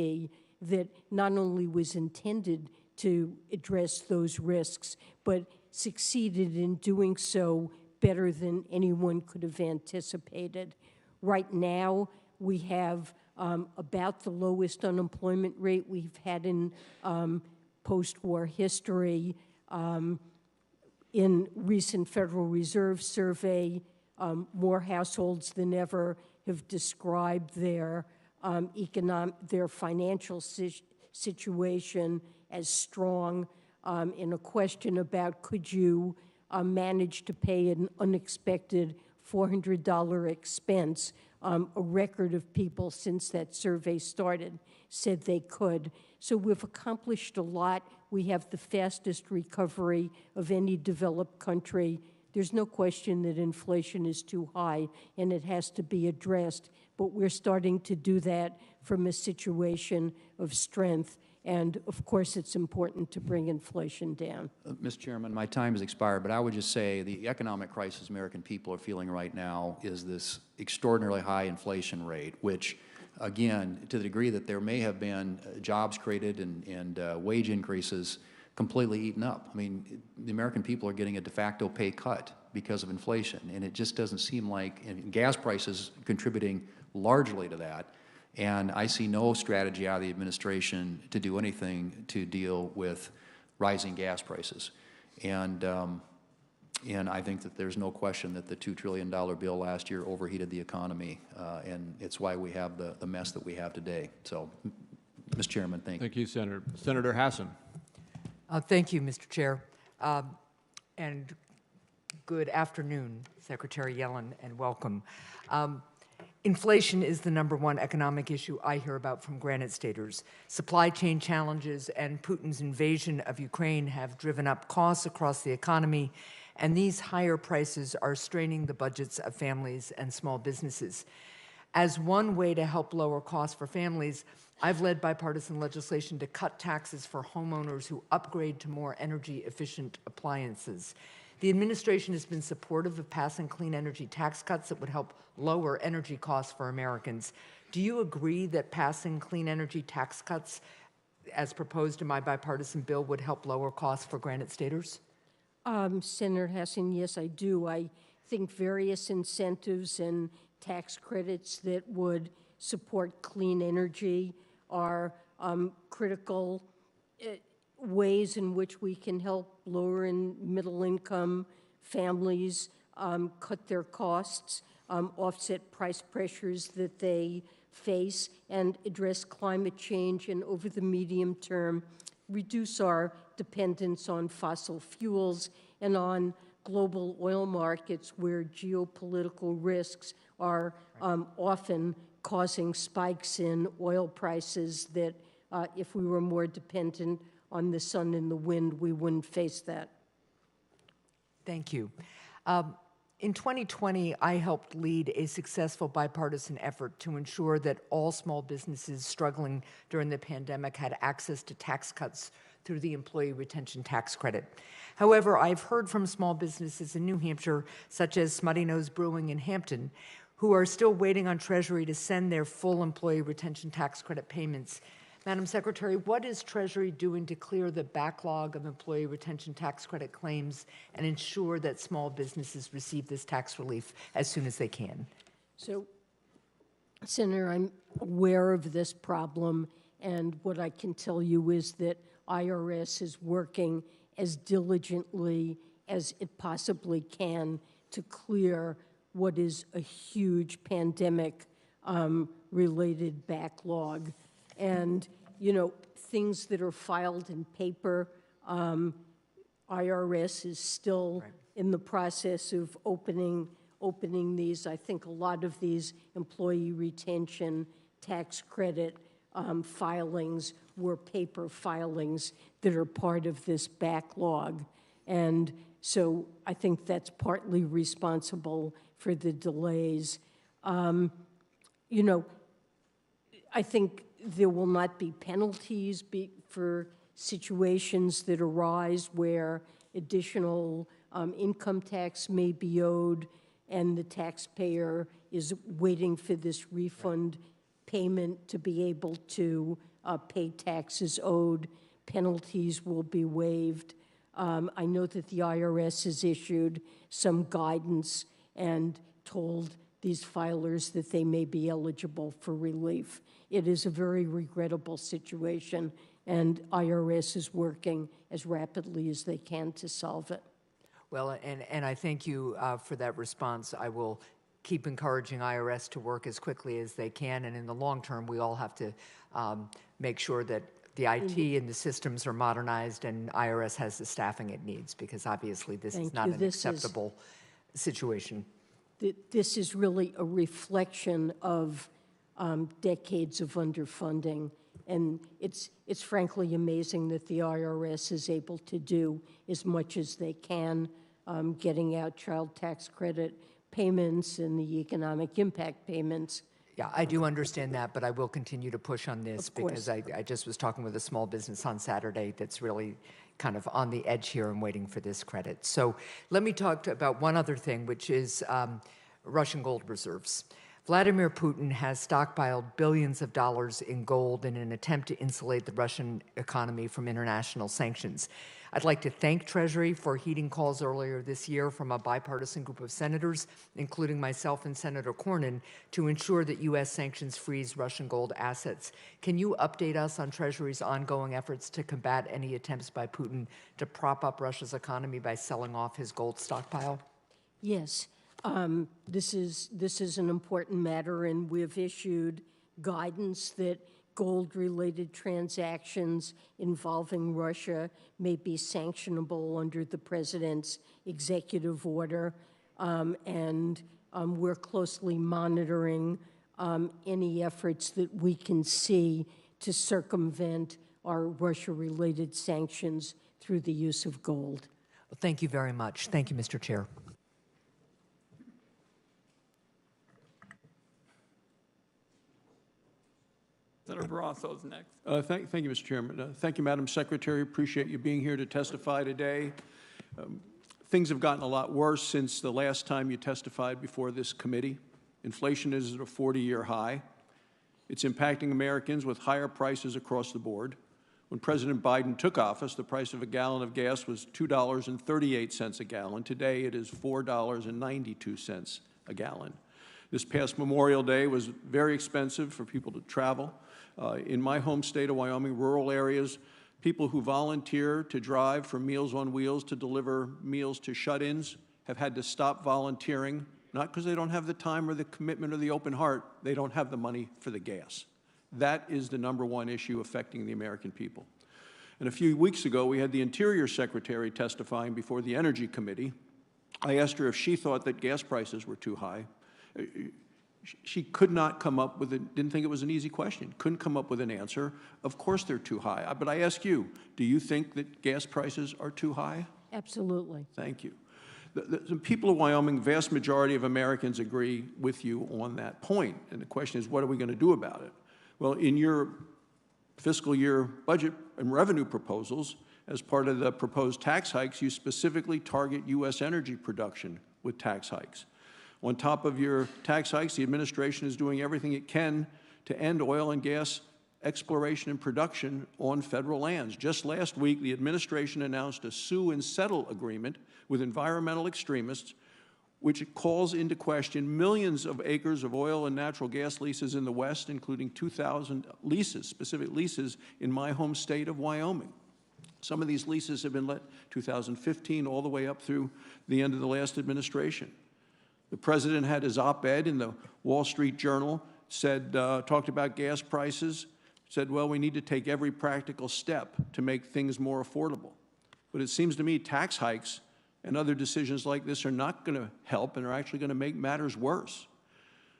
that not only was intended to address those risks, but succeeded in doing so better than anyone could have anticipated. Right now, we have about the lowest unemployment rate we've had in post-war history. In recent Federal Reserve survey, more households than ever have described their financial situation as strong. In a question about could you manage to pay an unexpected $400 expense, a record of people since that survey started said they could. So we've accomplished a lot. We have the fastest recovery of any developed country. There's no question that inflation is too high and it has to be addressed, but we're starting to do that from a situation of strength. And of course, it's important to bring inflation down. Mr. Chairman, my time has expired, but I would just say the economic crisis American people are feeling right now is this extraordinarily high inflation rate, which, again, to the degree that there may have been jobs created and wage increases completely eaten up. I mean, the American people are getting a de facto pay cut because of inflation, and it just doesn't seem like, and gas prices contributing largely to that. And I see no strategy out of the administration to do anything to deal with rising gas prices. And I think that there's no question that the $2 trillion bill last year overheated the economy, and it's why we have the mess that we have today. So, Mr. Chairman, thank you. Thank you, Senator. Senator Hassan. Thank you, Mr. Chair. And good afternoon, Secretary Yellen, and welcome. Inflation is the #1 economic issue I hear about from Granite Staters. Supply chain challenges and Putin's invasion of Ukraine have driven up costs across the economy, and these higher prices are straining the budgets of families and small businesses. As one way to help lower costs for families, I've led bipartisan legislation to cut taxes for homeowners who upgrade to more energy-efficient appliances. The administration has been supportive of passing clean energy tax cuts that would help lower energy costs for Americans. Do you agree that passing clean energy tax cuts, as proposed in my bipartisan bill, would help lower costs for Granite Staters? Senator Hassan, yes, I do. I think various incentives and tax credits that would support clean energy are critical ways in which we can help lower and middle income families cut their costs, offset price pressures that they face, and address climate change, and over the medium term, reduce our dependence on fossil fuels and on global oil markets where geopolitical risks are often causing spikes in oil prices that if we were more dependent on the sun and the wind, we wouldn't face that. Thank you. In 2020, I helped lead a successful bipartisan effort to ensure that all small businesses struggling during the pandemic had access to tax cuts through the Employee Retention Tax Credit. However, I've heard from small businesses in New Hampshire, such as Smutty Nose Brewing in Hampton, who are still waiting on Treasury to send their full Employee Retention Tax Credit payments. Madam Secretary, what is Treasury doing to clear the backlog of Employee Retention Tax Credit claims and ensure that small businesses receive this tax relief as soon as they can? So, Senator, I'm aware of this problem, and what I can tell you is that IRS is working as diligently as it possibly can to clear what is a huge pandemic-related backlog. And, you know, things that are filed in paper, IRS is still in the process of opening these. I think a lot of these employee retention tax credit filings were paper filings that are part of this backlog. And so I think that's partly responsible for the delays. You know, I think there will not be penalties for situations that arise where additional income tax may be owed and the taxpayer is waiting for this refund payment to be able to pay taxes owed. Penalties will be waived. I know that the IRS has issued some guidance and told these filers that they may be eligible for relief. It is a very regrettable situation, and IRS is working as rapidly as they can to solve it. Well, and I thank you for that response. I will keep encouraging IRS to work as quickly as they can, and in the long term, we all have to make sure that the IT and the systems are modernized and IRS has the staffing it needs, because obviously this is not an acceptable situation. this is really a reflection of decades of underfunding. And it's frankly amazing that the IRS is able to do as much as they can, getting out child tax credit payments and the economic impact payments. Yeah, I do understand that, but I will continue to push on this because I just was talking with a small business on Saturday that's really kind of on the edge here and waiting for this credit. So let me talk about one other thing, which is Russian gold reserves. Vladimir Putin has stockpiled billions of dollars in gold in an attempt to insulate the Russian economy from international sanctions. I'd like to thank Treasury for heeding calls earlier this year from a bipartisan group of senators, including myself and Senator Cornyn, to ensure that U.S. sanctions freeze Russian gold assets. Can you update us on Treasury's ongoing efforts to combat any attempts by Putin to prop up Russia's economy by selling off his gold stockpile? Yes. This is an important matter, and we've issued guidance that gold-related transactions involving Russia may be sanctionable under the president's executive order, and we're closely monitoring any efforts that we can see to circumvent our Russia-related sanctions through the use of gold. Well, thank you very much. Thank you, Mr. Chair. Senator Barrasso's next. Thank you, Mr. Chairman. Thank you, Madam Secretary. Appreciate you being here to testify today. Things have gotten a lot worse since the last time you testified before this committee. Inflation is at a 40-year high. It's impacting Americans with higher prices across the board. When President Biden took office, the price of a gallon of gas was $2.38 a gallon. Today, it is $4.92 a gallon. This past Memorial Day was very expensive for people to travel. In my home state of Wyoming, rural areas, people who volunteer to drive for Meals on Wheels to deliver meals to shut-ins have had to stop volunteering, not because they don't have the time or the commitment or the open heart, they don't have the money for the gas. That is the #1 issue affecting the American people. And a few weeks ago, we had the Interior Secretary testifying before the Energy Committee. I asked her if she thought that gas prices were too high. She could not come up with it, didn't think it was an easy question, couldn't come up with an answer. Of course they're too high. But I ask you, do you think that gas prices are too high? Absolutely. Thank you. The people of Wyoming, vast majority of Americans agree with you on that point. And the question is, what are we going to do about it? Well, in your fiscal year budget and revenue proposals, as part of the proposed tax hikes, you specifically target U.S. energy production with tax hikes. On top of your tax hikes, the administration is doing everything it can to end oil and gas exploration and production on federal lands. Just last week, the administration announced a sue and settle agreement with environmental extremists, which calls into question millions of acres of oil and natural gas leases in the West, including 2,000 leases, specific leases in my home state of Wyoming. Some of these leases have been let 2015 all the way up through the end of the last administration. The president had his op-ed in the Wall Street Journal, talked about gas prices, said, well, we need to take every practical step to make things more affordable. But it seems to me tax hikes and other decisions like this are not going to help and are actually going to make matters worse.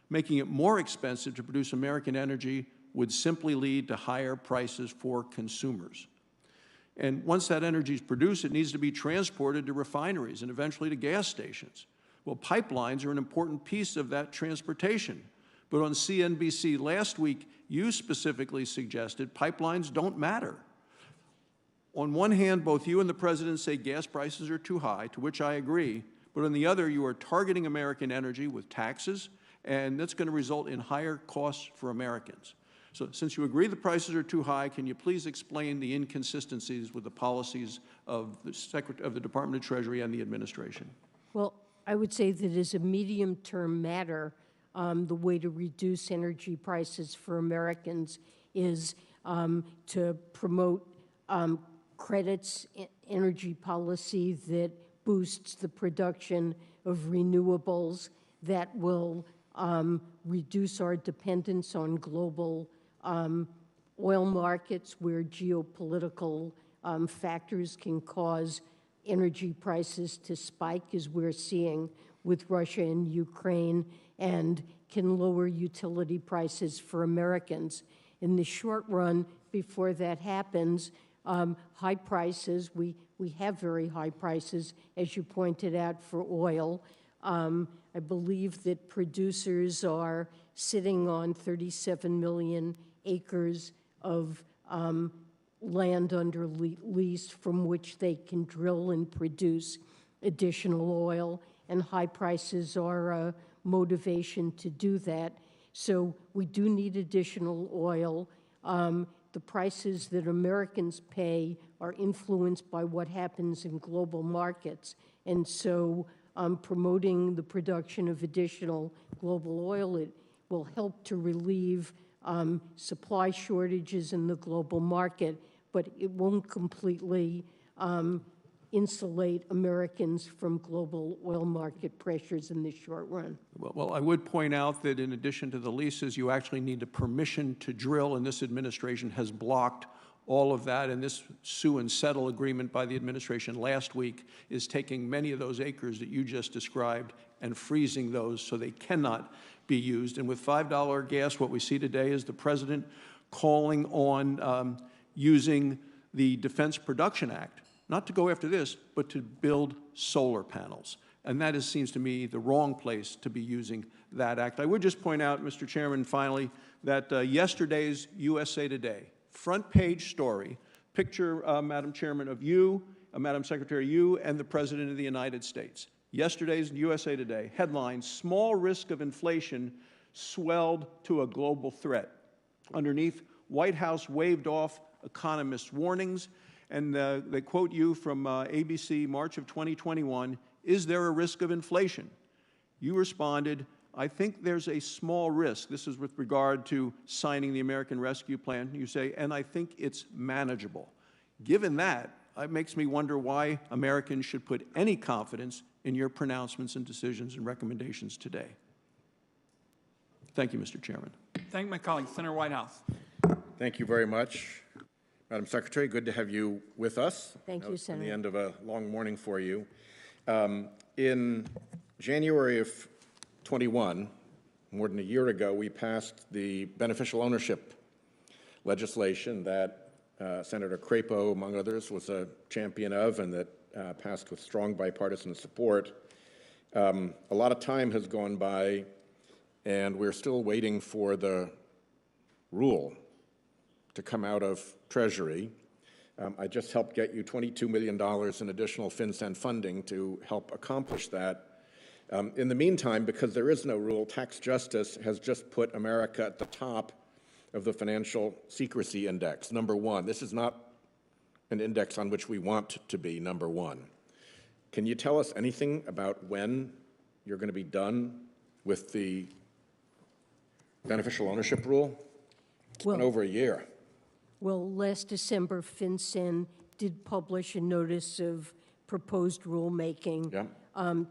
Making it more expensive to produce American energy would simply lead to higher prices for consumers. And once that energy is produced, it needs to be transported to refineries and eventually to gas stations. Well, pipelines are an important piece of that transportation. But on CNBC last week, you specifically suggested pipelines don't matter. On one hand, both you and the president say gas prices are too high, to which I agree. But on the other, you are targeting American energy with taxes, and that's going to result in higher costs for Americans. So since you agree the prices are too high, can you please explain the inconsistencies with the policies of the Department of Treasury and the administration? Well, I would say that as a medium-term matter, the way to reduce energy prices for Americans is to promote credits, energy policy that boosts the production of renewables, that will reduce our dependence on global oil markets where geopolitical factors can cause energy prices to spike, as we're seeing with Russia and Ukraine, and can lower utility prices for Americans. In the short run, before that happens, high prices, we have very high prices, as you pointed out, for oil. I believe that producers are sitting on 37 million acres of land under lease from which they can drill and produce additional oil, and high prices are a motivation to do that. So we do need additional oil. The prices that Americans pay are influenced by what happens in global markets. And so promoting the production of additional global oil, it will help to relieve supply shortages in the global market, but it won't completely insulate Americans from global oil market pressures in the short run. Well, I would point out that in addition to the leases, you actually need a permission to drill, and this administration has blocked all of that. And this sue and settle agreement by the administration last week is taking many of those acres that you just described and freezing those so they cannot be used. And with $5 gas, what we see today is the president calling on using the Defense Production Act, not to go after this, but to build solar panels. And that seems to me the wrong place to be using that act. I would just point out, Mr. Chairman, finally, that yesterday's USA Today front page story, picture, Madam Chairman, of you, Madam Secretary, you and the President of the United States. Yesterday's USA Today headline, "Small Risk of Inflation Swelled to a Global Threat." Underneath, White House waved off economists' warnings. And they quote you from ABC, March of 2021, "Is there a risk of inflation?" You responded, "I think there's a small risk." This is with regard to signing the American Rescue Plan. You say, "and I think it's manageable." Given that, it makes me wonder why Americans should put any confidence in your pronouncements and decisions and recommendations today. Thank you, Mr. Chairman. Thank my colleague, Senator Whitehouse. Thank you very much. Madam Secretary, good to have you with us. Thank you, Senator. At the end of a long morning for you. In January of 21, more than a year ago, we passed the beneficial ownership legislation that Senator Crapo, among others, was a champion of, and that passed with strong bipartisan support. A lot of time has gone by, and we're still waiting for the rule to come out of Treasury. I just helped get you $22 million in additional FinCEN funding to help accomplish that. In the meantime, because there is no rule, Tax Justice has just put America at the top of the Financial Secrecy Index, #1. This is not an index on which we want to be #1. Can you tell us anything about when you're going to be done with the beneficial ownership rule? It's been over a year. Well, last December, FinCEN did publish a notice of proposed rulemaking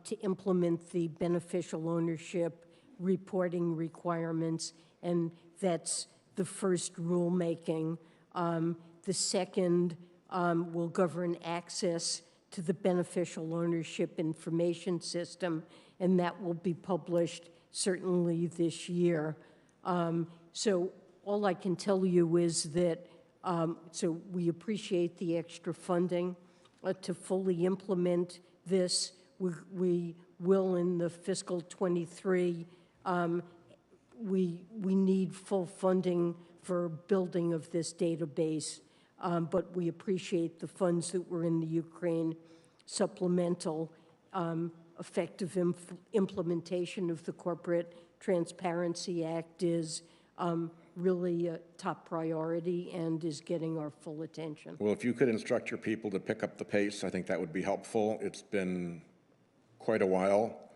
to implement the beneficial ownership reporting requirements, and that's the first rulemaking. The second will govern access to the beneficial ownership information system, and that will be published certainly this year. So all I can tell you is that so we appreciate the extra funding to fully implement this. We will in the fiscal 23. We need full funding for building of this database, but we appreciate the funds that were in the Ukraine supplemental. Effective implementation of the Corporate Transparency Act is really a top priority and is getting our full attention. Well, if you could instruct your people to pick up the pace, I think that would be helpful. It's been quite a while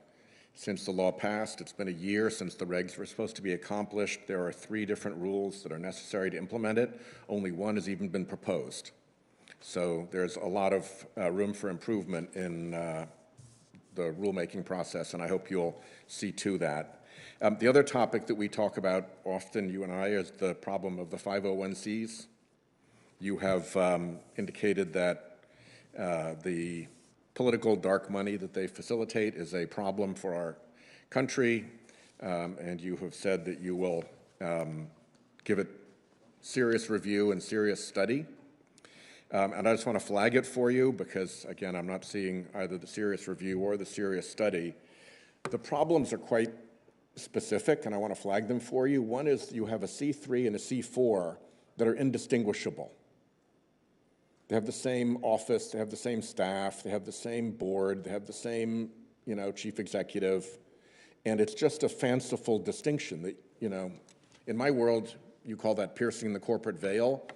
since the law passed. It's been a year since the regs were supposed to be accomplished. There are 3 different rules that are necessary to implement it. Only one has even been proposed. So there's a lot of room for improvement in the rulemaking process, and I hope you'll see to that. The other topic that we talk about often, you and I, is the problem of the 501Cs. You have indicated that the political dark money that they facilitate is a problem for our country, and you have said that you will give it serious review and serious study. And I just want to flag it for you because, again, I'm not seeing either the serious review or the serious study. The problems are quite specific, and I want to flag them for you. One is you have a C3 and a C4 that are indistinguishable. They have the same office, they have the same staff, they have the same board, they have the same, chief executive, and it's just a fanciful distinction that, in my world, you call that piercing the corporate veil.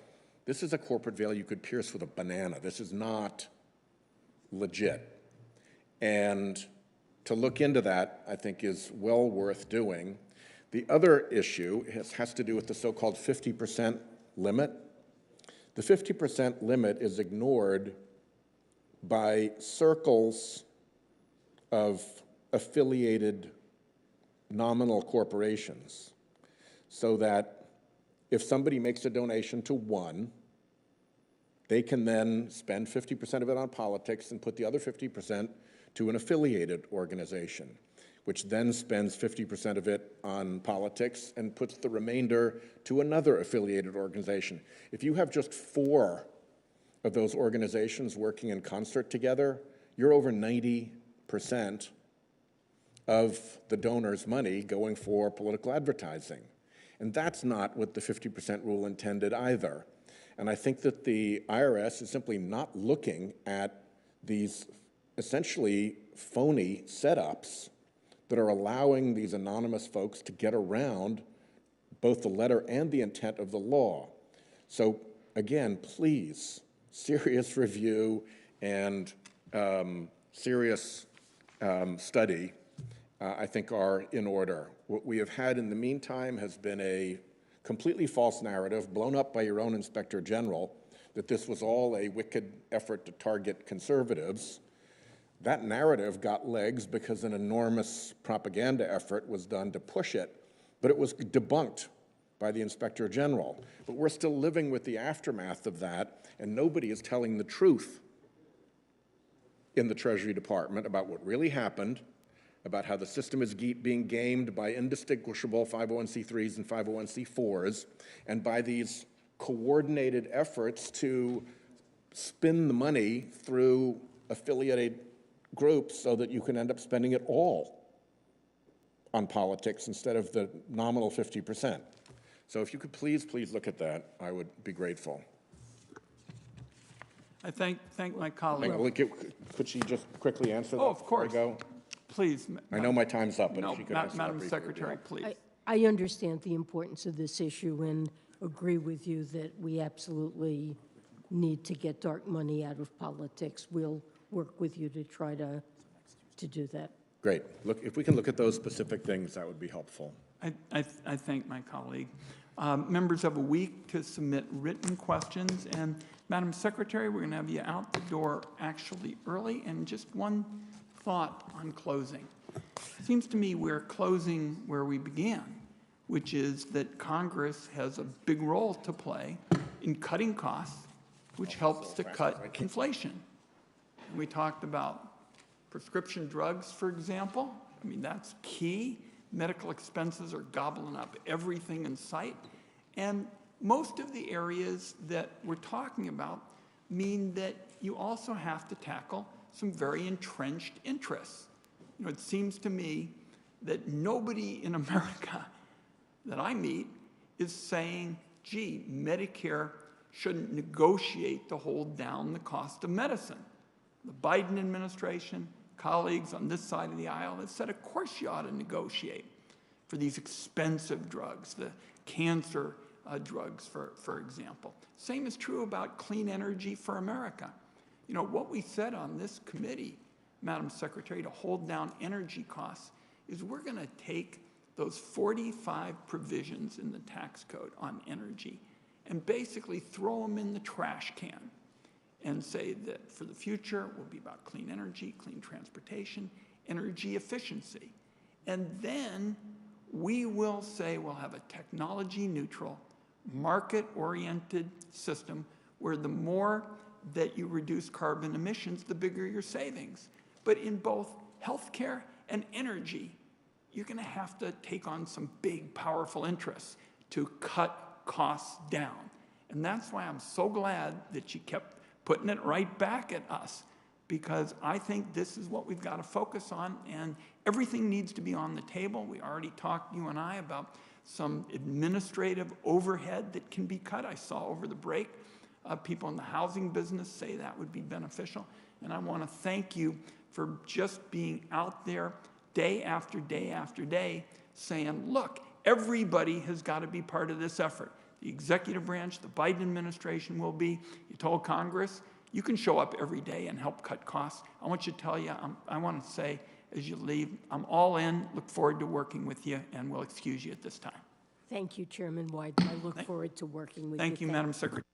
This is a corporate veil you could pierce with a banana. This is not legit. And to look into that, I think, is well worth doing. The other issue has to do with the so-called 50% limit. The 50% limit is ignored by circles of affiliated nominal corporations, so that if somebody makes a donation to one, they can then spend 50% of it on politics and put the other 50% to an affiliated organization, which then spends 50% of it on politics and puts the remainder to another affiliated organization. If you have just 4 of those organizations working in concert together, you're over 90% of the donor's money going for political advertising. And that's not what the 50% rule intended either. And I think that the IRS is simply not looking at these essentially phony setups that are allowing these anonymous folks to get around both the letter and the intent of the law. So again, please, serious review and serious study, I think, are in order. What we have had in the meantime has been a completely false narrative blown up by your own Inspector General that this was all a wicked effort to target conservatives. That narrative got legs because an enormous propaganda effort was done to push it, but it was debunked by the Inspector General. But we're still living with the aftermath of that, and nobody is telling the truth in the Treasury Department about what really happened, about how the system is being gamed by indistinguishable 501c3s and 501c4s, and by these coordinated efforts to spin the money through affiliated groups so that you can end up spending it all on politics instead of the nominal 50%. So if you could please look at that, I would be grateful. I thank my colleague. Could she just quickly answer that? Oh, of course. Before I go? Please. I know my time's up, but No, if she could answer that Madam briefly. Secretary, please. I understand the importance of this issue and agree with you that we absolutely need to get dark money out of politics. We'll work with you to try to do that. Great. Look, if we can look at those specific things, that would be helpful. I thank my colleague. Members have a week to submit written questions, and Madam Secretary, we're going to have you out the door actually early. And just one thought on closing. It seems to me we're closing where we began, which is that Congress has a big role to play in cutting costs, which helps to cut inflation. And we talked about prescription drugs, for example. I mean, that's key. Medical expenses are gobbling up everything in sight. And most of the areas that we're talking about mean that you also have to tackle some very entrenched interests. You know, it seems to me that nobody in America that I meet is saying, gee, Medicare shouldn't negotiate to hold down the cost of medicine. The Biden administration, colleagues on this side of the aisle have said, of course you ought to negotiate for these expensive drugs, the cancer drugs, for example. Same is true about clean energy for America. You know, what we said on this committee, Madam Secretary, to hold down energy costs is we're going to take those 45 provisions in the tax code on energy and basically throw them in the trash can and say that for the future will be about clean energy, clean transportation, energy efficiency. And then we will say we'll have a technology-neutral, market-oriented system where the more that you reduce carbon emissions, the bigger your savings. But in both healthcare and energy, you're going to have to take on some big, powerful interests to cut costs down. And that's why I'm so glad that you kept putting it right back at us, because I think this is what we've got to focus on, and everything needs to be on the table. We already talked, you and I, about some administrative overhead that can be cut. I saw over the break people in the housing business say that would be beneficial. And I want to thank you for just being out there day after day after day saying, look, everybody has got to be part of this effort. The executive branch, the Biden administration will be. You told Congress, you can show up every day and help cut costs. I want you to tell you, I want to say as you leave, I'm all in, look forward to working with you, and we'll excuse you at this time. Thank you, Chairman Wyden. I look forward to working with you. Thank you, Madam Secretary.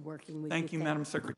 Working with Thank you, Madam Secretary.